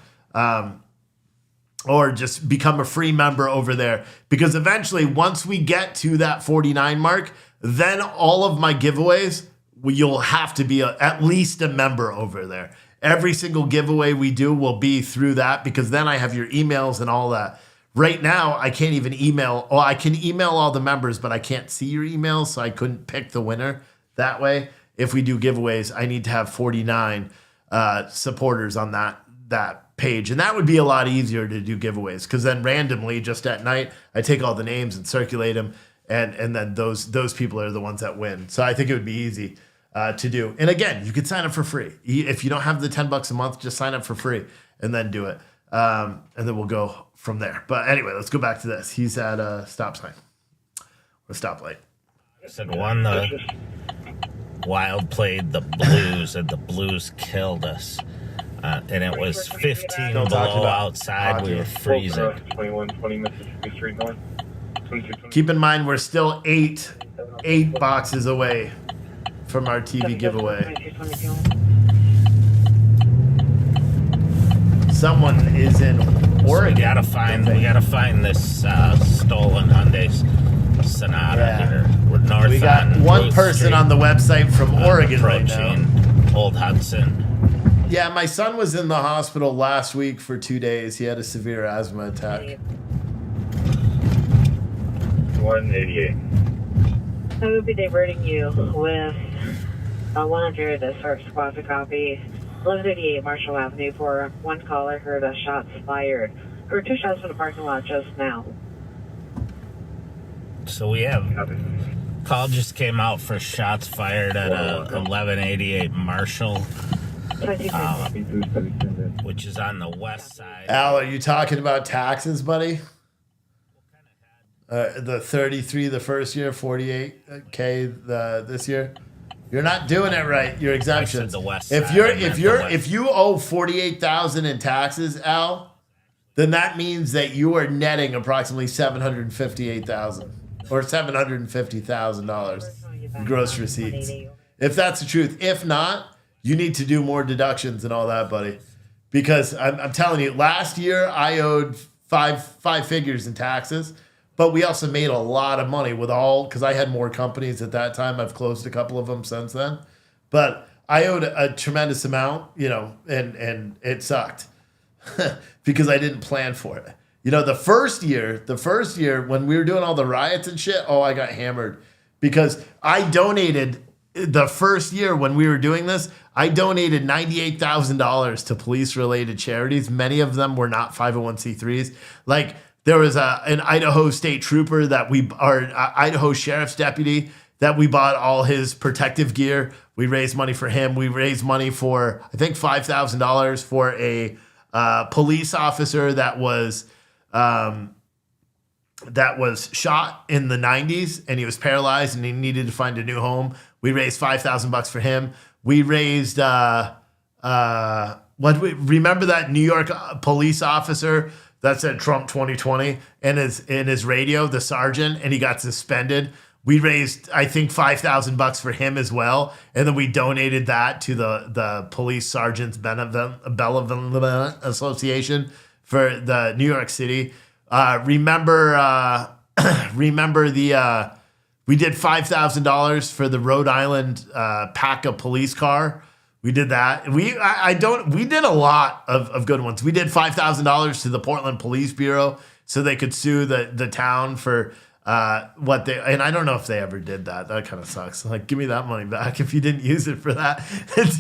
Or just become a free member over there. Because eventually, once we get to that 49 mark, then all of my giveaways, you'll have to be at least a member over there. Every single giveaway we do will be through that, because then I have your emails and all that. Right now, I can't even email. Oh, I can email all the members, but I can't see your emails, so I couldn't pick the winner that way. If we do giveaways, I need to have 49 supporters on that page, and that would be a lot easier to do giveaways, because then randomly, just at night, I take all the names and circulate them, and then those people are the ones that win. So I think it would be easy to do. And again, you could sign up for free. If you don't have the $10 a month, just sign up for free and then do it. And then we'll go from there. But anyway, let's go back to this. He's at a stop sign or stoplight. I said one, the Wild played the Blues, and the Blues killed us. And it was 15 below outside. We were freezing. 2120 Mississippi Street North. Keep in mind, we're still eight boxes away from our TV giveaway. Someone is in Oregon. We gotta find this stolen Hyundai Sonata here. We're north. We got on one Blue person Street, on the website from Oregon right now. Old Hudson. Yeah, my son was in the hospital last week for 2 days. He had a severe asthma attack. 188. I will be diverting you with 100 as first quasi copy. 1188 Marshall Avenue for one caller heard shots fired. Heard 2 shots from the parking lot just now. So we have call just came out for shots fired at 1188 Marshall, which is on the west side. Al, are you talking about taxes, buddy? The 33 the first year, 48K this year. You're not doing it right. Your exemptions. The west if side, if you owe 48,000 in taxes, Al, then that means that you are netting approximately 758,000 or $750,000 in gross receipts. If that's the truth. If not, you need to do more deductions and all that, buddy. Because I'm telling you, last year I owed five figures in taxes. But we also made a lot of money because I had more companies at that time. I've closed a couple of them since then. But I owed a tremendous amount, and it sucked because I didn't plan for it. The first year when we were doing all the riots and shit, I got hammered because I donated the first year when we were doing this. I donated $98,000 to police-related charities. Many of them were not 501c3s. Like, there was an Idaho state trooper Idaho sheriff's deputy that we bought all his protective gear. We raised money for him. We raised money for, I think, $5,000 for a police officer that was shot in the 90s and he was paralyzed and he needed to find a new home. We raised $5,000 for him. We raised remember that New York police officer that said Trump 2020 in his radio, the sergeant, and he got suspended. We raised, I think, $5,000 for him as well, and then we donated that to the Police Sergeants Benevolent Association for the New York City. Remember we did $5,000 for the Rhode Island PACA police car. We did that. We did a lot of good ones. We did $5,000 to the Portland Police Bureau so they could sue the town for and I don't know if they ever did that. That kind of sucks. Like, give me that money back if you didn't use it for that.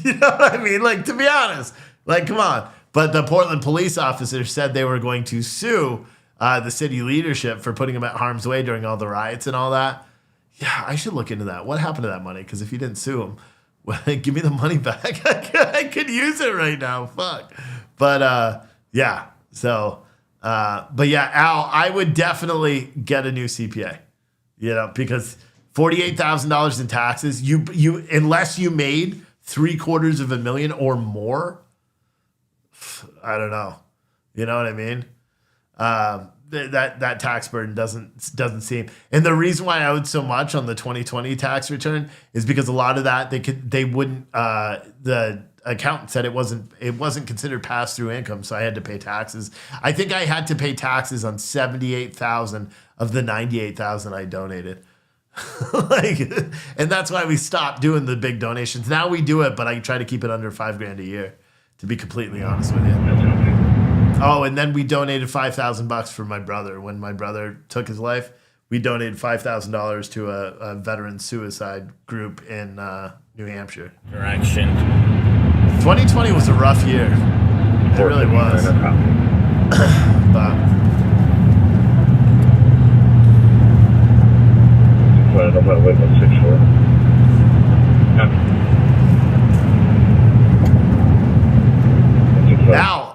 You know what I mean? Like, to be honest, like, come on. But the Portland police officer said they were going to sue the city leadership for putting them at harm's way during all the riots and all that. Yeah, I should look into that. What happened to that money? Because if you didn't sue them, well, give me the money back. I could use it right now. Fuck. But yeah. So, but yeah, Al, I would definitely get a new CPA. Because $48,000 in taxes. You unless you made $750,000 or more. I don't know. You know what I mean? That tax burden doesn't seem, and the reason why I owed so much on the 2020 tax return is because a lot of that they wouldn't the accountant said it wasn't considered pass-through income, so I had to pay taxes. I think I had to pay taxes on 78,000 of the 98,000 I donated. Like, and that's why we stopped doing the big donations. Now we do it, but I try to keep it under $5,000 a year, to be completely honest with you. Oh, and then we donated $5,000 for my brother. When my brother took his life, we donated $5,000 to a veteran suicide group in New Hampshire. Direction. 2020 was a rough year. It really was. But I'm gonna wait on 6-4.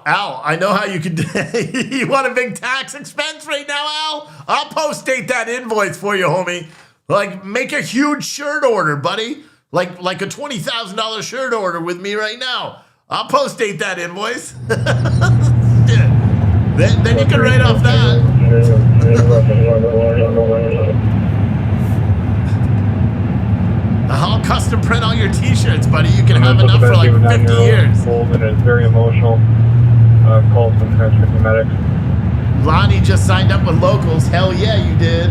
Al, I know how you could. You want a big tax expense right now, Al? I'll post-date that invoice for you, homie. Like, make a huge shirt order, buddy. Like a $20,000 shirt order with me right now. I'll post-date that invoice. Yeah. Then you can write off that. I'll custom print all your t-shirts, buddy. You can have enough for like 50 years. And it's very emotional. Called some transcription medics. Lonnie just signed up with locals. Hell yeah, you did.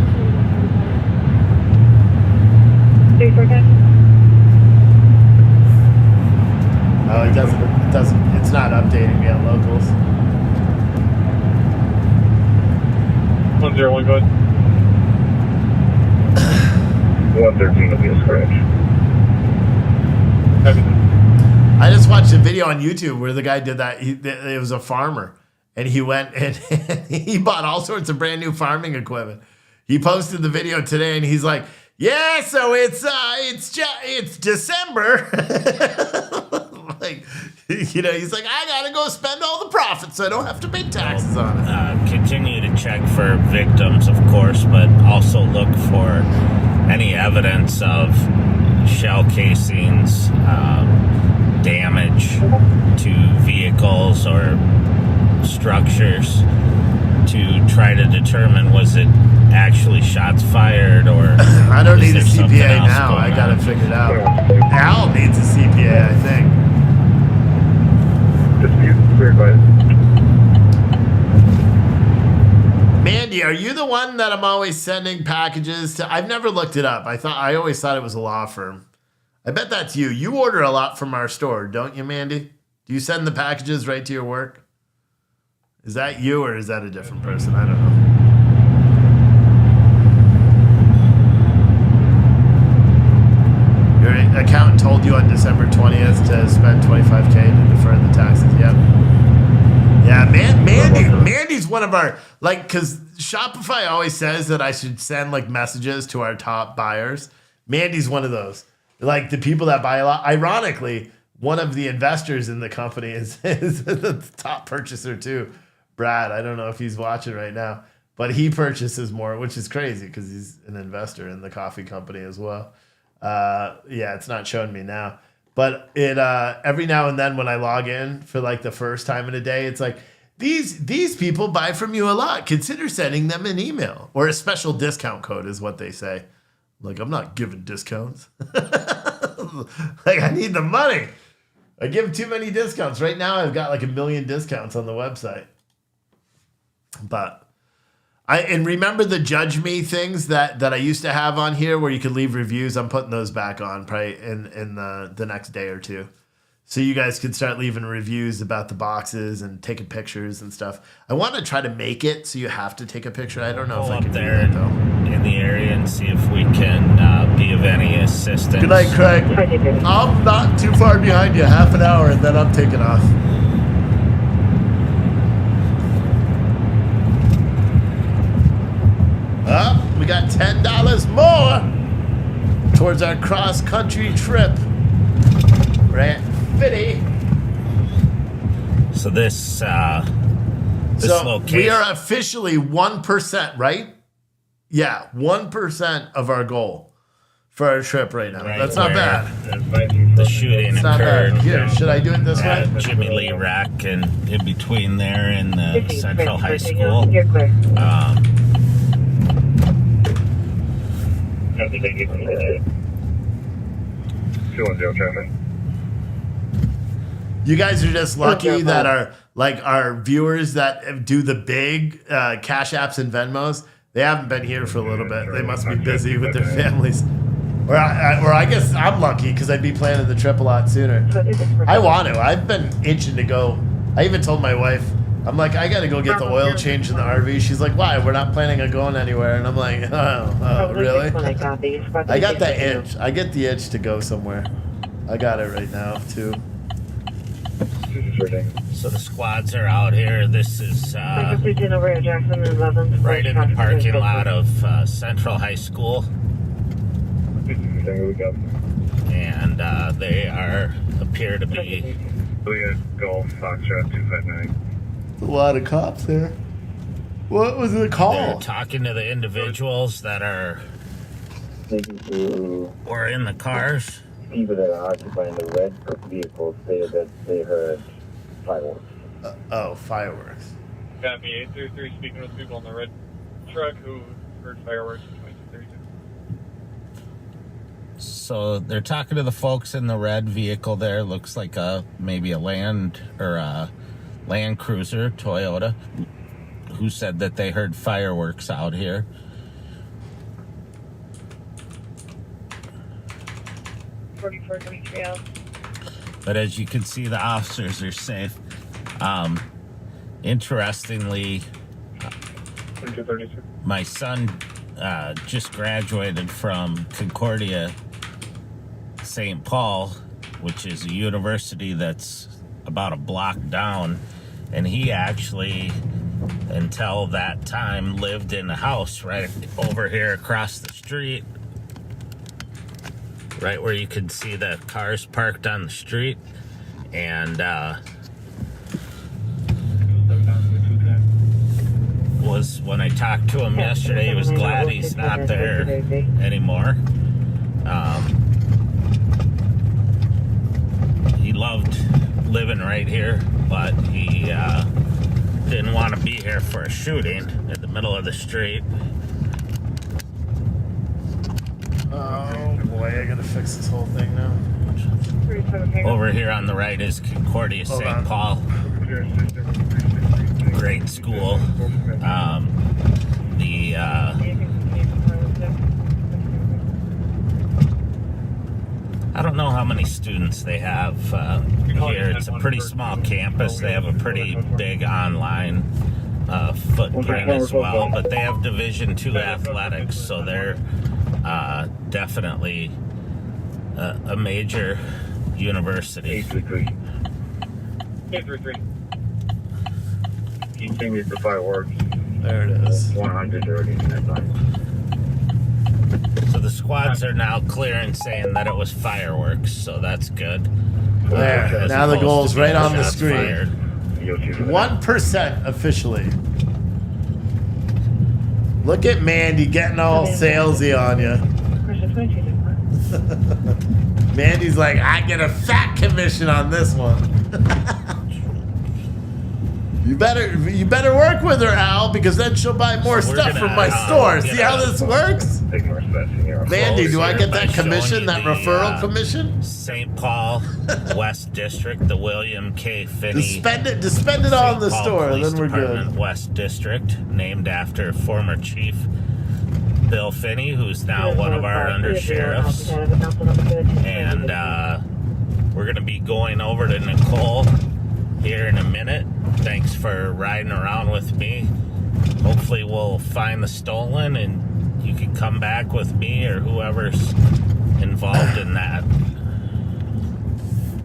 Oh, it doesn't, it's not updating me on locals. 101, go ahead. 113 will be a scratch. I just watched a video on YouTube where the guy did that. It was a farmer, and he went and he bought all sorts of brand new farming equipment. He posted the video today, and he's like, "Yeah, so it's December." Like, you know, he's like, "I gotta go spend all the profits, so I don't have to pay taxes on it." Continue to check for victims, of course, but also look for any evidence of shell casings, damage to vehicles or structures to try to determine, was it actually shots fired, or I don't need a CPA now. I got it figured out. Al needs a CPA, I think. Mandy, are you the one that I'm always sending packages to? I've never looked it up. I always thought it was a law firm. I bet that's you. You order a lot from our store, don't you, Mandy? Do you send the packages right to your work? Is that you, or is that a different person? I don't know. Your accountant told you on December 20th to spend $25K to defer the taxes. Yep. Yeah, Mandy's one of our, like, because Shopify always says that I should send, like, messages to our top buyers. Mandy's one of those. Like, the people that buy a lot. Ironically, one of the investors in the company is the top purchaser, too. Brad, I don't know if he's watching right now, but he purchases more, which is crazy because he's an investor in the coffee company as well. Yeah, it's not showing me now. But it every now and then when I log in for like the first time in a day, it's like, these people buy from you a lot. Consider sending them an email or a special discount code is what they say. Like, I'm not giving discounts. Like, I need the money. I give too many discounts. Right now, I've got like 1 million discounts on the website. But and remember the Judge Me things that I used to have on here where you could leave reviews? I'm putting those back on probably in the next day or two. So you guys can start leaving reviews about the boxes and taking pictures and stuff. I want to try to make it so you have to take a picture. I don't know if I can do that, though. In the area and see if we can be of any assistance. Good night, Craig. I'm not too far behind you. Half an hour, and then I'm taking off. Oh, we got $10 more towards our cross-country trip. We're at 50. So this location. We are officially 1%, right? Yeah, 1% of our goal for our trip right now. Right, that's not bad. The shooting occurred. Here, should I do it this way? Jimmy Lee Rack and in between there in the Central High School. You guys are just lucky that our viewers that do the big Cash Apps and Venmos, They haven't been here for a little bit. They must be busy with their families. Or I guess I'm lucky because I'd be planning the trip a lot sooner. I want to. I've been itching to go. I even told my wife, I'm like, I got to go get the oil change in the RV. She's like, why? We're not planning on going anywhere. And I'm like, oh really? I got that itch. I get the itch to go somewhere. I got it right now, too. So the squads are out here. This is right in the parking lot of Central High School. And they appear to be... Golf Foxtrot 259. A lot of cops there. What was the call? They're talking to the individuals that were in the cars. People that are occupying the red vehicles stated that they heard fireworks. Fireworks. Copy 833 speaking with people on the red truck who heard fireworks in 2232. So they're talking to the folks in the red vehicle there. Looks like maybe a Land Cruiser, Toyota, who said that they heard fireworks out here. But as you can see, the officers are safe. Interestingly, my son just graduated from Concordia St. Paul, which is a university that's about a block down, and he actually, until that time, lived in a house right over here across the street, right where you can see the cars parked on the street. And was when I talked to him yesterday, he was glad he's not there anymore. He loved living right here, but he didn't want to be here for a shooting in the middle of the street. Oh boy, I gotta fix this whole thing now. Over here on the right is Concordia St. Paul. Great school. I don't know how many students they have here. It's a pretty small campus. They have a pretty big online footprint as well, but they have Division II athletics, so they're definitely a major university. 833. Continue the fireworks. There it is. 100 already in that line. So the squads are now clear and saying that it was fireworks, so that's good. There. Now the goal's right on the screen. Fired. 1% officially. Look at Mandy getting all salesy on you. Mandy's like, I get a fat commission on this one. You better work with her, Al, because then she'll buy more stuff from my store. See how this works? Mandy, do I get that commission, that referral commission? St. Paul West District, the William K. Finney. Just spend it all in the store, and then we're Department good. West District, named after former Chief Bill Finney, who's now one of our undersheriffs. And we're going to be going over to Nicole here in a minute. Thanks for riding around with me. Hopefully we'll find the stolen and you can come back with me or whoever's involved in that.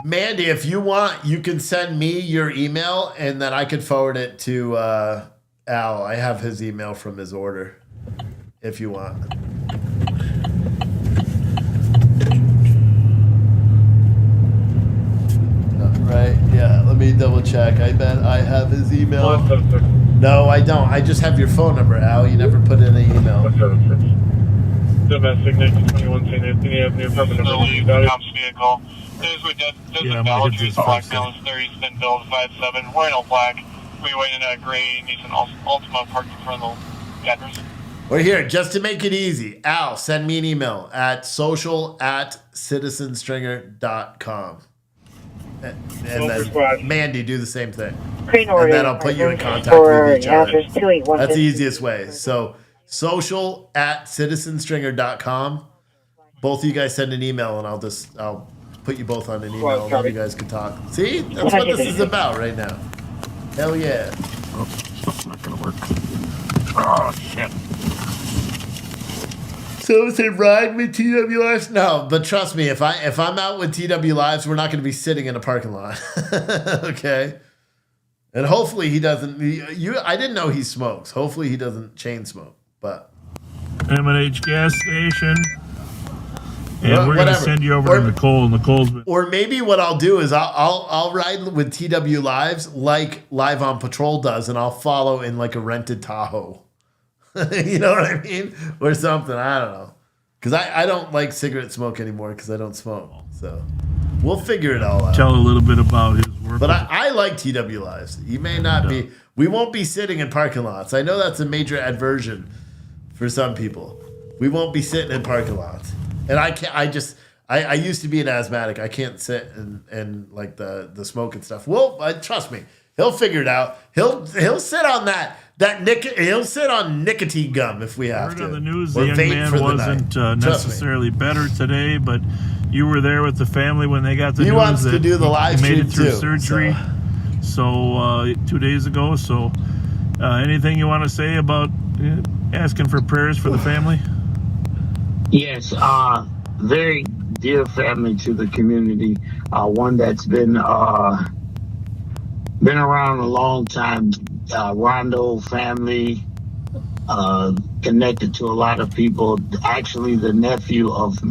Mandy, if you want, you can send me your email and then I could forward it to Al. I have his email from his order, if you want. Right, yeah, let me double check. I bet I have his email. No, I don't. I just have your phone number, Al. You never put in an email. Domestic 1921 St. Anthony Avenue, apartment number cops vehicle. Doesn't valid use black Dallas 30, then build 57. Wearing all black. We're waiting at a gray Nissan Altima parked in front of the address. We're here just to make it easy. Al, send me an email at social@citizenstringer.com. And then Mandy, do the same thing. And then I'll put you in contact with each other. That's the easiest way. So social@citizenstringer.com. Both of you guys send an email, and I'll put you both on an email, and then you guys can talk. See, that's what this is about right now. Hell yeah. Oh, that's not gonna work. Oh shit. So say ride with TW Lives? No, but trust me, if I'm out with TW Lives, we're not going to be sitting in a parking lot. Okay. And hopefully he doesn't. I didn't know he smokes. Hopefully he doesn't chain smoke. But M&H gas station. And we're going to send you over to Nicole. Nicole's been... Or maybe what I'll do is I'll ride with TW Lives like Live on Patrol does, and I'll follow in like a rented Tahoe. You know what I mean? Or something. I don't know. Because I don't like cigarette smoke anymore because I don't smoke. So we'll figure it all out. Tell a little bit about his work. But I like TW Lives. You may not be. We won't be sitting in parking lots. I know that's a major aversion for some people. We won't be sitting in parking lots. And I can't. I used to be an asthmatic. I can't sit and like the smoke and stuff. Well, trust me, he'll figure it out. He'll sit on he'll sit on nicotine gum if we have to. On the news, the young man wasn't necessarily better today, but you were there with the family when they got the news. He wants to do the live stream made it through too, surgery. So 2 days ago. So anything you want to say about asking for prayers for the family? Yes, very dear family to the community. One that's been around a long time. Rondo family, connected to a lot of people. Actually, the nephew of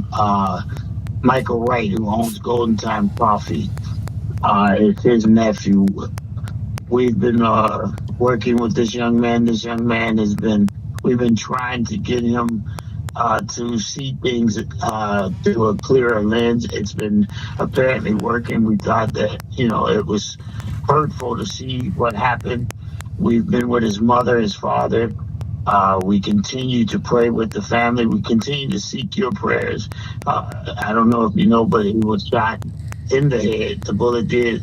Michael Wright, who owns Golden Time Coffee, is his nephew. We've been working with this young man. This young man we've been trying to get him to see things through a clearer lens. It's been apparently working. We thought that, it was hurtful to see what happened. We've been with his mother, his father. We continue to pray with the family. We continue to seek your prayers. I don't know if you know, but he was shot in the head. The bullet did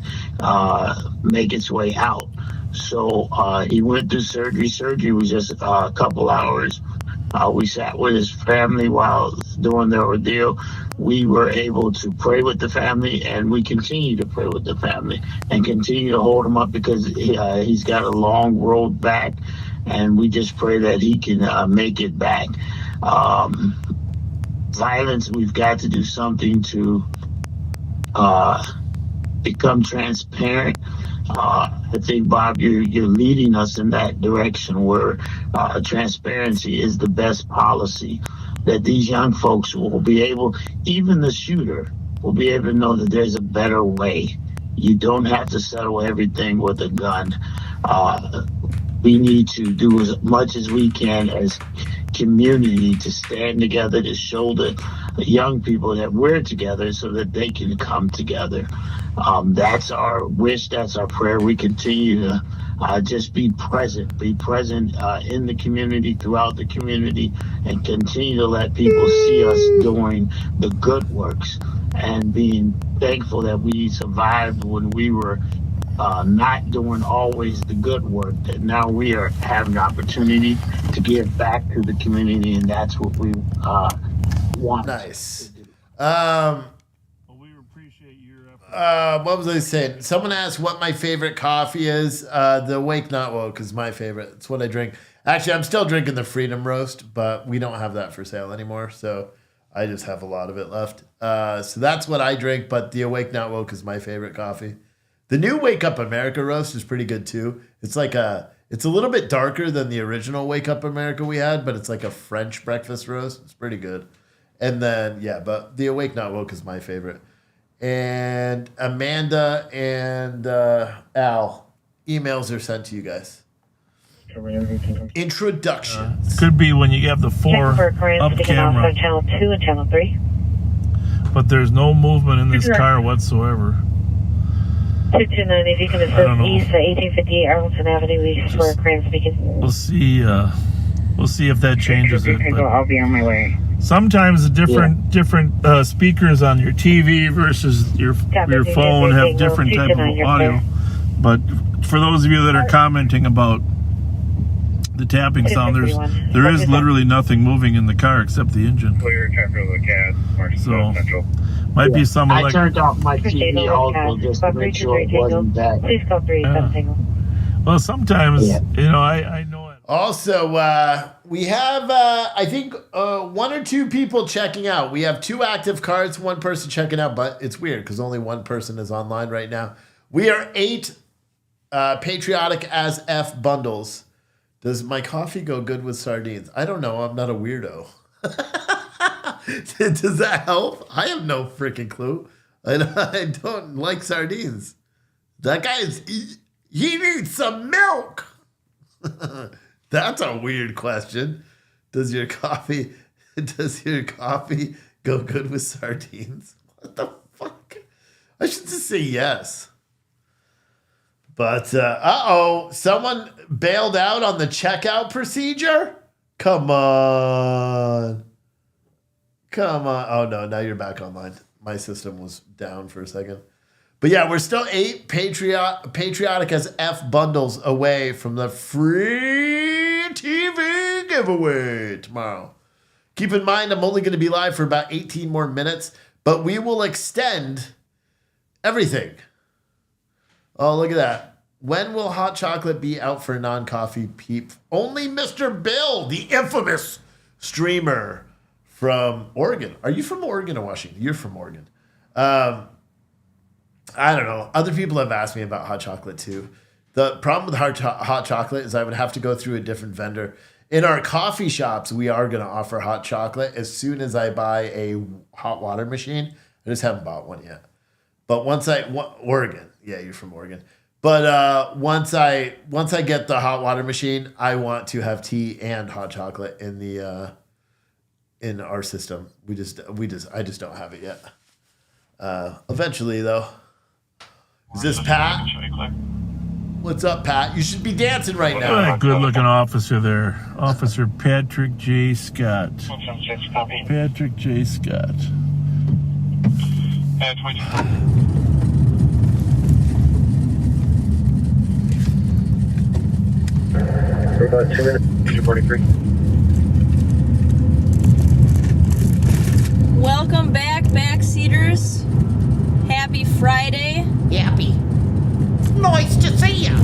make its way out. So he went through surgery. Surgery was just a couple hours. We sat with his family while doing the ordeal. We were able to pray with the family, and we continue to pray with the family and continue to hold him up because he's got a long road back, and we just pray that he can make it back. Violence, we've got to do something to become transparent. I think, Bob, you're leading us in that direction where transparency is the best policy, that these young folks will be able, even the shooter, will be able to know that there's a better way. You don't have to settle everything with a gun. We need to do as much as we can as community to stand together, to show the young people that we're together so that they can come together. That's our wish. That's our prayer. We continue to just be present in the community, throughout the community, and continue to let people see us doing the good works and being thankful that we survived when we were not doing always the good work, that now we are having the opportunity to give back to the community, and that's what we want. Nice. What was I saying? Someone asked what my favorite coffee is. The Awake Not Woke is my favorite. It's what I drink. Actually, I'm still drinking the Freedom Roast, but we don't have that for sale anymore, so I just have a lot of it left. So that's what I drink, but the Awake Not Woke is my favorite coffee. The new Wake Up America roast is pretty good too. It's a little bit darker than the original Wake Up America we had, but it's like a French breakfast roast. It's pretty good. And then, but the Awake Not Woke is my favorite. And Amanda and Al, emails are sent to you guys. Introductions. Could be when you have the 4 up camera. On channel 2 and channel 3. But there's no movement in this car whatsoever. 229, if you can assist east at 1858 Arlington Avenue East, where Crane speaking. We'll see if that changes it. I'll be on my way. Sometimes different speakers on your TV versus your phone have different type of audio. But for those of you that are commenting about the tapping sound. There is literally nothing moving in the car except the engine. Clear traffic of the CAD, So might be some I turned off my TV also just to make sure it wasn't that. Please call 37 Well, sometimes, you know, I know it. Also, we have, I think, 1 or 2 people checking out. We have 2 active cards, 1 person checking out, but it's weird because only 1 person is online right now. We are 8 patriotic as F bundles. Does my coffee go good with sardines? I don't know. I'm not a weirdo. Does that help? I have no freaking clue. I don't like sardines. That guy he needs some milk. That's a weird question. Does your coffee go good with sardines? What the fuck? I should just say yes. But someone bailed out on the checkout procedure? Come on. Oh no, now you're back online. My system was down for a second. But yeah, we're still 8 patriotic as F bundles away from the free TV giveaway tomorrow. Keep in mind, I'm only going to be live for about 18 more minutes, but we will extend everything. Oh, look at that. When will hot chocolate be out for non-coffee peep? Only Mr. Bill, the infamous streamer from Oregon. Are you from Oregon or Washington? You're from Oregon. I don't know. Other people have asked me about hot chocolate too. The problem with hot chocolate is I would have to go through a different vendor. In our coffee shops, we are going to offer hot chocolate as soon as I buy a hot water machine. I just haven't bought one yet. But Oregon. Yeah, you're from Oregon. But once I get the hot water machine, I want to have tea and hot chocolate in the in our system. I just don't have it yet. Eventually though. Is this Pat? What's up, Pat? You should be dancing right now. Good looking officer there. Officer Patrick J. Scott. Patrick J. Scott. For about 2 minutes, 243. Welcome back, backseaters. Happy Friday. Happy. It's nice to see you.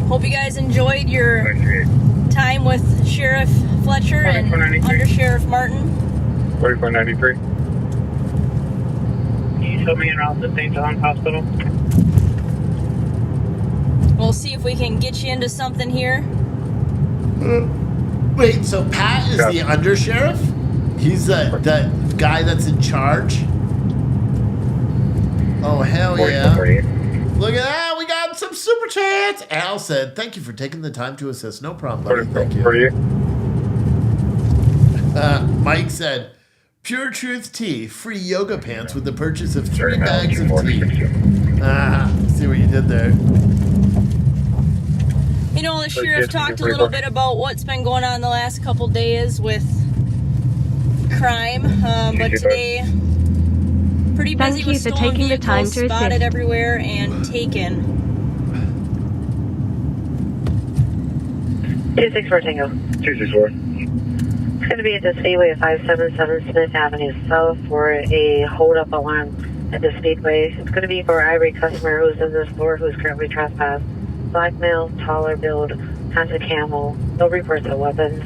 Hope you guys enjoyed your time with Sheriff Fletcher and Under Sheriff Martin. 4493. Can you show me around the St. John's Hospital? We'll see if we can get you into something here. Wait, so Pat is the under sheriff? He's the guy that's in charge? Oh, hell yeah. Look at that. We got some super chats. Al said, thank you for taking the time to assist. No problem, buddy. Thank you. Mike said, Pure Truth Tea, free yoga pants with the purchase of 3 bags of tea. See what you did there. You know, the sheriff talked a little bit about what's been going on the last couple days with crime, but today, pretty busy with stolen vehicles, spotted everywhere and taken. 264 Tango. 264. It's going to be at the Speedway at 577 Smith Avenue South for a hold-up alarm at the Speedway. It's going to be for every customer who's in this floor who's currently trespassed. Black male, taller build, has a camel. No reports of weapons.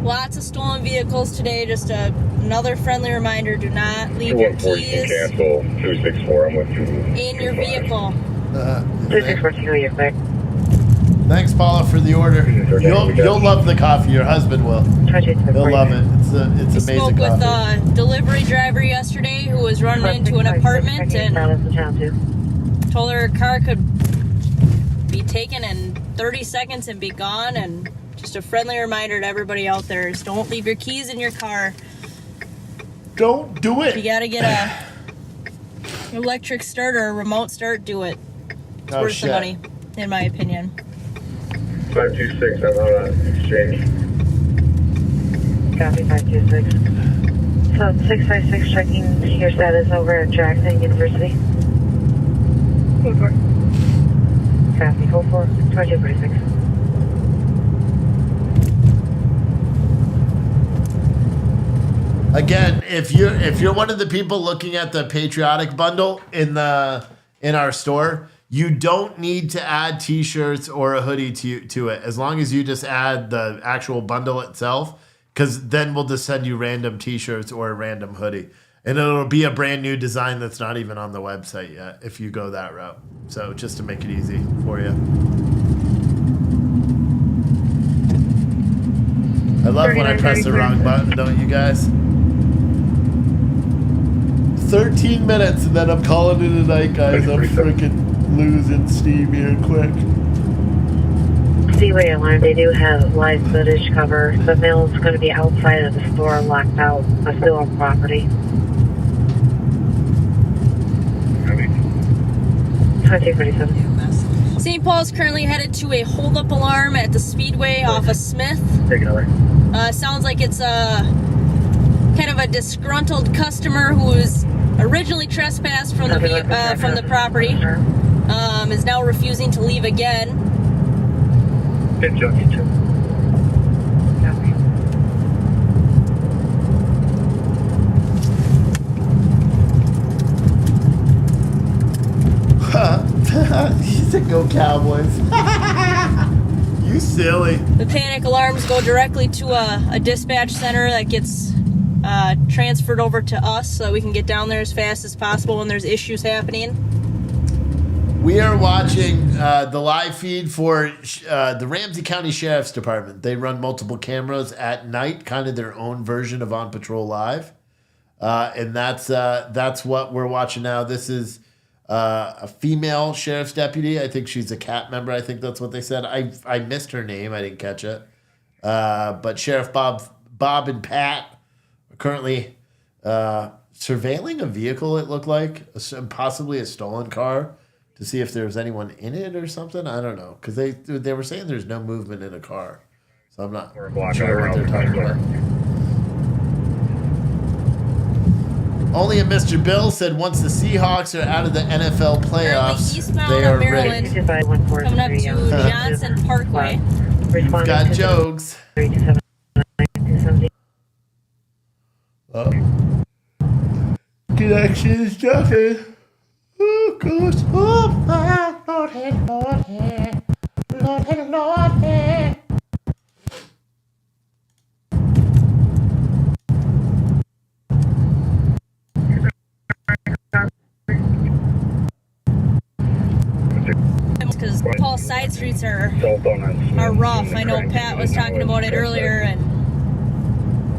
Lots of stolen vehicles today. Just another friendly reminder: do not leave your keys cancel. 264. I'm with you. in your vehicle. 264, you're quick. Thanks, Paula, for the order. You'll love the coffee. Your husband will. He'll love it. It's amazing Spoke coffee. with a delivery driver yesterday who was running into an apartment and told her car could be taken in 30 seconds and be gone. And just a friendly reminder to everybody out there is don't leave your keys in your car. Don't do it. If you gotta get a electric start or a remote start, do it. It's worth the money, in my opinion. 526, I'm on exchange. Copy, 526. So 656 checking your status over at Jackson University. Sassy, hold for 2236. Again, if you're one of the people looking at the patriotic bundle in our store, you don't need to add t-shirts or a hoodie to it, as long as you just add the actual bundle itself, because then we'll just send you random t-shirts or a random hoodie. And it'll be a brand new design that's not even on the website yet if you go that route. So just to make it easy for you. I love when I press the wrong button, don't you guys? 13 minutes and then I'm calling it a night, guys. I'm freaking losing steam here quick. Seaway Alarm, they do have live footage cover. The mail is going to be outside of the store, locked out, still on property. 2247. St. Paul's currently headed to a hold-up alarm at the Speedway off of Smith. Take it over. Sounds like it's a kind of a disgruntled customer who was originally trespassed from the property. Is now refusing to leave again. Good job, you two. He said, "Go Cowboys." You silly. The panic alarms go directly to a dispatch center that gets transferred over to us so that we can get down there as fast as possible when there's issues happening. We are watching the live feed for the Ramsey County Sheriff's Department. They run multiple cameras at night, kind of their own version of On Patrol Live. And that's what we're watching now. This is a female sheriff's deputy. I think she's a CAT member. I think that's what they said. I missed her name. I didn't catch it. But Sheriff Bob and Pat are currently surveilling a vehicle, it looked like, possibly a stolen car, to see if there was anyone in it or something. I don't know, because they were saying there's no movement in a car. So I'm not sure what they're talking about. Only a Mr. Bill said once the Seahawks are out of the NFL playoffs, they are rigged. Coming up to Johnson Parkway. We've got jokes. Connection is dropping. Oh, gosh. Oh, my Lord, Lord, Lord. Because Paul's side streets are rough. I know Pat was talking about it earlier, and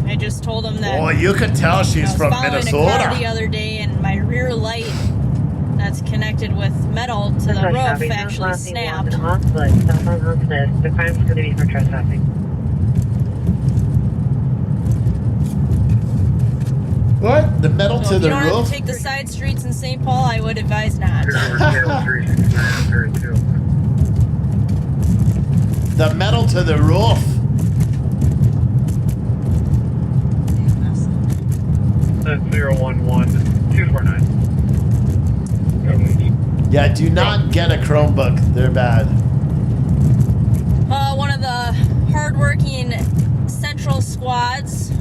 I just told him that. Oh, you could tell she's from Minnesota. I was following a car the other day, and my rear light that's connected with metal to the roof actually snapped. The crime's going to be for trespassing. What? The metal So to the if you don't have roof? to take the side streets in St. Paul, I would advise not. The metal to the roof. That's 011-249. Yeah, do not get a Chromebook. They're bad. One of the hardworking Central squads,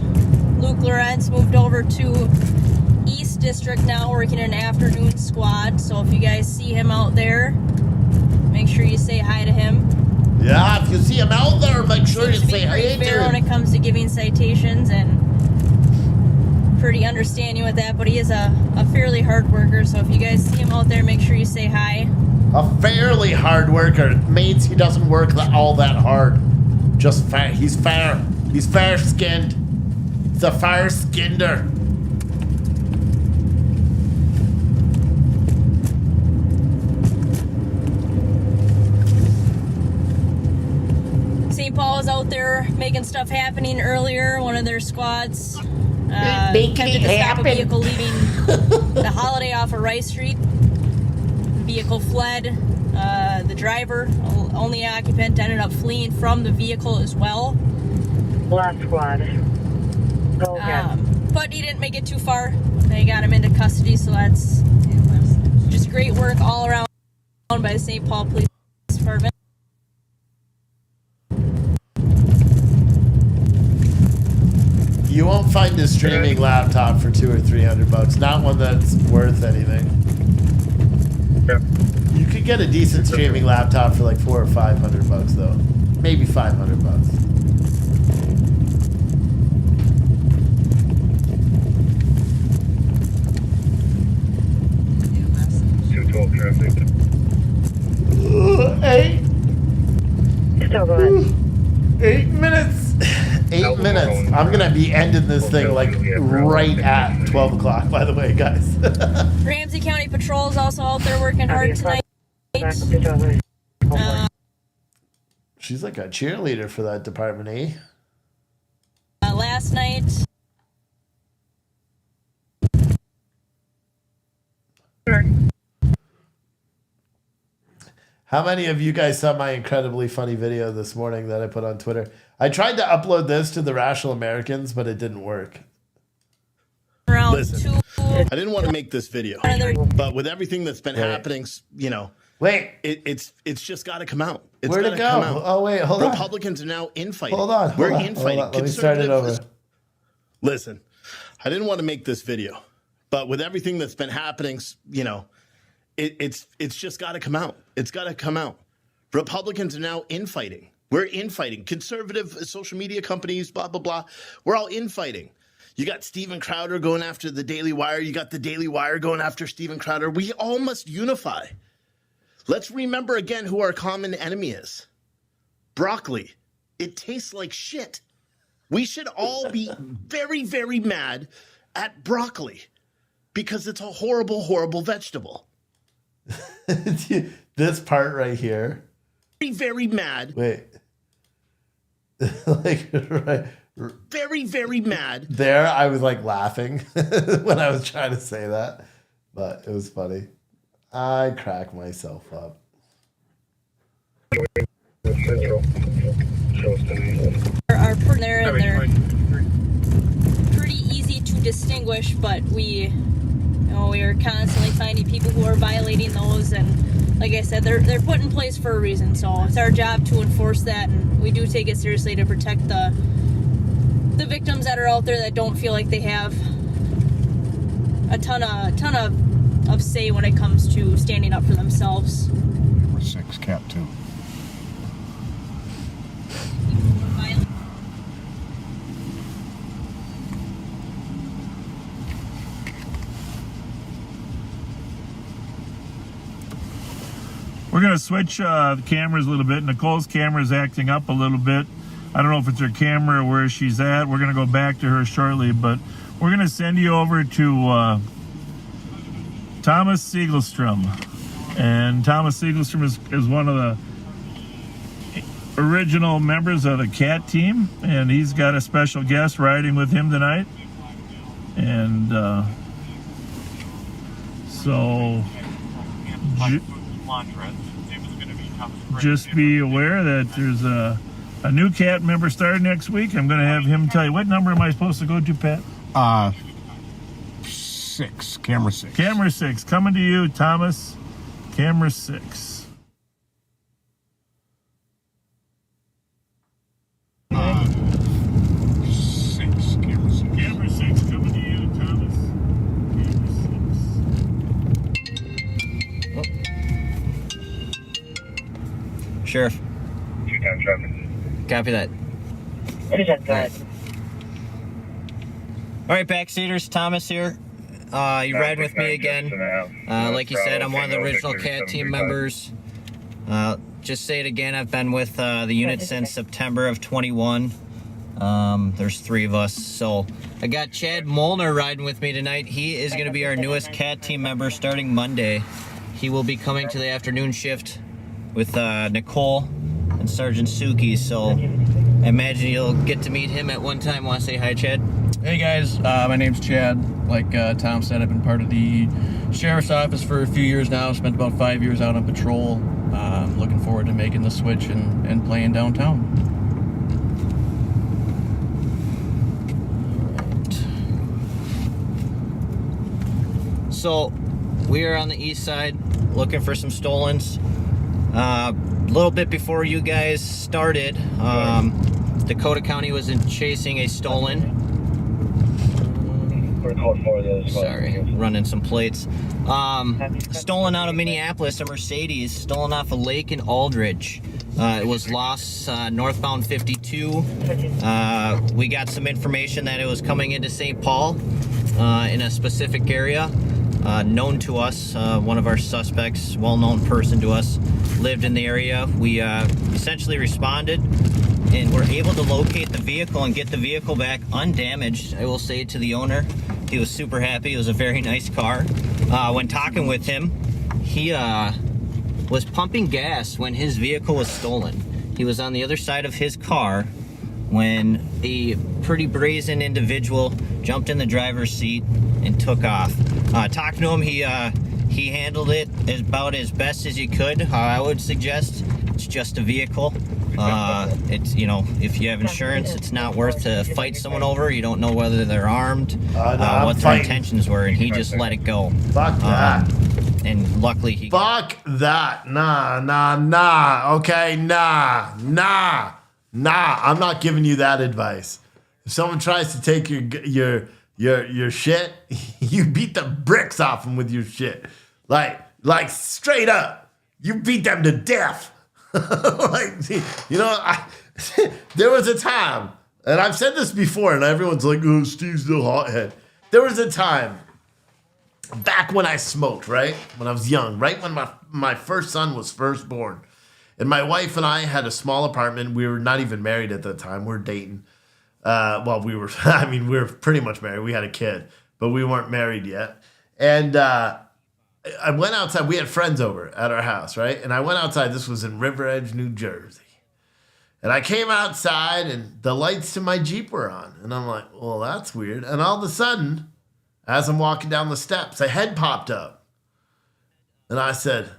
Luke Lawrence, moved over to East District now, working an afternoon squad. So if you guys see him out there, make sure you say hi to him. Yeah, if you see him out there, make sure you say hi to Fair when him. it comes to giving citations, and pretty understanding with that, but he is a fairly hard worker. So if you guys see him out there, make sure you say hi. A fairly hard worker. Means he doesn't work all that hard. Just fair. He's fair. He's fair-skinned. He's a fair-skinder. St. Paul was out there making stuff happening earlier. One of their squads attempted to stop a vehicle leaving the Holiday off of Rice Street. The vehicle fled. The driver, only occupant, ended up fleeing from the vehicle as well. Last squad. Go ahead. But he didn't make it too far. They got him into custody, so that's just great work all around. owned by St. Paul Police Department. You won't find a streaming laptop for $200 or $300. Not one that's worth anything. You could get a decent streaming laptop for like $400 or $500 though. Maybe $500. 212 traffic. 8 minutes. 8 minutes. I'm gonna be ending this thing like right at 12 o'clock, by the way, guys. Ramsey County Patrol is also out there working hard tonight. She's like a cheerleader for that department, eh? Last night. How many of you guys saw my incredibly funny video this morning that I put on Twitter? I tried to upload this to the Rational Americans, but it didn't work. Listen, I didn't want to make this video, but with everything that's been happening, you know, it's just got to come out. It's Where'd it go? come out. Oh, wait, hold on. Republicans are now infighting. Hold on. We're infighting. Let me start it over. Listen, I didn't want to make this video, but with everything that's been happening, you know, it's just got to come out. It's got to come out. Republicans are now infighting. We're infighting. Conservative social media companies, blah, blah, blah. We're all infighting. You got Steven Crowder going after the Daily Wire. You got the Daily Wire going after Steven Crowder. We all must unify. Let's remember again who our common enemy is. Broccoli. It tastes like shit. We should all be very, very mad at broccoli because it's a horrible, horrible vegetable. This part right here. Very, very mad. Wait. Like, right. Very, very mad. There, I was like laughing when I was trying to say that, but it was funny. I crack myself up. Are there, and they're pretty easy to distinguish, but we are constantly finding people who are violating those, and like I said, they're put in place for a reason. So it's our job to enforce that, and we do take it seriously to protect the victims that are out there that don't feel like they have a ton of say when it comes to standing up for themselves. Number 6, Cap 2. We're going to switch the cameras a little bit. Nicole's camera is acting up a little bit. I don't know if it's her camera or where she's at. We're going to go back to her shortly, but we're going to send you over to Thomas Siegelstrom. And Thomas Siegelstrom is one of the original members of the CAT team, and he's got a special guest riding with him tonight. And so just be aware that there's a new CAT member starting next week. I'm going to have him tell you. What number am I supposed to go to, Pat? 6. Camera 6. Camera 6. Coming to you, Thomas. Camera 6. Camera 6 coming to you, Thomas. Sheriff. Two-time traffic. Copy that. All right, backseaters, Thomas here. You ride with me again. Like you said, I'm one of the original CAT team members. Just say it again, I've been with the unit since September of 21. There's 3 of us. So I got Chad Molnar riding with me tonight. He is going to be our newest CAT team member starting Monday. He will be coming to the afternoon shift with Nicole and Sergeant Suki. So I imagine you'll get to meet him at one time. Want to say hi, Chad? Hey guys, my name's Chad. Like Tom said, I've been part of the Sheriff's Office for a few years now. Spent about 5 years out on patrol. Looking forward to making the switch and playing downtown. So we are on the east side looking for some stolens. A little bit before you guys started, Dakota County was chasing a stolen. Sorry, running some plates. Stolen out of Minneapolis, a Mercedes, stolen off a lake in Aldridge. It was lost northbound 52. We got some information that it was coming into St. Paul in a specific area. Known to us, one of our suspects, well-known person to us, lived in the area. We essentially responded and were able to locate the vehicle and get the vehicle back undamaged. I will say to the owner, he was super happy. It was a very nice car. When talking with him, he was pumping gas when his vehicle was stolen. He was on the other side of his car when a pretty brazen individual jumped in the driver's seat and took off. Talking to him, he handled it about as best as he could. I would suggest it's just a vehicle. It's, you know, if you have insurance, it's not worth to fight someone over. You don't know whether they're armed, what their intentions were, and he just let it go. Fuck that. And luckily he... Fuck that. Nah. Okay, nah. I'm not giving you that advice. If someone tries to take your shit, you beat the bricks off them with your shit. Like straight up. You beat them to death. Like, you know, there was a time, and I've said this before, and everyone's like, oh, Steve's the hothead. There was a time back when I smoked, right? When I was young, right when my first son was first born. And my wife and I had a small apartment. We were not even married at the time. We were dating. We were pretty much married. We had a kid, but we weren't married yet. And I went outside. We had friends over at our house, right? And I went outside. This was in River Edge, New Jersey. And I came outside, and the lights to my Jeep were on. And I'm like, well, that's weird. And all of a sudden, as I'm walking down the steps, a head popped up. And I said,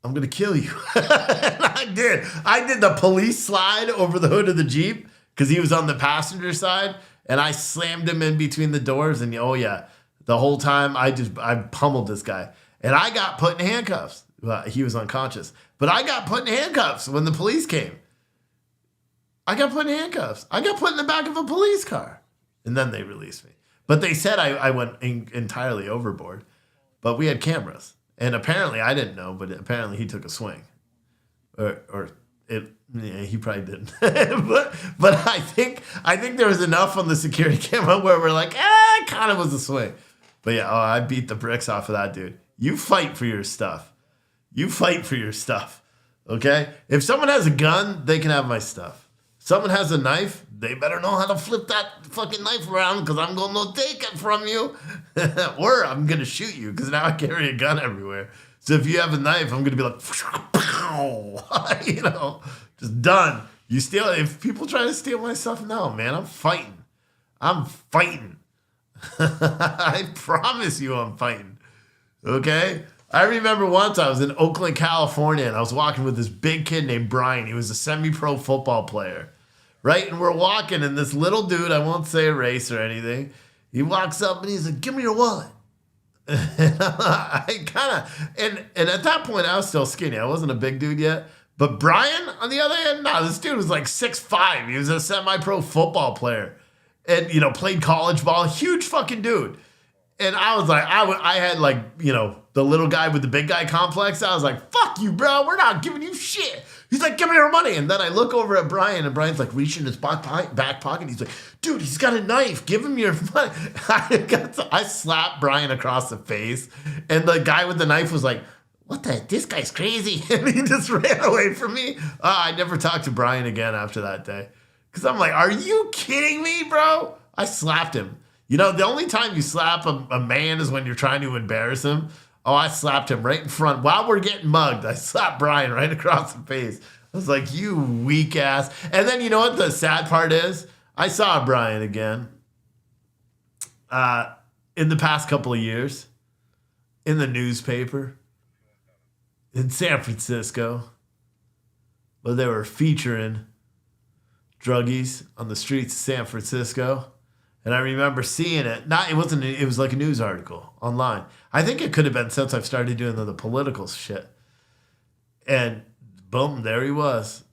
I'm going to kill you. And I did. I did the police slide over the hood of the Jeep because he was on the passenger side. And I slammed him in between the doors. And oh, yeah, the whole time I pummeled this guy. And I got put in handcuffs. Well, he was unconscious. But I got put in handcuffs when the police came. I got put in handcuffs. I got put in the back of a police car. And then they released me. But they said I went entirely overboard. But we had cameras. And apparently, I didn't know, but apparently he took a swing. He probably didn't. but I think there was enough on the security camera where we're like, it kind of was a swing. But yeah, I beat the bricks off of that dude. You fight for your stuff. Okay? If someone has a gun, they can have my stuff. Someone has a knife, they better know how to flip that fucking knife around because I'm going to take it from you. Or I'm going to shoot you because now I carry a gun everywhere. So if you have a knife, I'm going to be like, pow, you know, just done. You steal it. If people try to steal my stuff, no, man, I'm fighting. I promise you I'm fighting. Okay? I remember once I was in Oakland, California, and I was walking with this big kid named Brian. He was a semi-pro football player, right? And we're walking, and this little dude, I won't say a race or anything, he walks up and he's like, give me your wallet. And at that point, I was still skinny. I wasn't a big dude yet. But Brian, on the other hand, this dude was like 6'5". He was a semi-pro football player and, you know, played college ball. Huge fucking dude. And I was like, I had like, you know, the little guy with the big guy complex. I was like, fuck you, bro. We're not giving you shit. He's like, give me your money. And then I look over at Brian, and Brian's like reaching in his back pocket. He's like, dude, he's got a knife. Give him your money. I slapped Brian across the face. And the guy with the knife was like, this guy's crazy. And he just ran away from me. I never talked to Brian again after that day. Because I'm like, are you kidding me, bro? I slapped him. You know, the only time you slap a man is when you're trying to embarrass him. Oh, I slapped him right in front. While we're getting mugged, I slapped Brian right across the face. I was like, you weak ass. And then you know what the sad part is? I saw Brian again in the past couple of years in the newspaper in San Francisco. Where they were featuring druggies on the streets of San Francisco. And I remember seeing it. It was like a news article online. I think it could have been since I've started doing the political shit. And boom, there he was.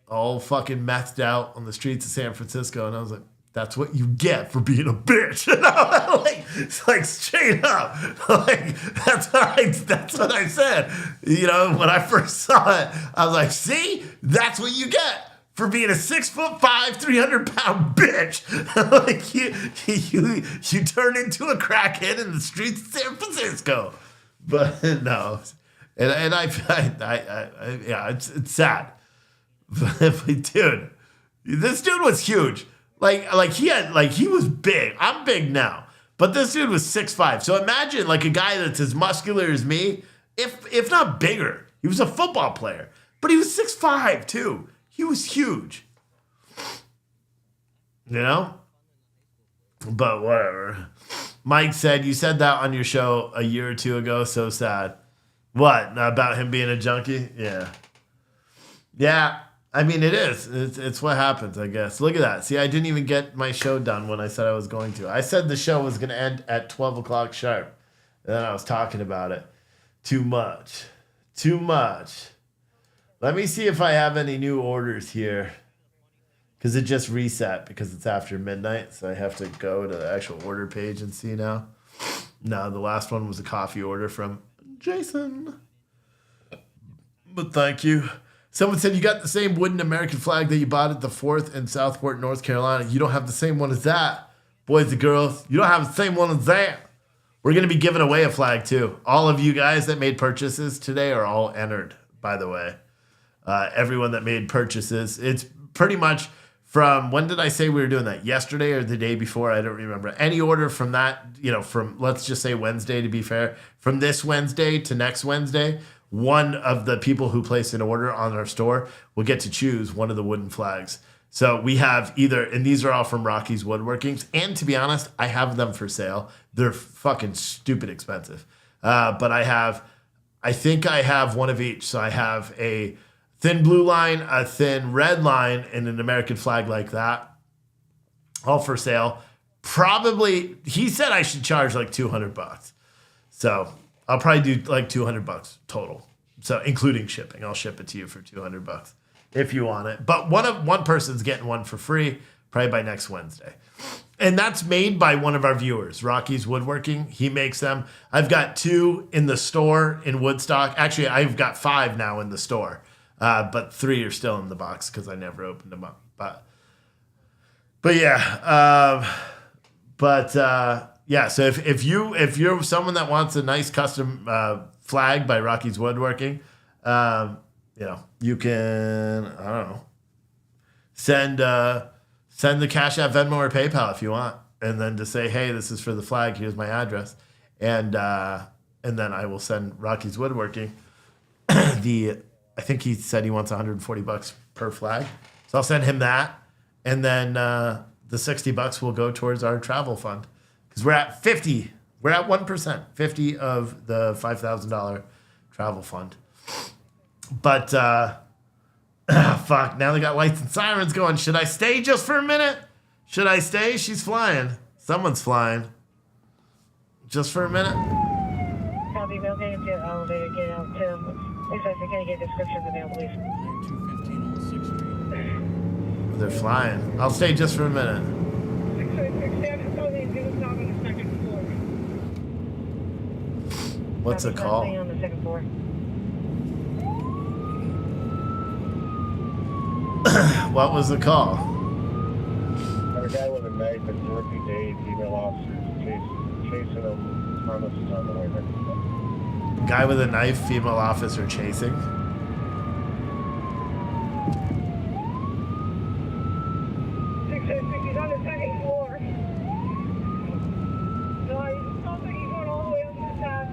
All fucking methed out on the streets of San Francisco. And I was like, that's what you get for being a bitch. It's like straight up. Like that's what I said. You know, when I first saw it, I was like, see, that's what you get for being a 6'5", 300-pound bitch. Like you turn into a crackhead in the streets of San Francisco. But no, and yeah, it's sad. But dude, this dude was huge. Like he was big. I'm big now, but this dude was 6'5". So imagine like a guy that's as muscular as me, if not bigger. He was a football player, but he was 6'5" too. He was huge. You know? But whatever. Mike said, you said that on your show a year or two ago. So sad. What? About him being a junkie? Yeah. Yeah. I mean, it is. It's what happens, I guess. Look at that. See, I didn't even get my show done when I said I was going to. I said the show was going to end at 12 o'clock sharp. And then I was talking about it. Too much. Let me see if I have any new orders here. Because it just reset because it's after midnight. So I have to go to the actual order page and see now. No, the last one was a coffee order from Jason. But thank you. Someone said you got the same wooden American flag that you bought at the 4th in Southport, North Carolina. You don't have the same one as that. Boys and girls, you don't have the same one as that. We're going to be giving away a flag too. All of you guys that made purchases today are all entered, by the way. Everyone that made purchases. It's pretty much from, when did I say we were doing that? Yesterday or the day before? I don't remember. Any order from that, from, let's just say Wednesday to be fair, from this Wednesday to next Wednesday, one of the people who place an order on our store will get to choose one of the wooden flags. So we have either, and these are all from Rocky's Woodworkings, and to be honest, I have them for sale. They're fucking stupid expensive. But I think I have one of each. So I have a thin blue line, a thin red line, and an American flag like that. All for sale. Probably, he said I should charge like $200. So I'll probably do like $200 total. So including shipping. I'll ship it to you for $200 if you want it. But one person's getting one for free probably by next Wednesday. And that's made by one of our viewers, Rocky's Woodworking. He makes them. I've got 2 in the store in Woodstock. Actually, I've got 5 now in the store. But 3 are still in the box because I never opened them up. But yeah. Yeah, so if you're someone that wants a nice custom flag by Rocky's Woodworking, you can, I don't know, send the Cash App, Venmo, or PayPal if you want, and then to say, hey, this is for the flag. Here's my address, and then I will send Rocky's Woodworking I think he said he wants $140 per flag, so I'll send him that, and then the $60 will go towards our travel fund. Because we're at 50. We're at 1%. 50 of the $5,000 travel fund. But, fuck. Now they got lights and sirens going. Should I stay just for a minute? Should I stay? She's flying. Someone's flying. Just for a minute? Copy, Bill. Can you get elevator? Get out to... Looks like they're going to get descriptions of the please. 215 on 6th Street. They're flying. I'll stay just for a minute. What's the call? On the 2nd floor. What was the call? A guy with a knife at Dorothy Day, female officers chasing him. Thomas is on the way there. Guy with a knife, female officer chasing. He's on the 2nd floor. No, it sounds like he's going all the way up to the top.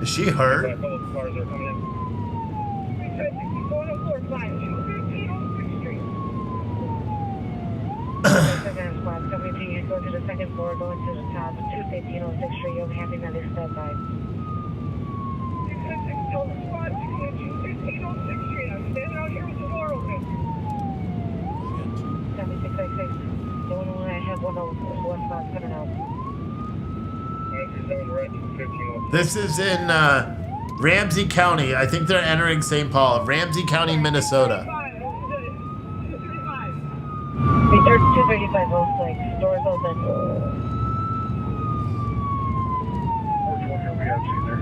Is she hurt? A couple of cars are coming in. Coming to you, go to the 2nd floor, going to the top, 215 on 6th Street. You'll be having another step by. 215 on 6th Street. I'm standing out here with the door This is in Ramsey County. I think they're entering St. Paul. Ramsey County, Minnesota. 235 06. Doors open. 420, we have you there.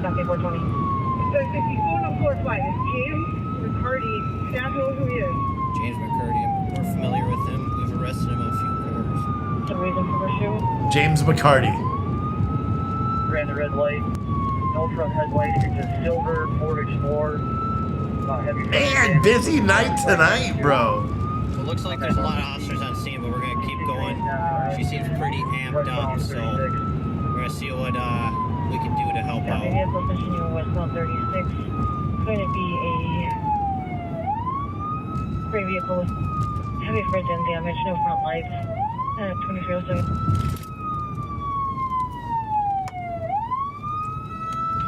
Copy 420. So if he's going on floor 5, is James McCarty, staff knows who he is? James McCurdy, we're familiar with him. We've arrested him in a few cars. The reason for pursuit? James McCarty. Ran the red light. No front headlight. It's a silver Ford Explorer. Heavy Man, busy night tonight, bro. So it looks like there's a lot of officers on scene, but we're going to keep going. She seems pretty amped up, so we're going to see what we can do to help out. Vehicle continuing westbound 36. Going to be a gray vehicle with heavy front end damage, no front lights. 2307.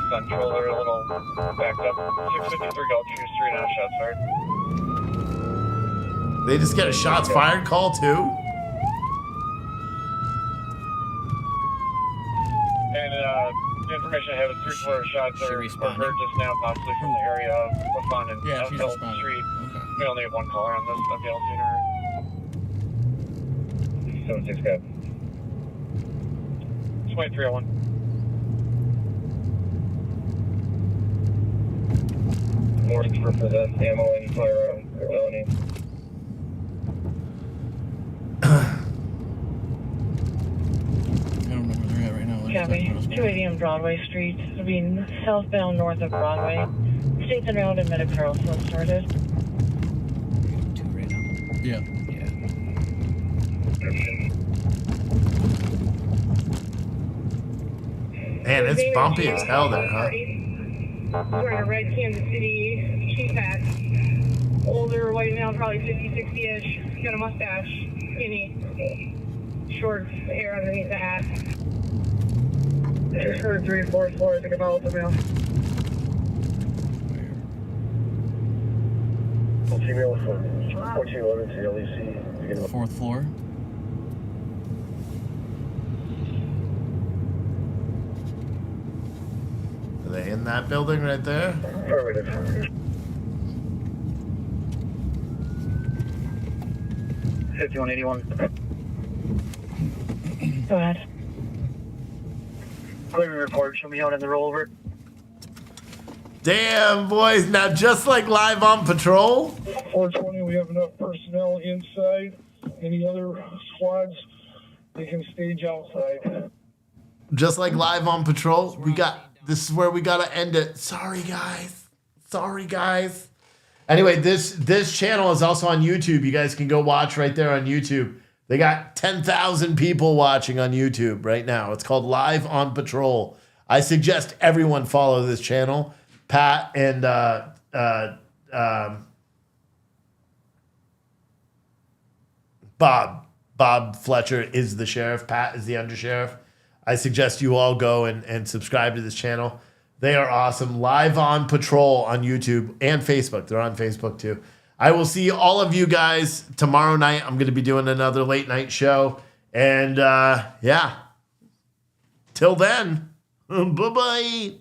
Central, they're a little backed up. 653 Gulch Street, 3.5 shots fired. They just get a shots fired call too? And the information I have is 3-4 shots are heard just now, possibly from the area of LaFon and Elk Street. Okay. We only have one caller on this. I've all seen her. 76 got 2301. Mornings for possessed ammo and firearm felony. I don't know where they're at right now. Copy. 280 on Broadway Street. It'll be southbound north of Broadway. Stathan Road and Medicare still started. Yeah. Man, it's bumpy as hell there, huh? Wearing a red Kansas City cheap hat. Older, white male, probably 50, 60-ish. Got a mustache, skinny, short hair underneath the hat. Just heard 3-4 floors, like about the male. Female from 1411 to LEC. Fourth floor. Are they in that building right there? Affirmative. Go ahead. Clearing report. Show me out on the rollover. Damn, boys. Now, just like live on patrol. 420, we have enough personnel inside. Any other squads, they can stage outside. Just like live on patrol. This is where we got to end it. Sorry, guys. Anyway, this channel is also on YouTube. You guys can go watch right there on YouTube. They got 10,000 people watching on YouTube right now. It's called Live on Patrol. I suggest everyone follow this channel. Pat and Bob Fletcher is the sheriff. Pat is the undersheriff. I suggest you all go and subscribe to this channel. They are awesome. Live on Patrol on YouTube and Facebook. They're on Facebook too. I will see all of you guys tomorrow night. I'm going to be doing another late night show. And yeah, till then, bye-bye.